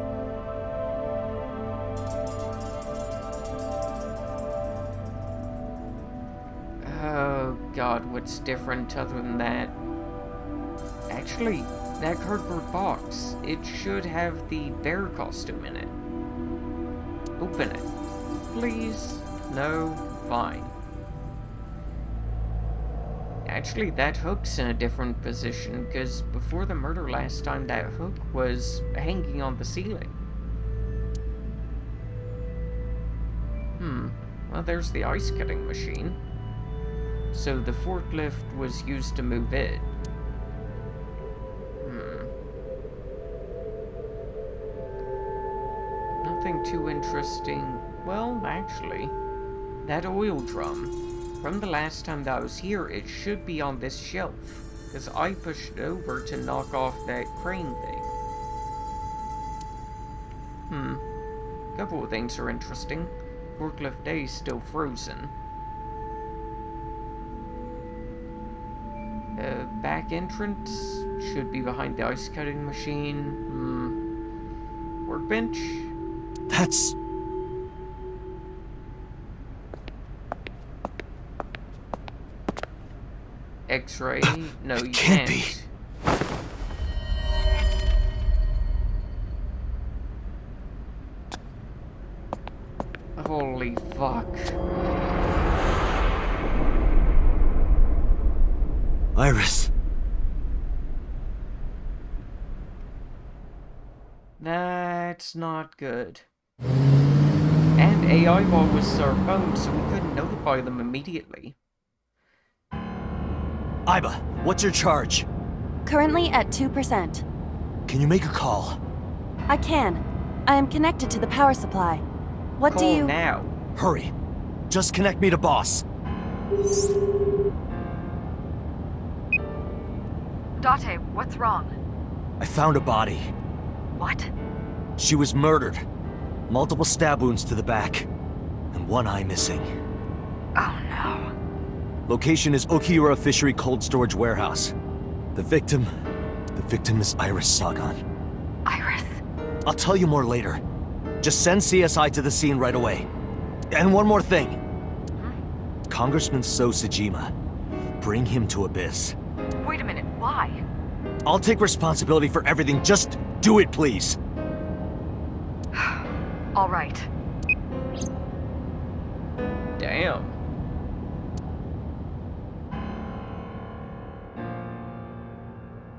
Oh god, what's different other than that? Actually, that cardboard box, it should have the bear costume in it. Open it. Please? No? Fine. Actually, that hook's in a different position, because before the murder last time, that hook was hanging on the ceiling. Well, there's the ice cutting machine. So the forklift was used to move it. Nothing too interesting. Well, actually, that oil drum, from the last time that I was here, it should be on this shelf, because I pushed it over to knock off that crane thing. Couple of things are interesting. Forklift A is still frozen. Back entrance should be behind the ice cutting machine. Workbench? That's... X-ray? No, you can't be. Holy fuck. Iris. That's not good. And AI ball was our phone, so we couldn't notify them immediately. Iba, what's your charge? Currently at 2%. Can you make a call? I can. I am connected to the power supply. What do you... now. Hurry. Just connect me to boss. Date, what's wrong? I found a body. What? She was murdered. Multiple stab wounds to the back. And one eye missing. Oh no. Location is Okiura Fishery Cold Storage Warehouse. The victim is Iris Sagan. Iris? I'll tell you more later. Just send CSI to the scene right away. And one more thing. Congressman So Sejima. Bring him to Abyss. Wait a minute, why? I'll take responsibility for everything. Just do it, please. All right. Damn.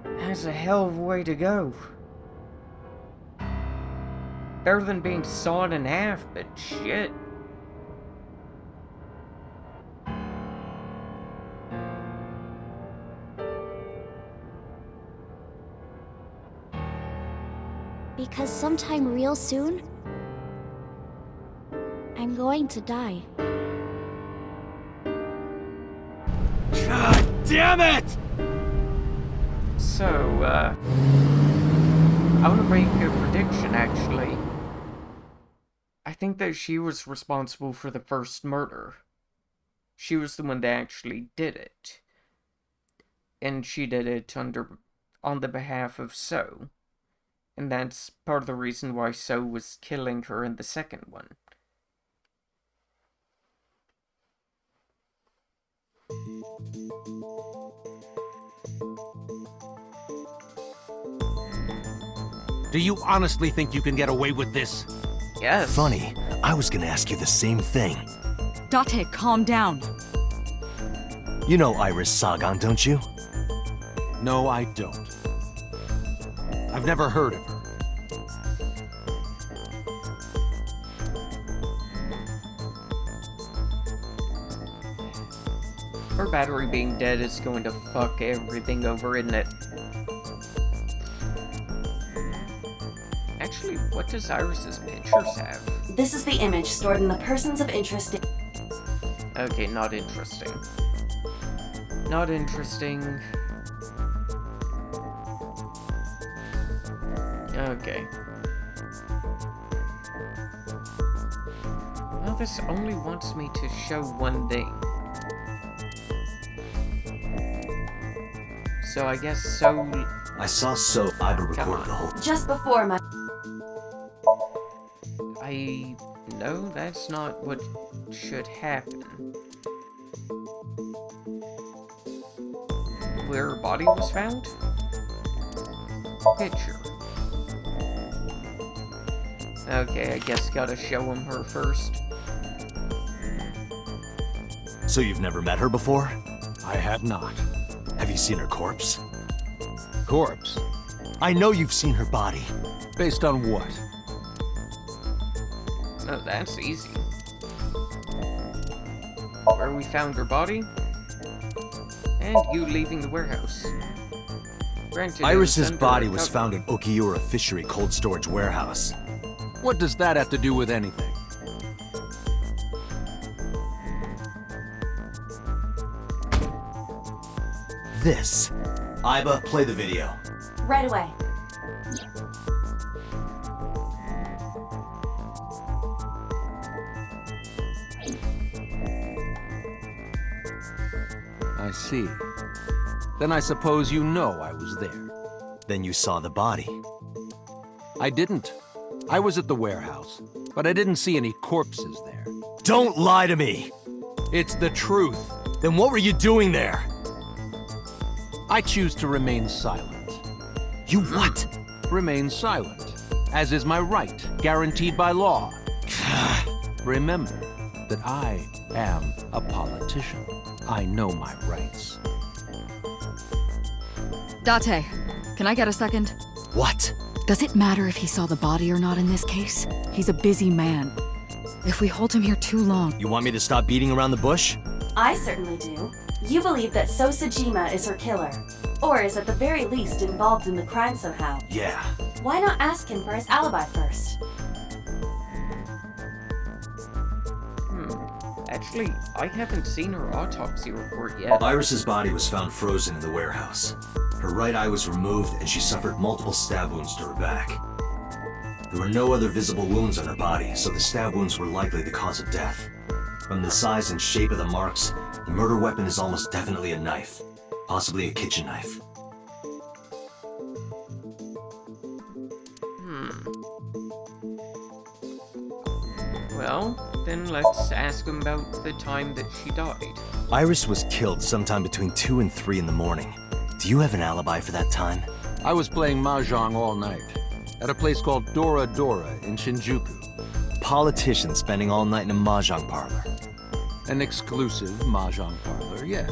That's a hell of a way to go. Better than being sawed in half, but shit. Because sometime real soon, I'm going to die. God damn it! So, I want to make a prediction, actually. I think that she was responsible for the first murder. She was the one that actually did it. And she did it on the behalf of So. And that's part of the reason why So was killing her in the second one. Do you honestly think you can get away with this? Yes. Funny, I was gonna ask you the same thing. Date, calm down. You know Iris Sagan, don't you? No, I don't. I've never heard of her. Her battery being dead is going to fuck everything over, isn't it? Actually, what does Iris's pictures have? This is the image stored in the persons of interest. Okay, not interesting. Not interesting. Okay. Well, this only wants me to show one thing. So I guess So... I saw So Iba record the whole... Just before my... No, that's not what should happen. Where her body was found? Picture. Okay, I guess gotta show him her first. So you've never met her before? I have not. Have you seen her corpse? Corpse? I know you've seen her body. Based on what? Oh, that's easy. Where we found her body, and you leaving the warehouse. Granted, Iris's body was found in Okiura Fishery Cold Storage Warehouse. What does that have to do with anything? This. Iba, play the video. Right away. I see. Then I suppose you know I was there. Then you saw the body. I didn't. I was at the warehouse, but I didn't see any corpses there. Don't lie to me! It's the truth. Then what were you doing there? I choose to remain silent. You what? Remain silent, as is my right, guaranteed by law. Remember that I am a politician. I know my rights. Date, can I get a second? What? Does it matter if he saw the body or not in this case? He's a busy man. If we hold him here too long... You want me to stop beating around the bush? I certainly do. You believe that So Sajima is her killer, or is at the very least involved in the crime somehow. Yeah. Why not ask him for his alibi first? Actually, I haven't seen her autopsy report yet. Iris's body was found frozen in the warehouse. Her right eye was removed and she suffered multiple stab wounds to her back. There were no other visible wounds on her body, so the stab wounds were likely the cause of death. From the size and shape of the marks, the murder weapon is almost definitely a knife, possibly a kitchen knife. Well, then let's ask him about the time that she died. Iris was killed sometime between 2 and 3 in the morning. Do you have an alibi for that time? I was playing mahjong all night, at a place called Dora Dora in Shinjuku. Politician spending all night in a mahjong parlor. An exclusive mahjong parlor, yes.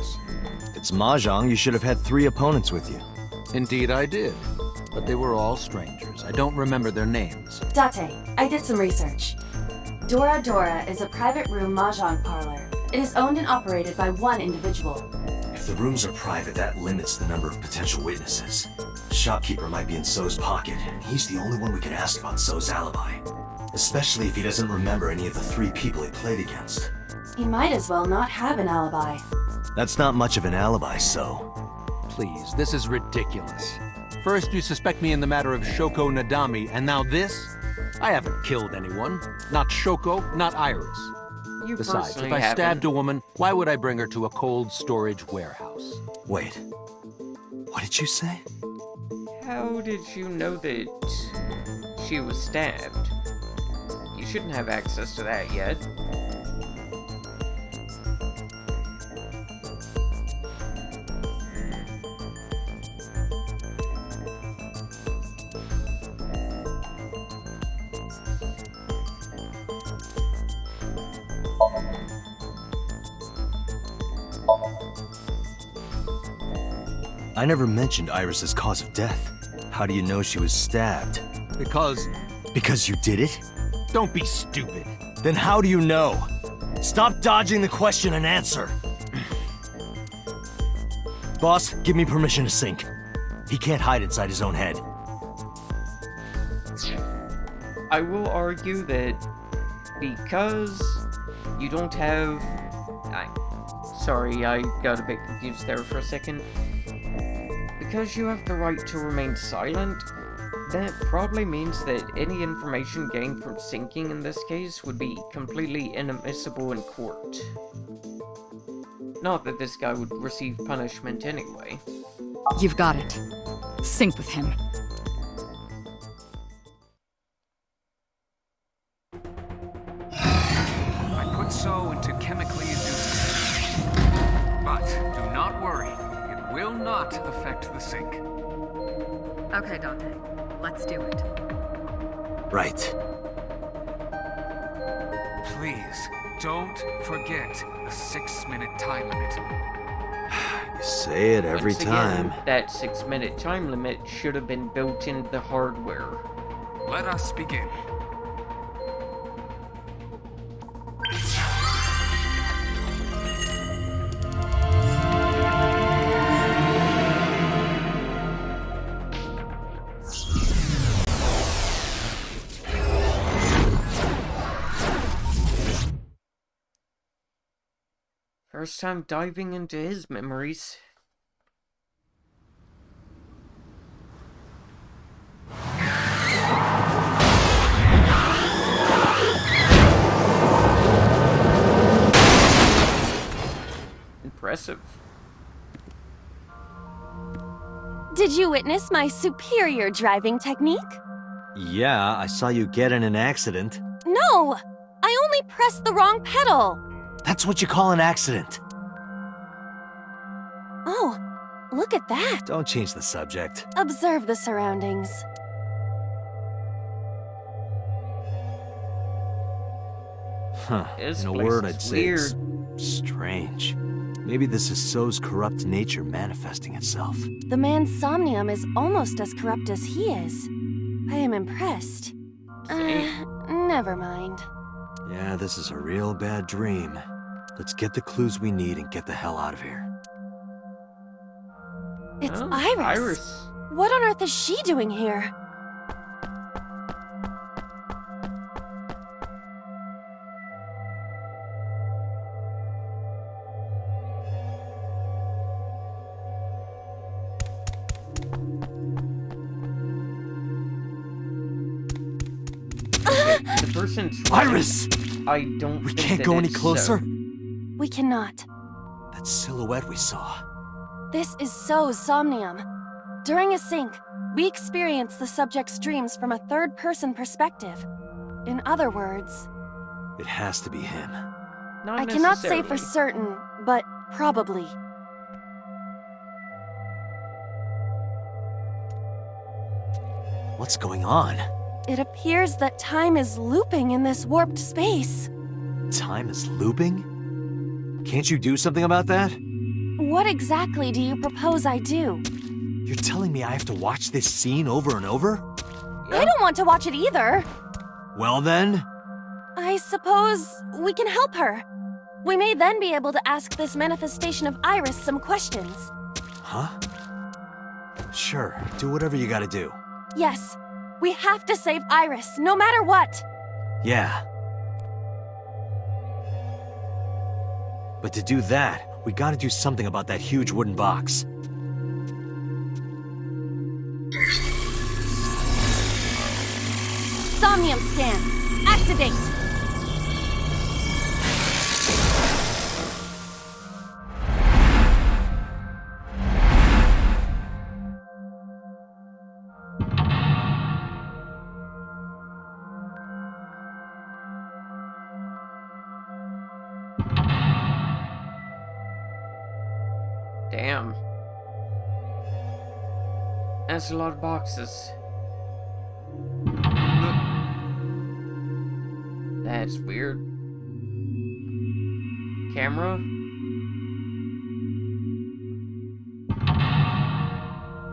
If it's mahjong, you should have had 3 opponents with you. Indeed I did, but they were all strangers. I don't remember their names. Date, I did some research. Dora Dora is a private room mahjong parlor. It is owned and operated by one individual. If the rooms are private, that limits the number of potential witnesses. The shopkeeper might be in So's pocket, and he's the only one we can ask about So's alibi. Especially if he doesn't remember any of the 3 people he played against. He might as well not have an alibi. That's not much of an alibi, So. Please, this is ridiculous. First you suspect me in the matter of Shoko Nadami, and now this? I haven't killed anyone. Not Shoko, not Iris. You Besides, if personally I stabbed haven't. a woman, why would I bring her to a cold storage warehouse? Wait. What did you say? How did you know that she was stabbed? You shouldn't have access to that yet. I never mentioned Iris's cause of death. How do you know she was stabbed? Because you did it? Don't be stupid. Then how do you know? Stop dodging the question and answer. Boss, give me permission to sink. He can't hide inside his own head. I will argue that because you don't have... Sorry, I got a bit confused there for a second. Because you have the right to remain silent, that probably means that any information gained from sinking in this case would be completely inadmissible in court. Not that this guy would receive punishment anyway. You've got it. Sync with him. I put So into chemically induced state. But do not worry, it will not affect the sink. Okay, Dante. Let's do it. Right. Please, don't forget the 6-minute time limit. You say it every Once again, time. that 6-minute time limit should have been built into the hardware. Let us begin. First time diving into his memories. Impressive. Did you witness my superior driving technique? Yeah, I saw you get in an accident. No! I only pressed the wrong pedal! That's what you call an accident. Oh, look at that! Don't change the subject. Observe the surroundings. Huh. This In a place word, is I'd say it's weird. strange. Maybe this is So's corrupt nature manifesting itself. The man's somnium is almost as corrupt as he is. I am impressed. Never mind. Yeah, this is a real bad dream. Let's get the clues we need and get the hell out of here. It's Oh, Iris. Iris. What on earth is she doing here? The person's Iris! I don't We think can't that go any it's closer? We cannot. That silhouette we saw. This is So's somnium. During a sync, we experience the subject's dreams from a third-person perspective. In other words, It has to be him. Not I cannot say for necessarily. certain, but probably. What's going on? It appears that time is looping in this warped space. Time is looping? Can't you do something about that? What exactly do you propose I do? You're telling me I have to watch this scene over and over? I don't want to watch it either. Well then, I suppose we can help her. We may then be able to ask this manifestation of Iris some questions. huh? Sure, do whatever you gotta do. Yes, we have to save Iris, no matter what. Yeah. But to do that, we gotta do something about that huge wooden box. Somnium scan. Activate. Damn. That's a lot of boxes. That's weird. Camera?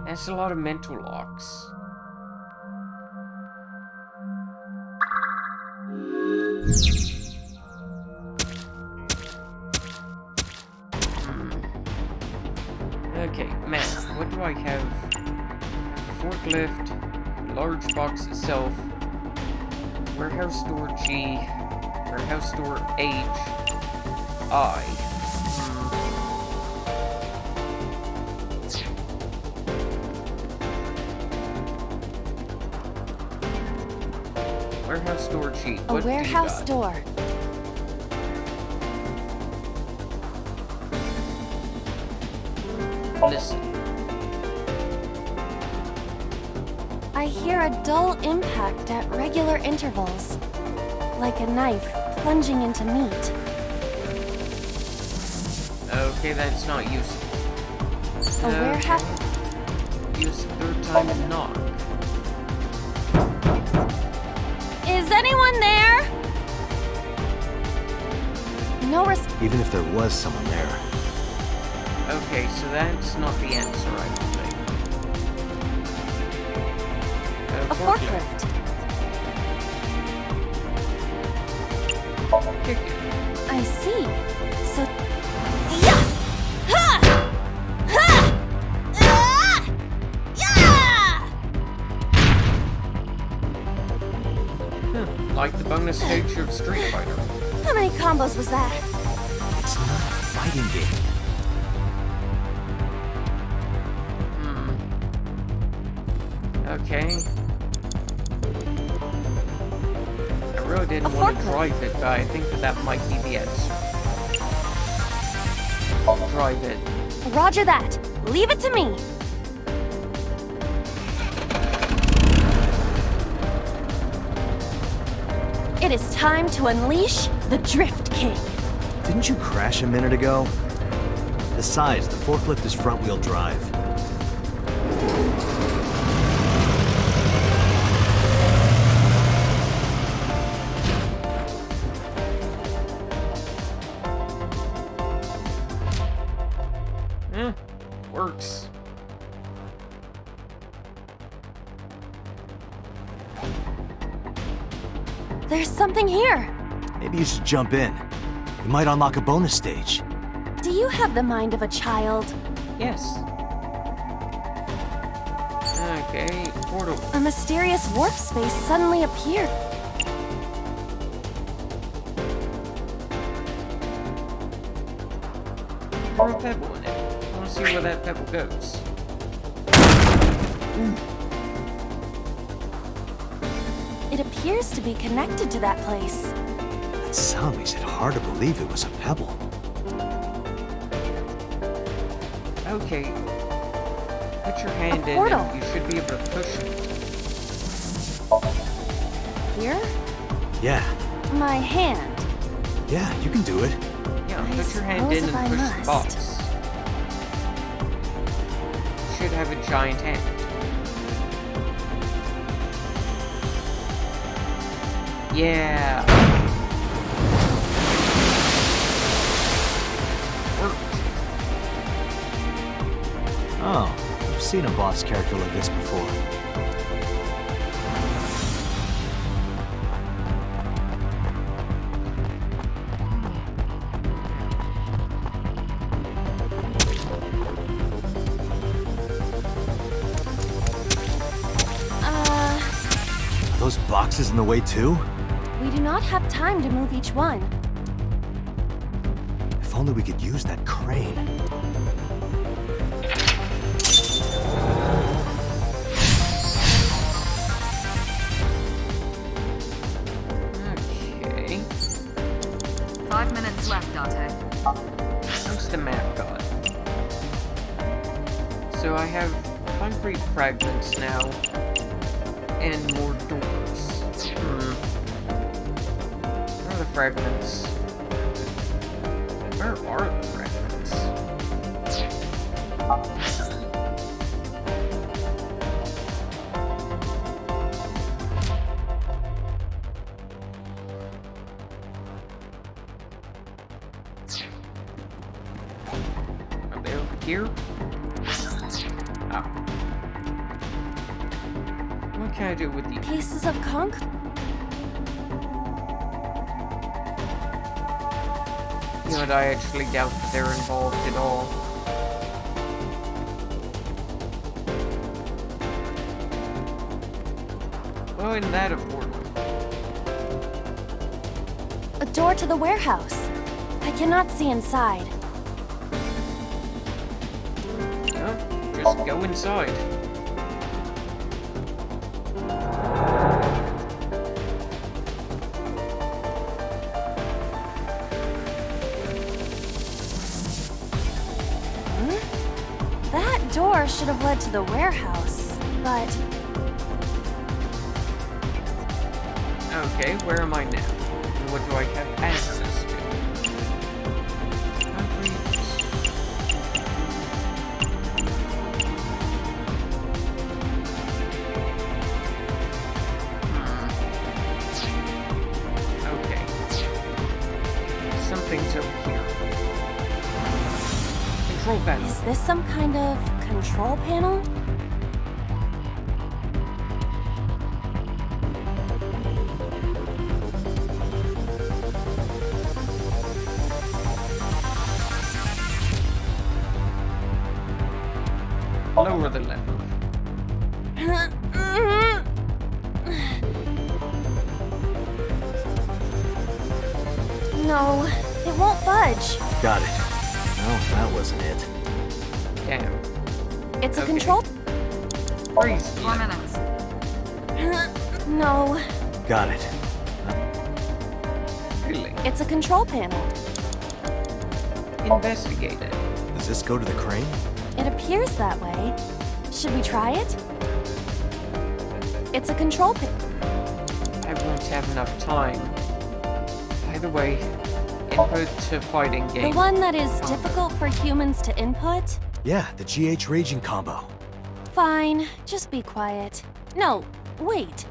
That's a lot of mental locks. Okay, man, what do I have? Forklift, large box itself, warehouse door G, warehouse door H, I. Warehouse door G. A What do you warehouse got? door. Listen. I hear a dull impact at regular intervals, like a knife plunging into meat. Okay, that's not useful. A warehouse. Use the third time and knock. Is anyone there? No response. Even if there was someone there. Okay, so so that's not the answer, I don't think. A forklift. Kick it. I see. So... Like the bonus stage of Street Fighter. How many combos was that? It's not a fighting game. Okay. I really didn't want to drive it, but I think that might be the answer. Drive it. Roger that. Leave it to me. It is time to unleash the Drift King. Didn't you crash a minute ago? Besides, the forklift is front-wheel drive. Works. There's something here. Maybe you should jump in. You might unlock a bonus stage. Do you have the mind of a child? Yes. Okay, portal. A mysterious warp space suddenly appeared. Throw a pebble in it. I want to see where that pebble goes. It appears to be connected to that place. That sound makes it hard to believe it was a pebble. Okay. Put your hand in portal. and you should be able to push it. Here? Yeah. My hand. Yeah, you can do it. Yeah, put your hand in and push the box. You should have a giant hand. Yeah. Oh, I've seen a boss character like this before. Are those boxes in the way too? We do not have time to move each one. If only we could use that crane. Okay. 5 minutes left, Dante. What's the map got? So I have concrete fragments now, and more doors. Where are the fragments? Where are the fragments? Are they over here? Ah. What can I do with these? Pieces of concrete. You know what, I actually doubt that they're involved at all. Oh, and that a portal. A door to the warehouse. I cannot see inside. No, just go inside. That door should have led to the warehouse, but... Okay, where am I now? And what do I have access to? Okay. Something's over here. Control panel. Is this some kind of control panel? Lower the lever. No, it won't budge. Got it. No, that wasn't it. Damn. It's a control. Freeze. 4 minutes. No, Got it. Really? it's a control panel. Investigate it. Does this go to the crane? It appears that way. Should we try it? It's a control panel. I won't have enough time. By the way, input to fighting game. The one that is difficult for humans to input? Yeah, the GH raging combo. Fine, just be quiet. No, wait.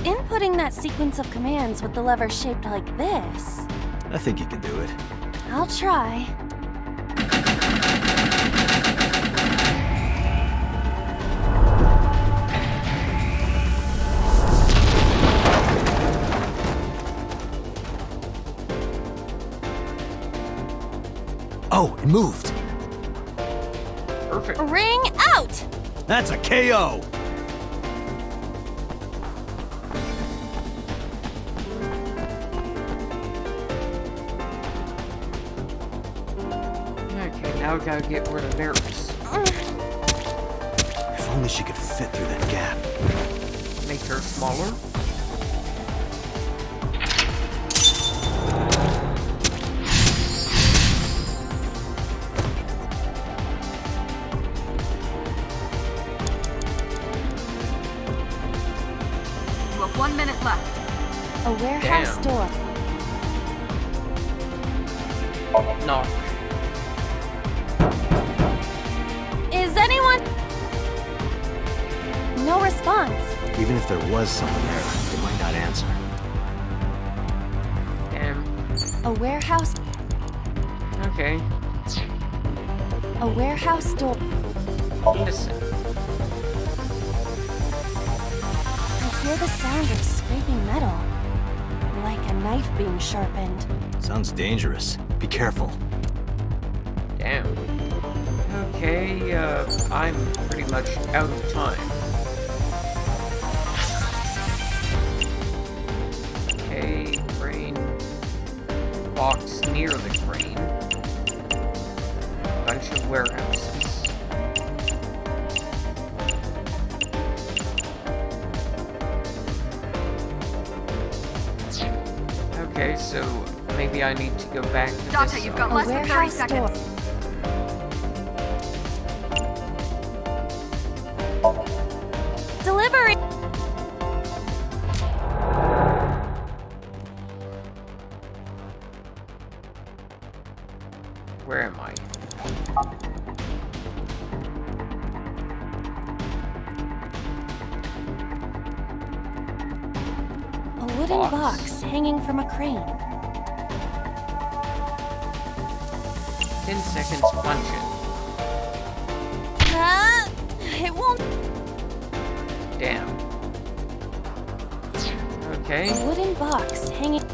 Inputting that sequence of commands with the lever shaped like this. I think you can do it. I'll try. Oh, it moved. Perfect. Ring out! That's a KO! Okay, now I gotta get rid of Varys. If only she could fit through that gap. Make her smaller. You have 1 minute left. A warehouse Damn. door. Knock. Is anyone? No response. Even if there was someone there, they might not answer. Damn. A warehouse. Okay. A warehouse door. Listen. I hear the sound of scraping metal. Like a knife being sharpened. Sounds dangerous. Be careful. Damn. Okay, I'm pretty much out of time. Okay, crane. Box near the crane. Bunch of warehouses. Okay, so maybe I need to go back to Dante, this you've side. got less than 30 warehouse seconds. Delivery! Where am I? A wooden box hanging from a crane. 10 seconds, punch it. It won't. Damn. Okay, A wooden box hanging.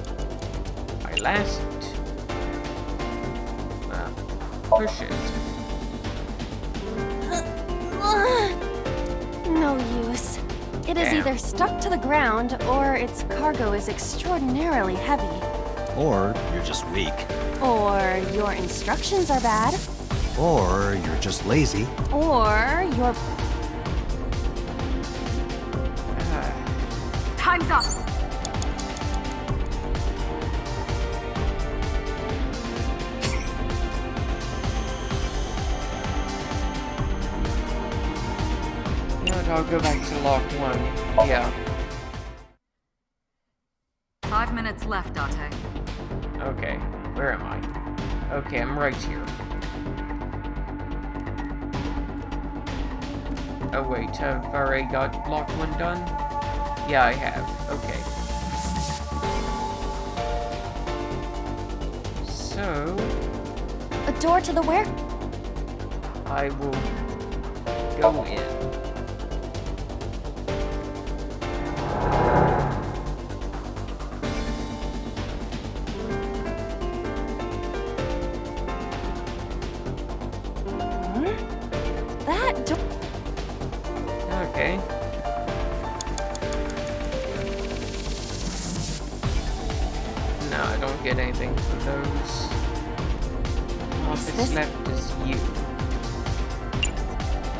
my last. Push it. No use. It is Damn. either stuck to the ground or its cargo is extraordinarily heavy. Or you're just weak. Or your instructions are bad. Or you're just lazy. Or your. Time's up. You know what, I'll go back to lock 1. Yeah. 5 minutes left, Dante. Okay, where am I? Okay, I'm right here. Oh wait, have I already got block 1 done? Yeah, I have. Okay. So... A door to the where? I will go in. That door. Okay. No, I don't get anything from those. All that's left is you.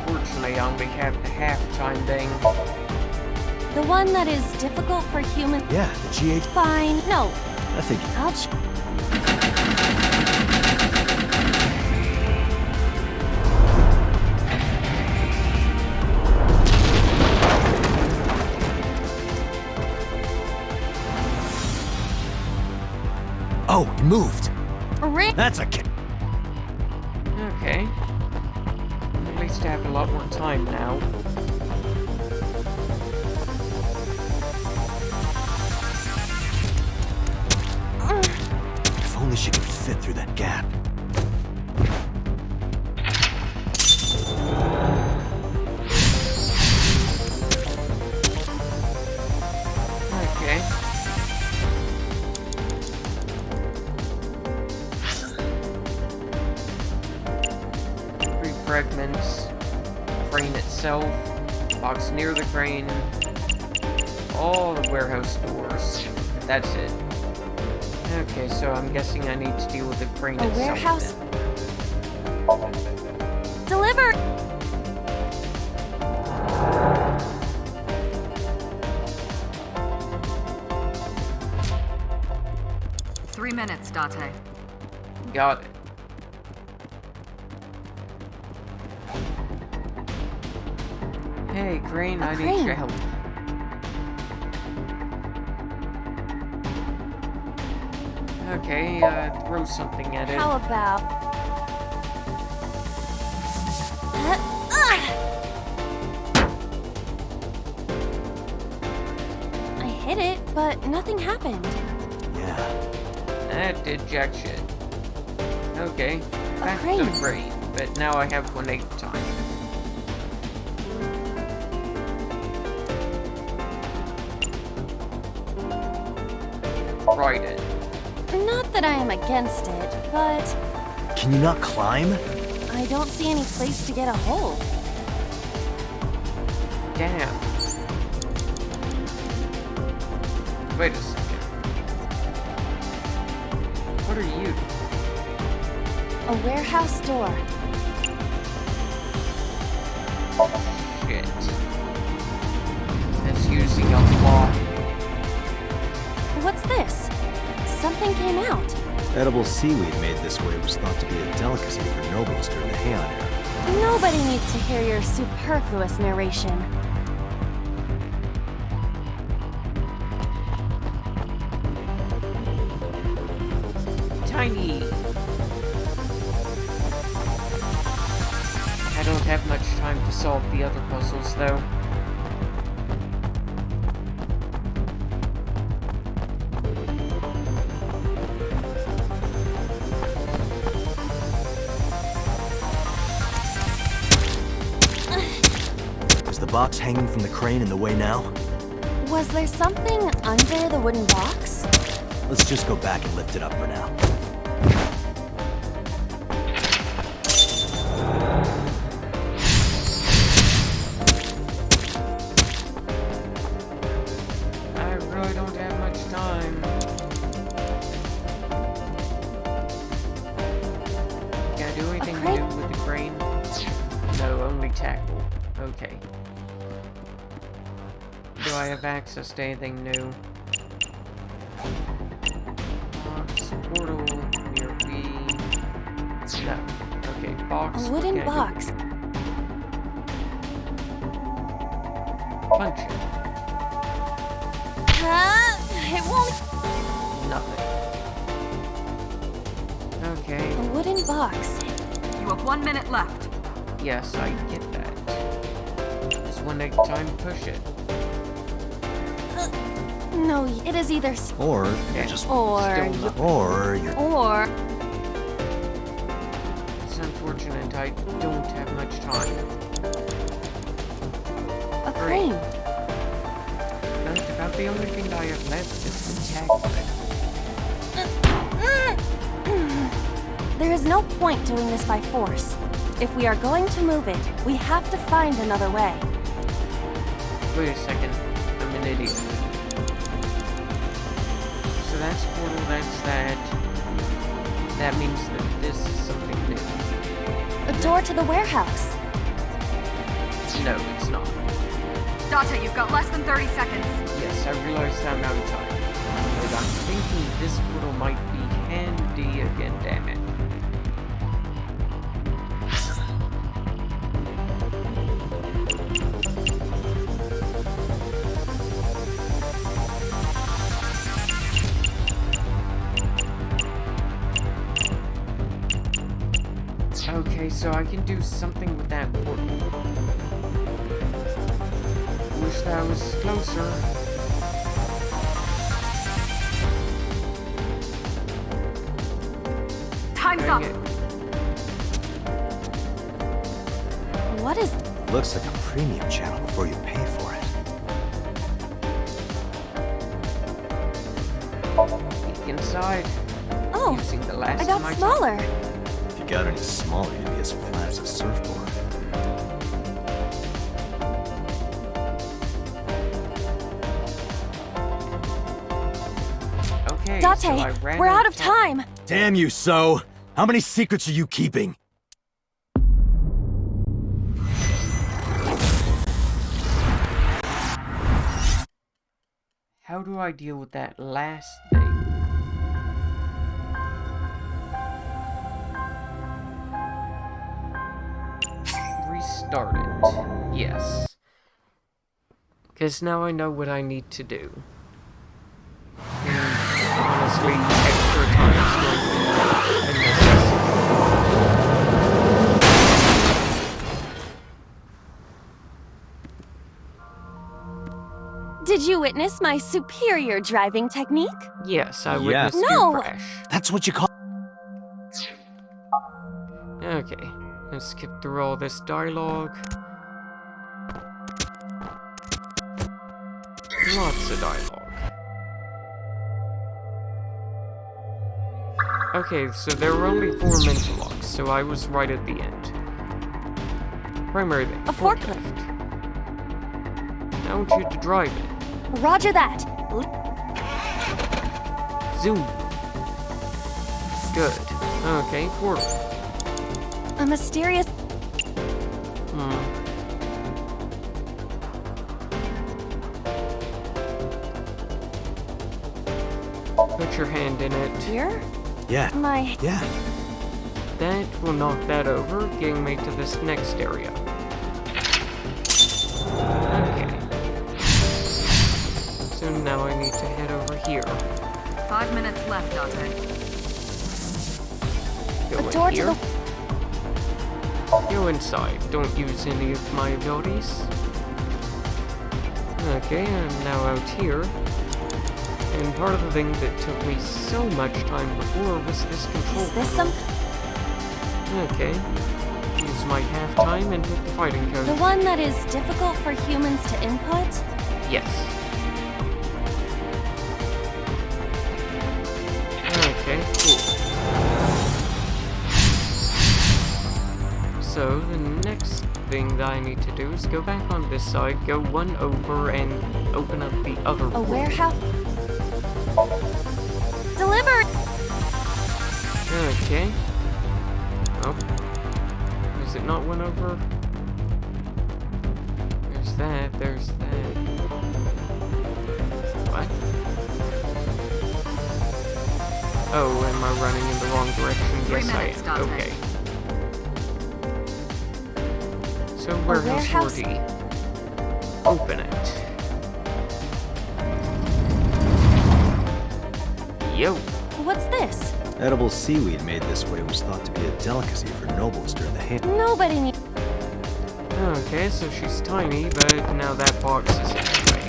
Fortunately, I only have the half-time thing. The one that is difficult for human. Yeah, the GH. Fine. No. I think. Ouch. Oh, it moved. Rick. That's a kid. Okay. At least I have a lot more time now. If only she could fit through that gap. Okay. Three fragments. Crane itself. Box near the crane. All the warehouse doors. That's it. Okay, so I'm guessing I need to deal with the crane A itself. warehouse. Then. Deliver. Three minutes, Date. Got it. Hey, crane, I need your help. Okay, throw something at it. How about? I hit it, but nothing happened. Yeah. That did jack shit. Okay, back to crane. the crane, but now I have 1/8 time. Right it. Not that I am against it, but Can you not climb? I don't see any place to get a hold. Damn. Wait a second. What are you? A warehouse door. Shit. That's using a lot. What's this? Something came out. Edible seaweed made this way was thought to be a delicacy for nobles during the Heian era. Nobody needs to hear your superfluous narration. Tiny. I don't have much time to solve the other puzzles, though. Is the box hanging from the crane in the way now? Was there something under the wooden box? Let's just go back and lift it up for now. I really don't have much time. Can I do anything new with the crane? No, only tackle. Okay. Do I have access to anything new? Box, portal, near Wii. No. Okay, box. A what wooden can I do? box. Punch it. It won't. Nothing. Okay. A wooden box. You have 1 minute left. Yes, I get that. Just when they time to push it. No, it is either. Or you're just Or still you- not. Or you're. Or. It's unfortunate. I don't have much time. A crane. That's about the only thing I have left is the tag. There is no point doing this by force. If we are going to move it, we have to find another way. Wait a second. I'm an idiot. So that's portal, that's that. That means that this is something new. A door to the warehouse. No, it's not. Dante, you've got less than 30 seconds. Yes, I realize I'm out of time. But I'm thinking this portal might be handy again, damn it. Okay, so I can do something with that portal. Wish that was closer. Time's Dang up. it. What is... Looks like a premium channel before you pay for it. Peek inside. Oh, Using the last I got of my smaller. If you got any smaller, you'd be as flat as a surfboard. Okay, Dante, so I ran we're out of time. Damn you, So! How many secrets are you keeping? How do I deal with that last thing? Restart it. Yes. Because now I know what I need to do. And honestly, extra time is going to be a necessity. Did you witness my superior driving technique? Yes, I witnessed No. your crash. That's what you call... Okay, let's skip through all this dialogue. Lots of dialogue. Okay, so there were only 4 mental locks, so I was right at the end. Primary thing, A forklift. I want you to drive it. Roger that. Zoom. Good. Okay, portal. A mysterious... Put your hand in it. Here? Yeah. Yeah. That will knock that over, getting me to this next area. Okay. So now I need to head over here. 5 minutes left, Dante. Go A door in to here. Go inside. Don't use any of my abilities. Okay, I'm now out here. And part of the thing that took me so much time before was this control. Is this some... Okay. Use my half time and hit the fighting code. The one that is difficult for humans to input? Yes. Okay, cool. So, the next thing that I need to do is go back on this side, go one over, and open up the other A portal. warehouse? Delivered! Okay. Oh. Is it not one over? There's that, there's that. What? Oh, am I running in the wrong direction? 3 Yes, I minutes, am. Dante. Okay. So, warehouse warehouse? 40. Open it. Yo. What's this? Edible seaweed made this way was thought to be a delicacy for nobles during the Han. Nobody needs... Okay, so she's tiny, but now that box is in the way.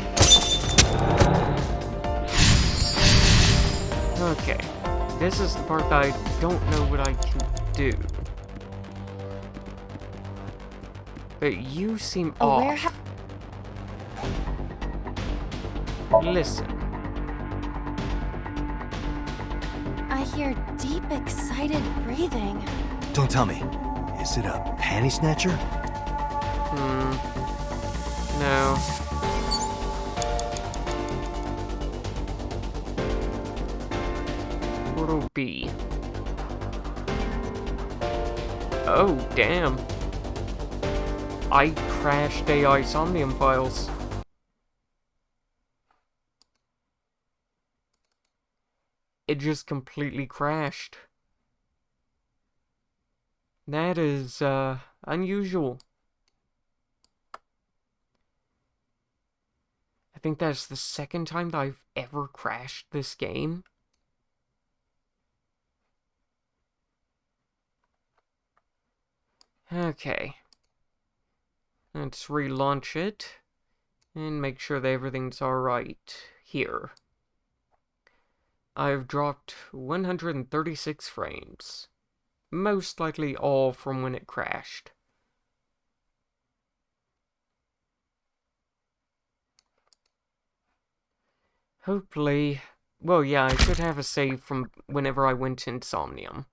Okay. This is the part that I don't know what I can do. You seem A off. warehouse. Listen. I hear deep, excited breathing. Don't tell me. Is it a panty snatcher? No. Portal B. Oh, damn. I crashed AI Somnium files. It just completely crashed. That is, unusual. I think that's the second time that I've ever crashed this game. Okay. Let's relaunch it and make sure that everything's alright here. I've dropped 136 frames. Most likely all from when it crashed. Hopefully... Well, yeah, I should have a save from whenever I went to Insomnium.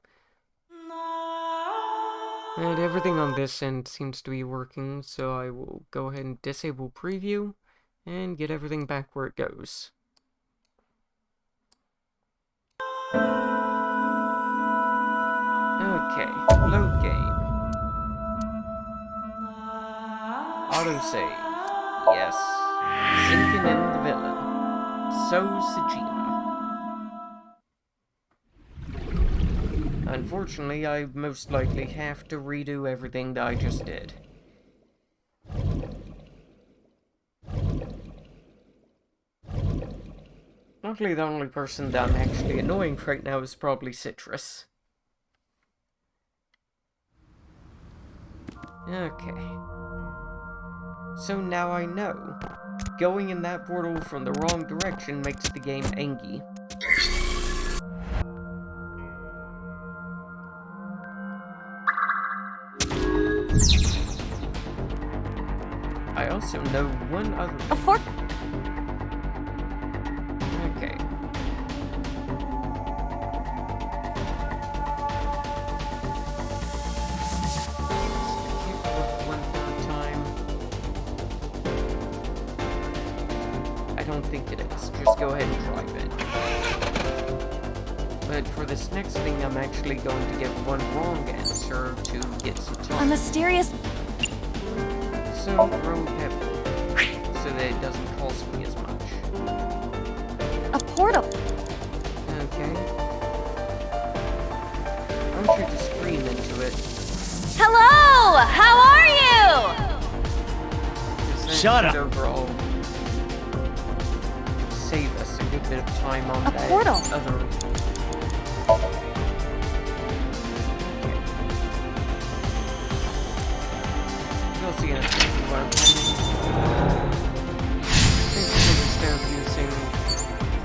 And everything on this end seems to be working, so I will go ahead and disable preview and get everything back where it goes. Okay, load game. Autosave. Yes. Sinking in the villain. So Sajima. Unfortunately, I most likely have to redo everything that I just did. Luckily, the only person that I'm actually annoying right now is probably Citrus. Okay. So now I know. Going in that portal from the wrong direction makes the game angy. I also know one other thing. A fork. Okay. I don't think it is. Just go ahead and drive it. But for this next thing, I'm actually going to get one wrong answer to get some time. A mysterious... So throw pepper, so that it doesn't cost me as much. A portal. Okay. I want you to scream into it. Hello! How are you? Shut up! Overall, save us a good bit of time on that portal. other... You'll see in a second what I'm planning. Instead of using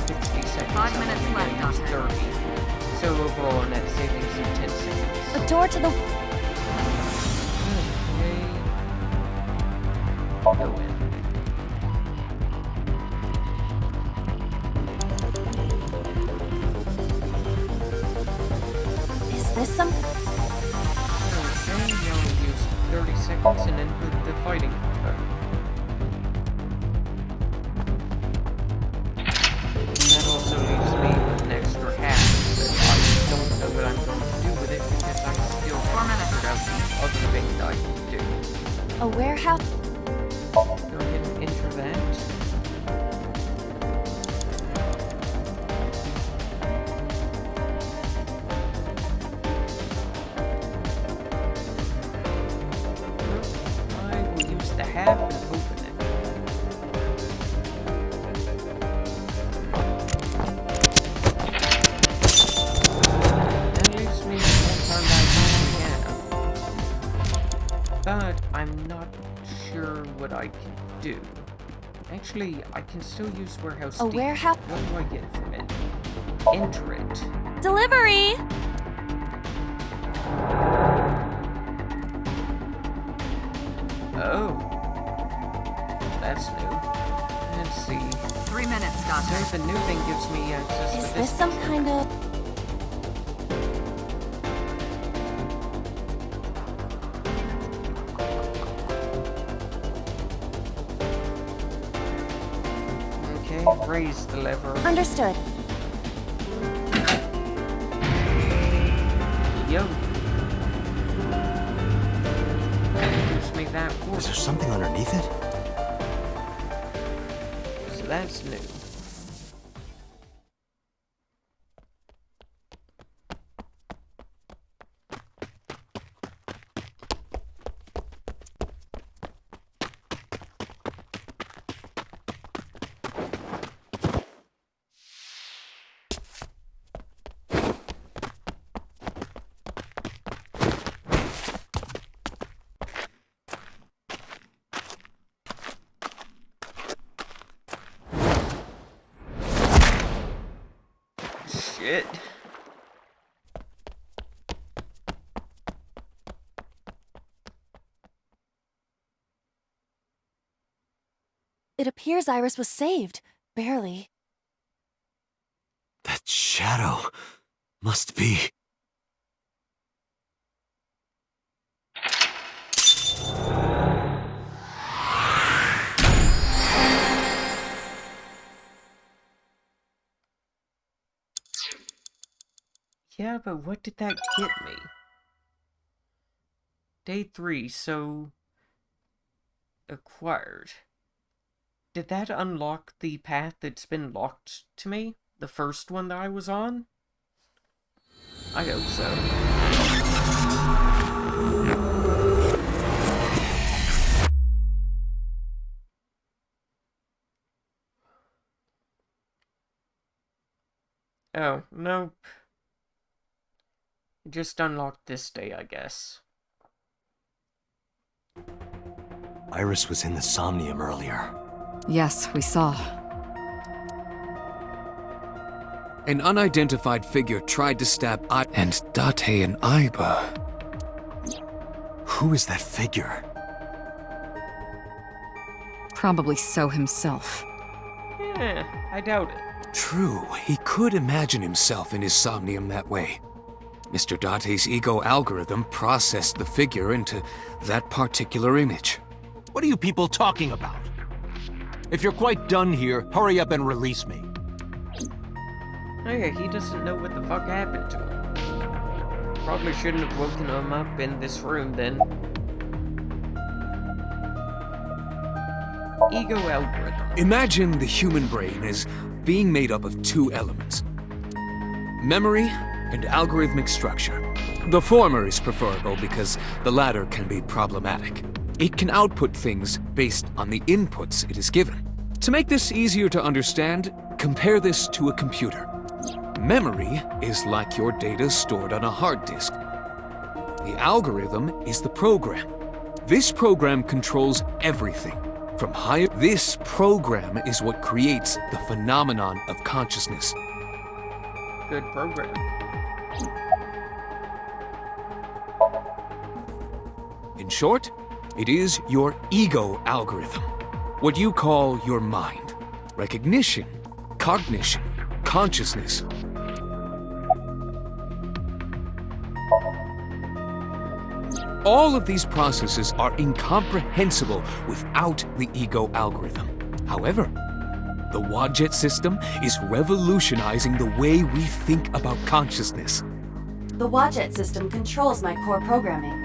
60 seconds, 5 minutes left, use 30. So overall, net savings of 10 seconds. A door to the... Okay. Go in. Is this some... Okay, you only use 30 seconds and then put the fighting button. That also leaves me with an extra half, but I don't know what I'm going to do with it because I still haven't figured out the other thing that I can do. A warehouse? Go ahead and enter that. I will use the half and open it. That leaves me one time but I'm not sure what I can do. Actually, I can still use warehouse. A warehouse? What do I get from it? Enter it. Delivery! Oh. That's new. Let's see. 3 minutes, Dante. So the new thing gives me access to Is this some kind of... Okay, raise the lever. Understood. Yo. Gives me that force. Is there something underneath it? So that's new. Shit. It appears Iris was saved. Barely. That shadow must be... Yeah, but what did that get me? Day 3, so... acquired. Did that unlock the path that's been locked to me? The first one that I was on? I hope so. Oh, nope. Just unlocked this day, I guess. Iris was in the Somnium earlier. Yes, we saw. An unidentified figure tried to stab and Date and Iba. Who is that figure? Probably So himself. I doubt it. True, he could imagine himself in his Somnium that way. Mr. Date's ego algorithm processed the figure into that particular image. What are you people talking about? If you're quite done here, hurry up and release me. Oh yeah, he doesn't know what the fuck happened to him. Probably shouldn't have woken him up in this room then. Ego algorithm. Imagine the human brain as being made up of two elements: memory and algorithmic structure. The former is preferable because the latter can be problematic. It can output things based on the inputs it is given. To make this easier to understand, compare this to a computer. Memory is like your data stored on a hard disk. The algorithm is the program. This program controls everything. From higher, this program is what creates the phenomenon of consciousness. Good program. In short, it is your ego algorithm. What you call your mind. Recognition, cognition, consciousness. All of these processes are incomprehensible without the ego algorithm. However, the Wadjet system is revolutionizing the way we think about consciousness. The Wadjet system controls my core programming.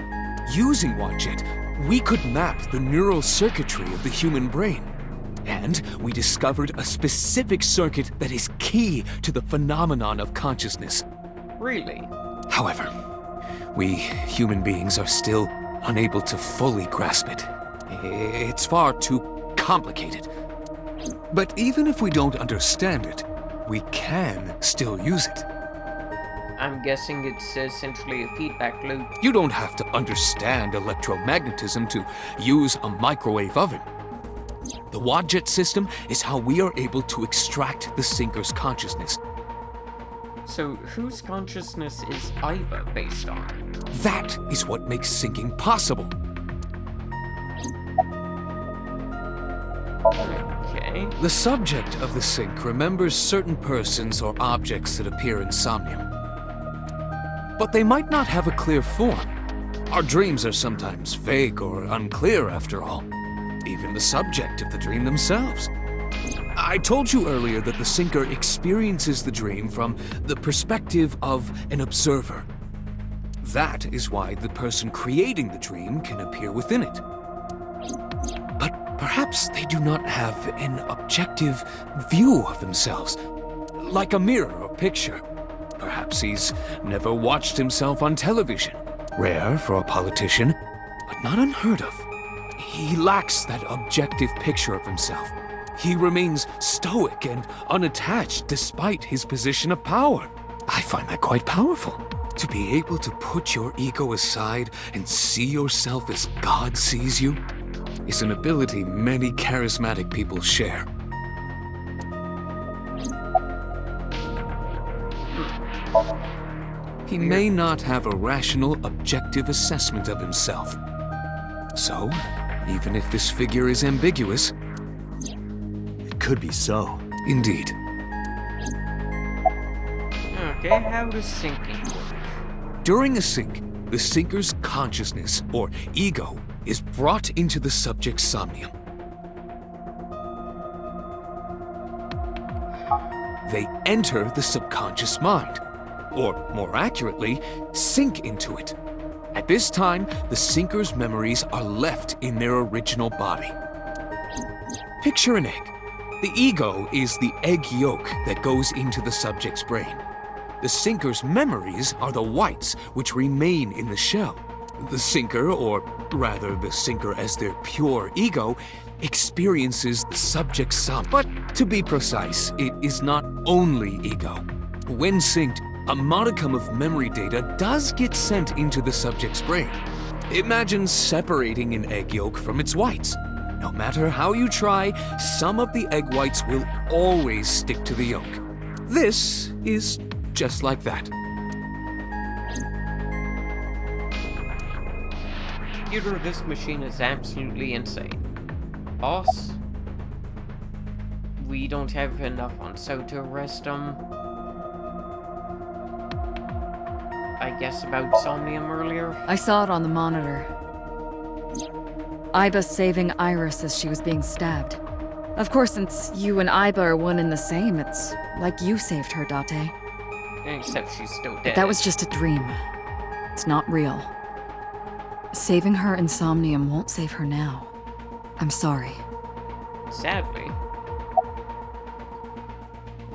Using Wadjet, we could map the neural circuitry of the human brain. And we discovered a specific circuit that is key to the phenomenon of consciousness. Really? However, we human beings are still unable to fully grasp it. It's far too complicated. But even if we don't understand it, we can still use it. I'm guessing it's essentially a feedback loop. You don't have to understand electromagnetism to use a microwave oven. The Wadjet system is how we are able to extract the sinker's consciousness. So whose consciousness is Iva based on? That is what makes syncing possible. Okay. The subject of the sync remembers certain persons or objects that appear in Somnium. But they might not have a clear form. Our dreams are sometimes vague or unclear, after all. Even the subject of the dream themselves. I told you earlier that the syncer experiences the dream from the perspective of an observer. That is why the person creating the dream can appear within it. But perhaps they do not have an objective view of themselves, like a mirror or picture. Perhaps he's never watched himself on television. Rare for a politician, but not unheard of. He lacks that objective picture of himself. He remains stoic and unattached despite his position of power. I find that quite powerful. To be able to put your ego aside and see yourself as God sees you is an ability many charismatic people share. He may not have a rational, objective assessment of himself. So, even if this figure is ambiguous, it could be so. Indeed. Okay, how does syncing work? During a sync, the syncer's consciousness, or ego, is brought into the subject's somnium. They enter the subconscious mind, or more accurately, sink into it. At this time, the syncer's memories are left in their original body. Picture an egg. The ego is the egg yolk that goes into the subject's brain. The syncer's memories are the whites which remain in the shell. The syncer, or rather the syncer as their pure ego, experiences the subject's som. But to be precise, it is not only ego. When synced, a modicum of memory data does get sent into the subject's brain. Imagine separating an egg yolk from its whites. No matter how you try, some of the egg whites will always stick to the yolk. This is just like that. Computer, this machine is absolutely insane. Boss? We don't have enough on so to arrest him. I guess about Somnium earlier? I saw it on the monitor. Iba saving Iris as she was being stabbed. Of course, since you and Iba are one and the same, it's like you saved her, Date. Except she's still dead. But that was just a dream. It's not real. Saving her in Somnium won't save her now. I'm sorry. Sadly.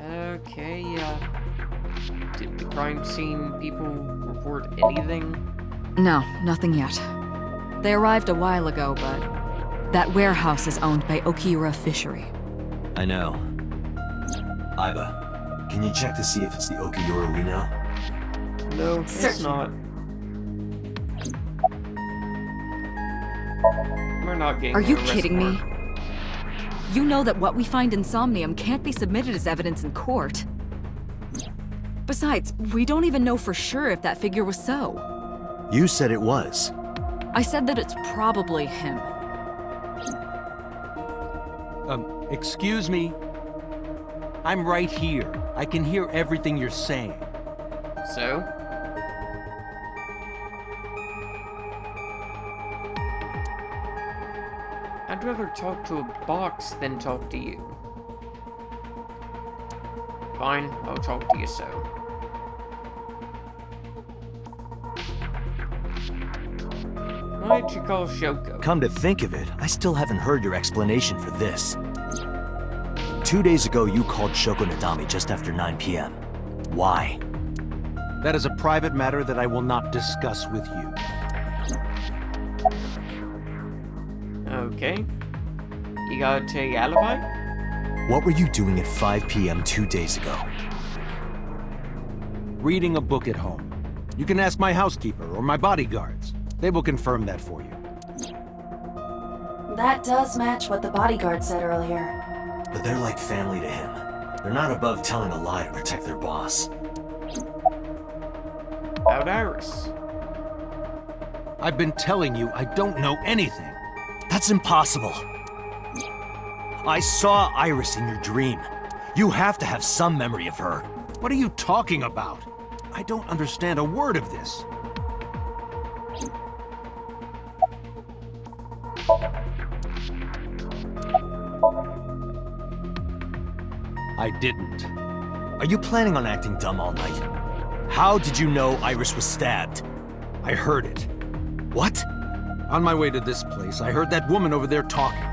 Okay, did the crime scene people report anything? No, nothing yet. They arrived a while ago, but that warehouse is owned by Okiura Fishery. I know. Iba, can you check to see if it's the Okiura we know? No, it's not. We're not getting Are you kidding me? You know that what we find in Somnium can't be submitted as evidence in court. Besides, we don't even know for sure if that figure was so. You said it was. I said that it's probably him. Excuse me? I'm right here. I can hear everything you're saying. So? I'd rather talk to a box than talk to you. Fine, I'll talk to you so. Why'd you call Shoko? Come to think of it, I still haven't heard your explanation for this. 2 days ago, you called Shoko Nadami just after 9 p.m. Why? That is a private matter that I will not discuss with you. Okay. You got a alibi? What were you doing at 5 p.m. 2 days ago? Reading a book at home. You can ask my housekeeper or my bodyguards. They will confirm that for you. That does match what the bodyguard said earlier. But they're like family to him. They're not above telling a lie to protect their boss. About Iris. I've been telling you I don't know anything. That's impossible. I saw Iris in your dream. You have to have some memory of her. What are you talking about? I don't understand a word of this. I didn't. Are you planning on acting dumb all night? How did you know Iris was stabbed? I heard it. What? On my way to this place, I heard that woman over there talking.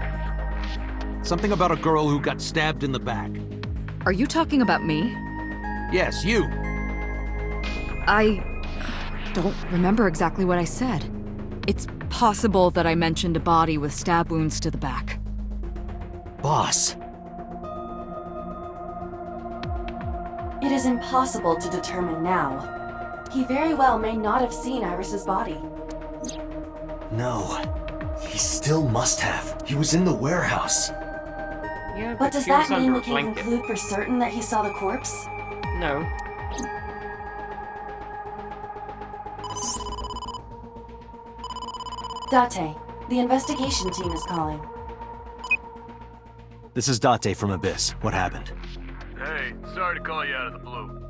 Something about a girl who got stabbed in the back. Are you talking about me? Yes, you. I don't remember exactly what I said. It's possible that I mentioned a body with stab wounds to the back. Boss. It is impossible to determine now. He very well may not have seen Iris's body. No. He still must have. He was in the warehouse. Yeah, But does she was that mean under we a can blanket. conclude for certain that he saw the corpse? No. Date, the investigation team is calling. This is Date from Abyss. What happened? Hey, sorry to call you out of the blue.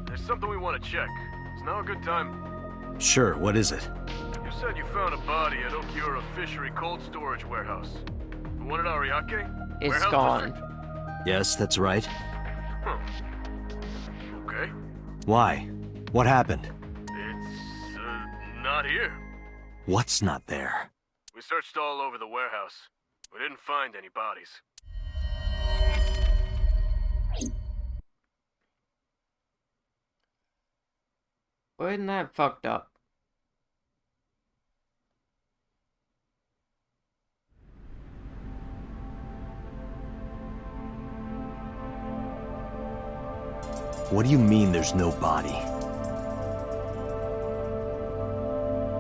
There's something we want to check. Is now a good time? Sure, what is it? You said you found a body at Okiura Fishery Cold Storage Warehouse. The one at Ariake? It's Warehouse gone. district? Yes, that's right. Huh. Okay. Why? What happened? It's, not here. What's not there? We searched all over the warehouse. We didn't find any bodies. Wasn't that fucked up? What do you mean there's no body?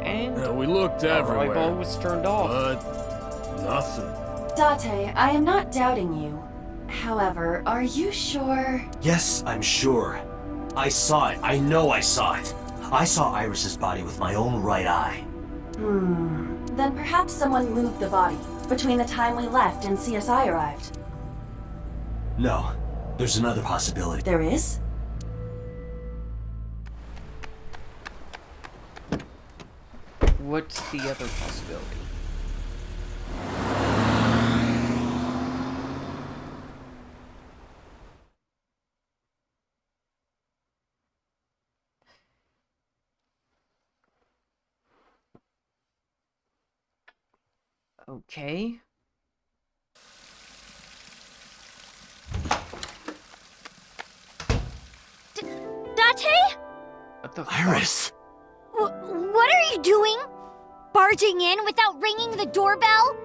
And we looked our everywhere, eyeball was turned off. but nothing. Date, I am not doubting you. However, are you sure? Yes, I'm sure. I saw it. I know I saw it. I saw Iris's body with my own right eye. Then perhaps someone moved the body between the time we left and CSI arrived. No, there's another possibility. There is? What's the other possibility? Okay. Date? What the Iris! What are you doing? Barging in without ringing the doorbell?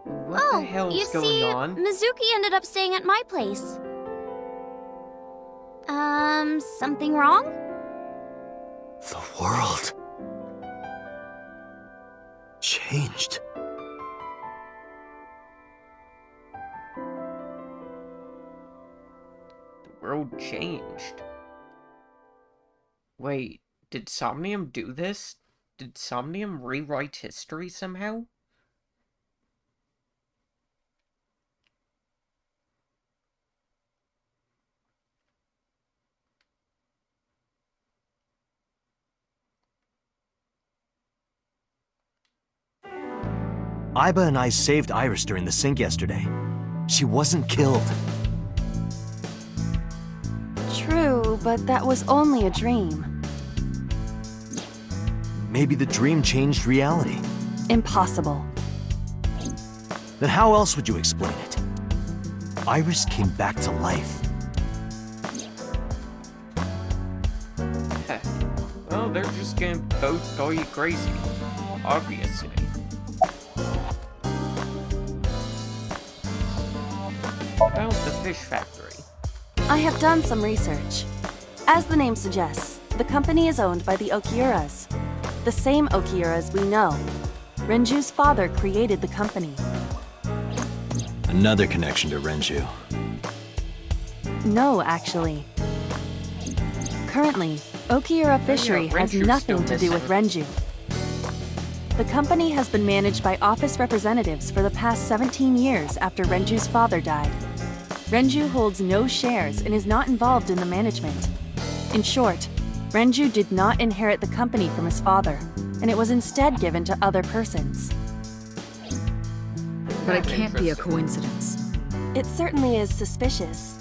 What the hell's you going see, on? Mizuki ended up staying at my place. Something wrong? The world changed. The world changed. Wait, did Somnium do this? Did Somnium rewrite history somehow? Iba and I saved Iris during the sink yesterday. She wasn't killed. True, but that was only a dream. Maybe the dream changed reality. Impossible. Then how else would you explain it? Iris came back to life. Well, they're just gonna both call you crazy. Obviously. About the fish factory. I have done some research. As the name suggests, the company is owned by the Okiuras. The same Okiuras we know. Renju's father created the company. Another connection to Renju. No, actually. Currently, Okiura Fishery has Renju's nothing still to do with Renju. The company has been managed by office representatives for the past 17 years after Renju's father died. Renju holds no shares and is not involved in the management. In short, Renju did not inherit the company from his father, and it was instead given to other persons. But it can't be a coincidence. It certainly is suspicious.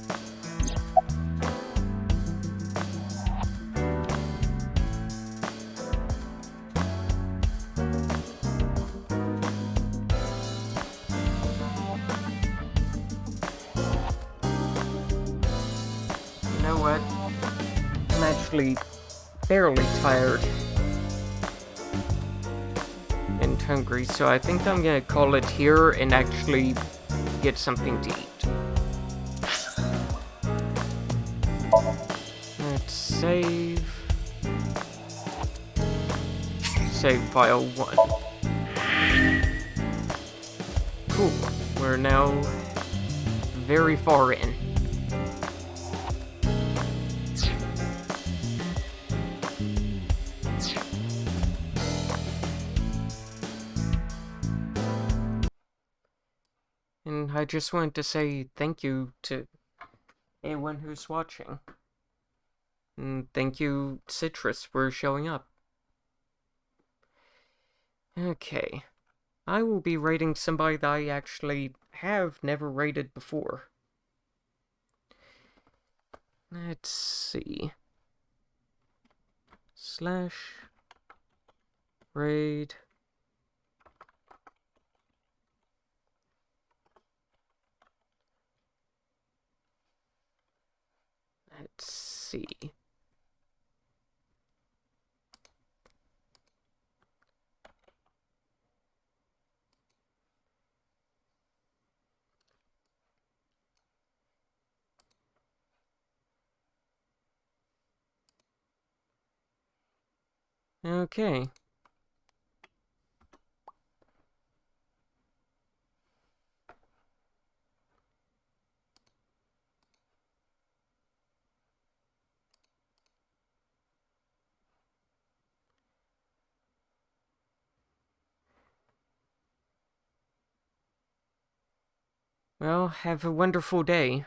You know what? I'm actually fairly tired and hungry, so I think I'm gonna call it here and actually get something to eat. Let's save. Save file 1. Cool. We're now very far in. And I just wanted to say thank you to anyone who's watching. And thank you, Citrus, for showing up. Okay. I will be rating somebody that I actually have never rated before. Let's see. Slash raid. Let's see. Okay. Well, have a wonderful day.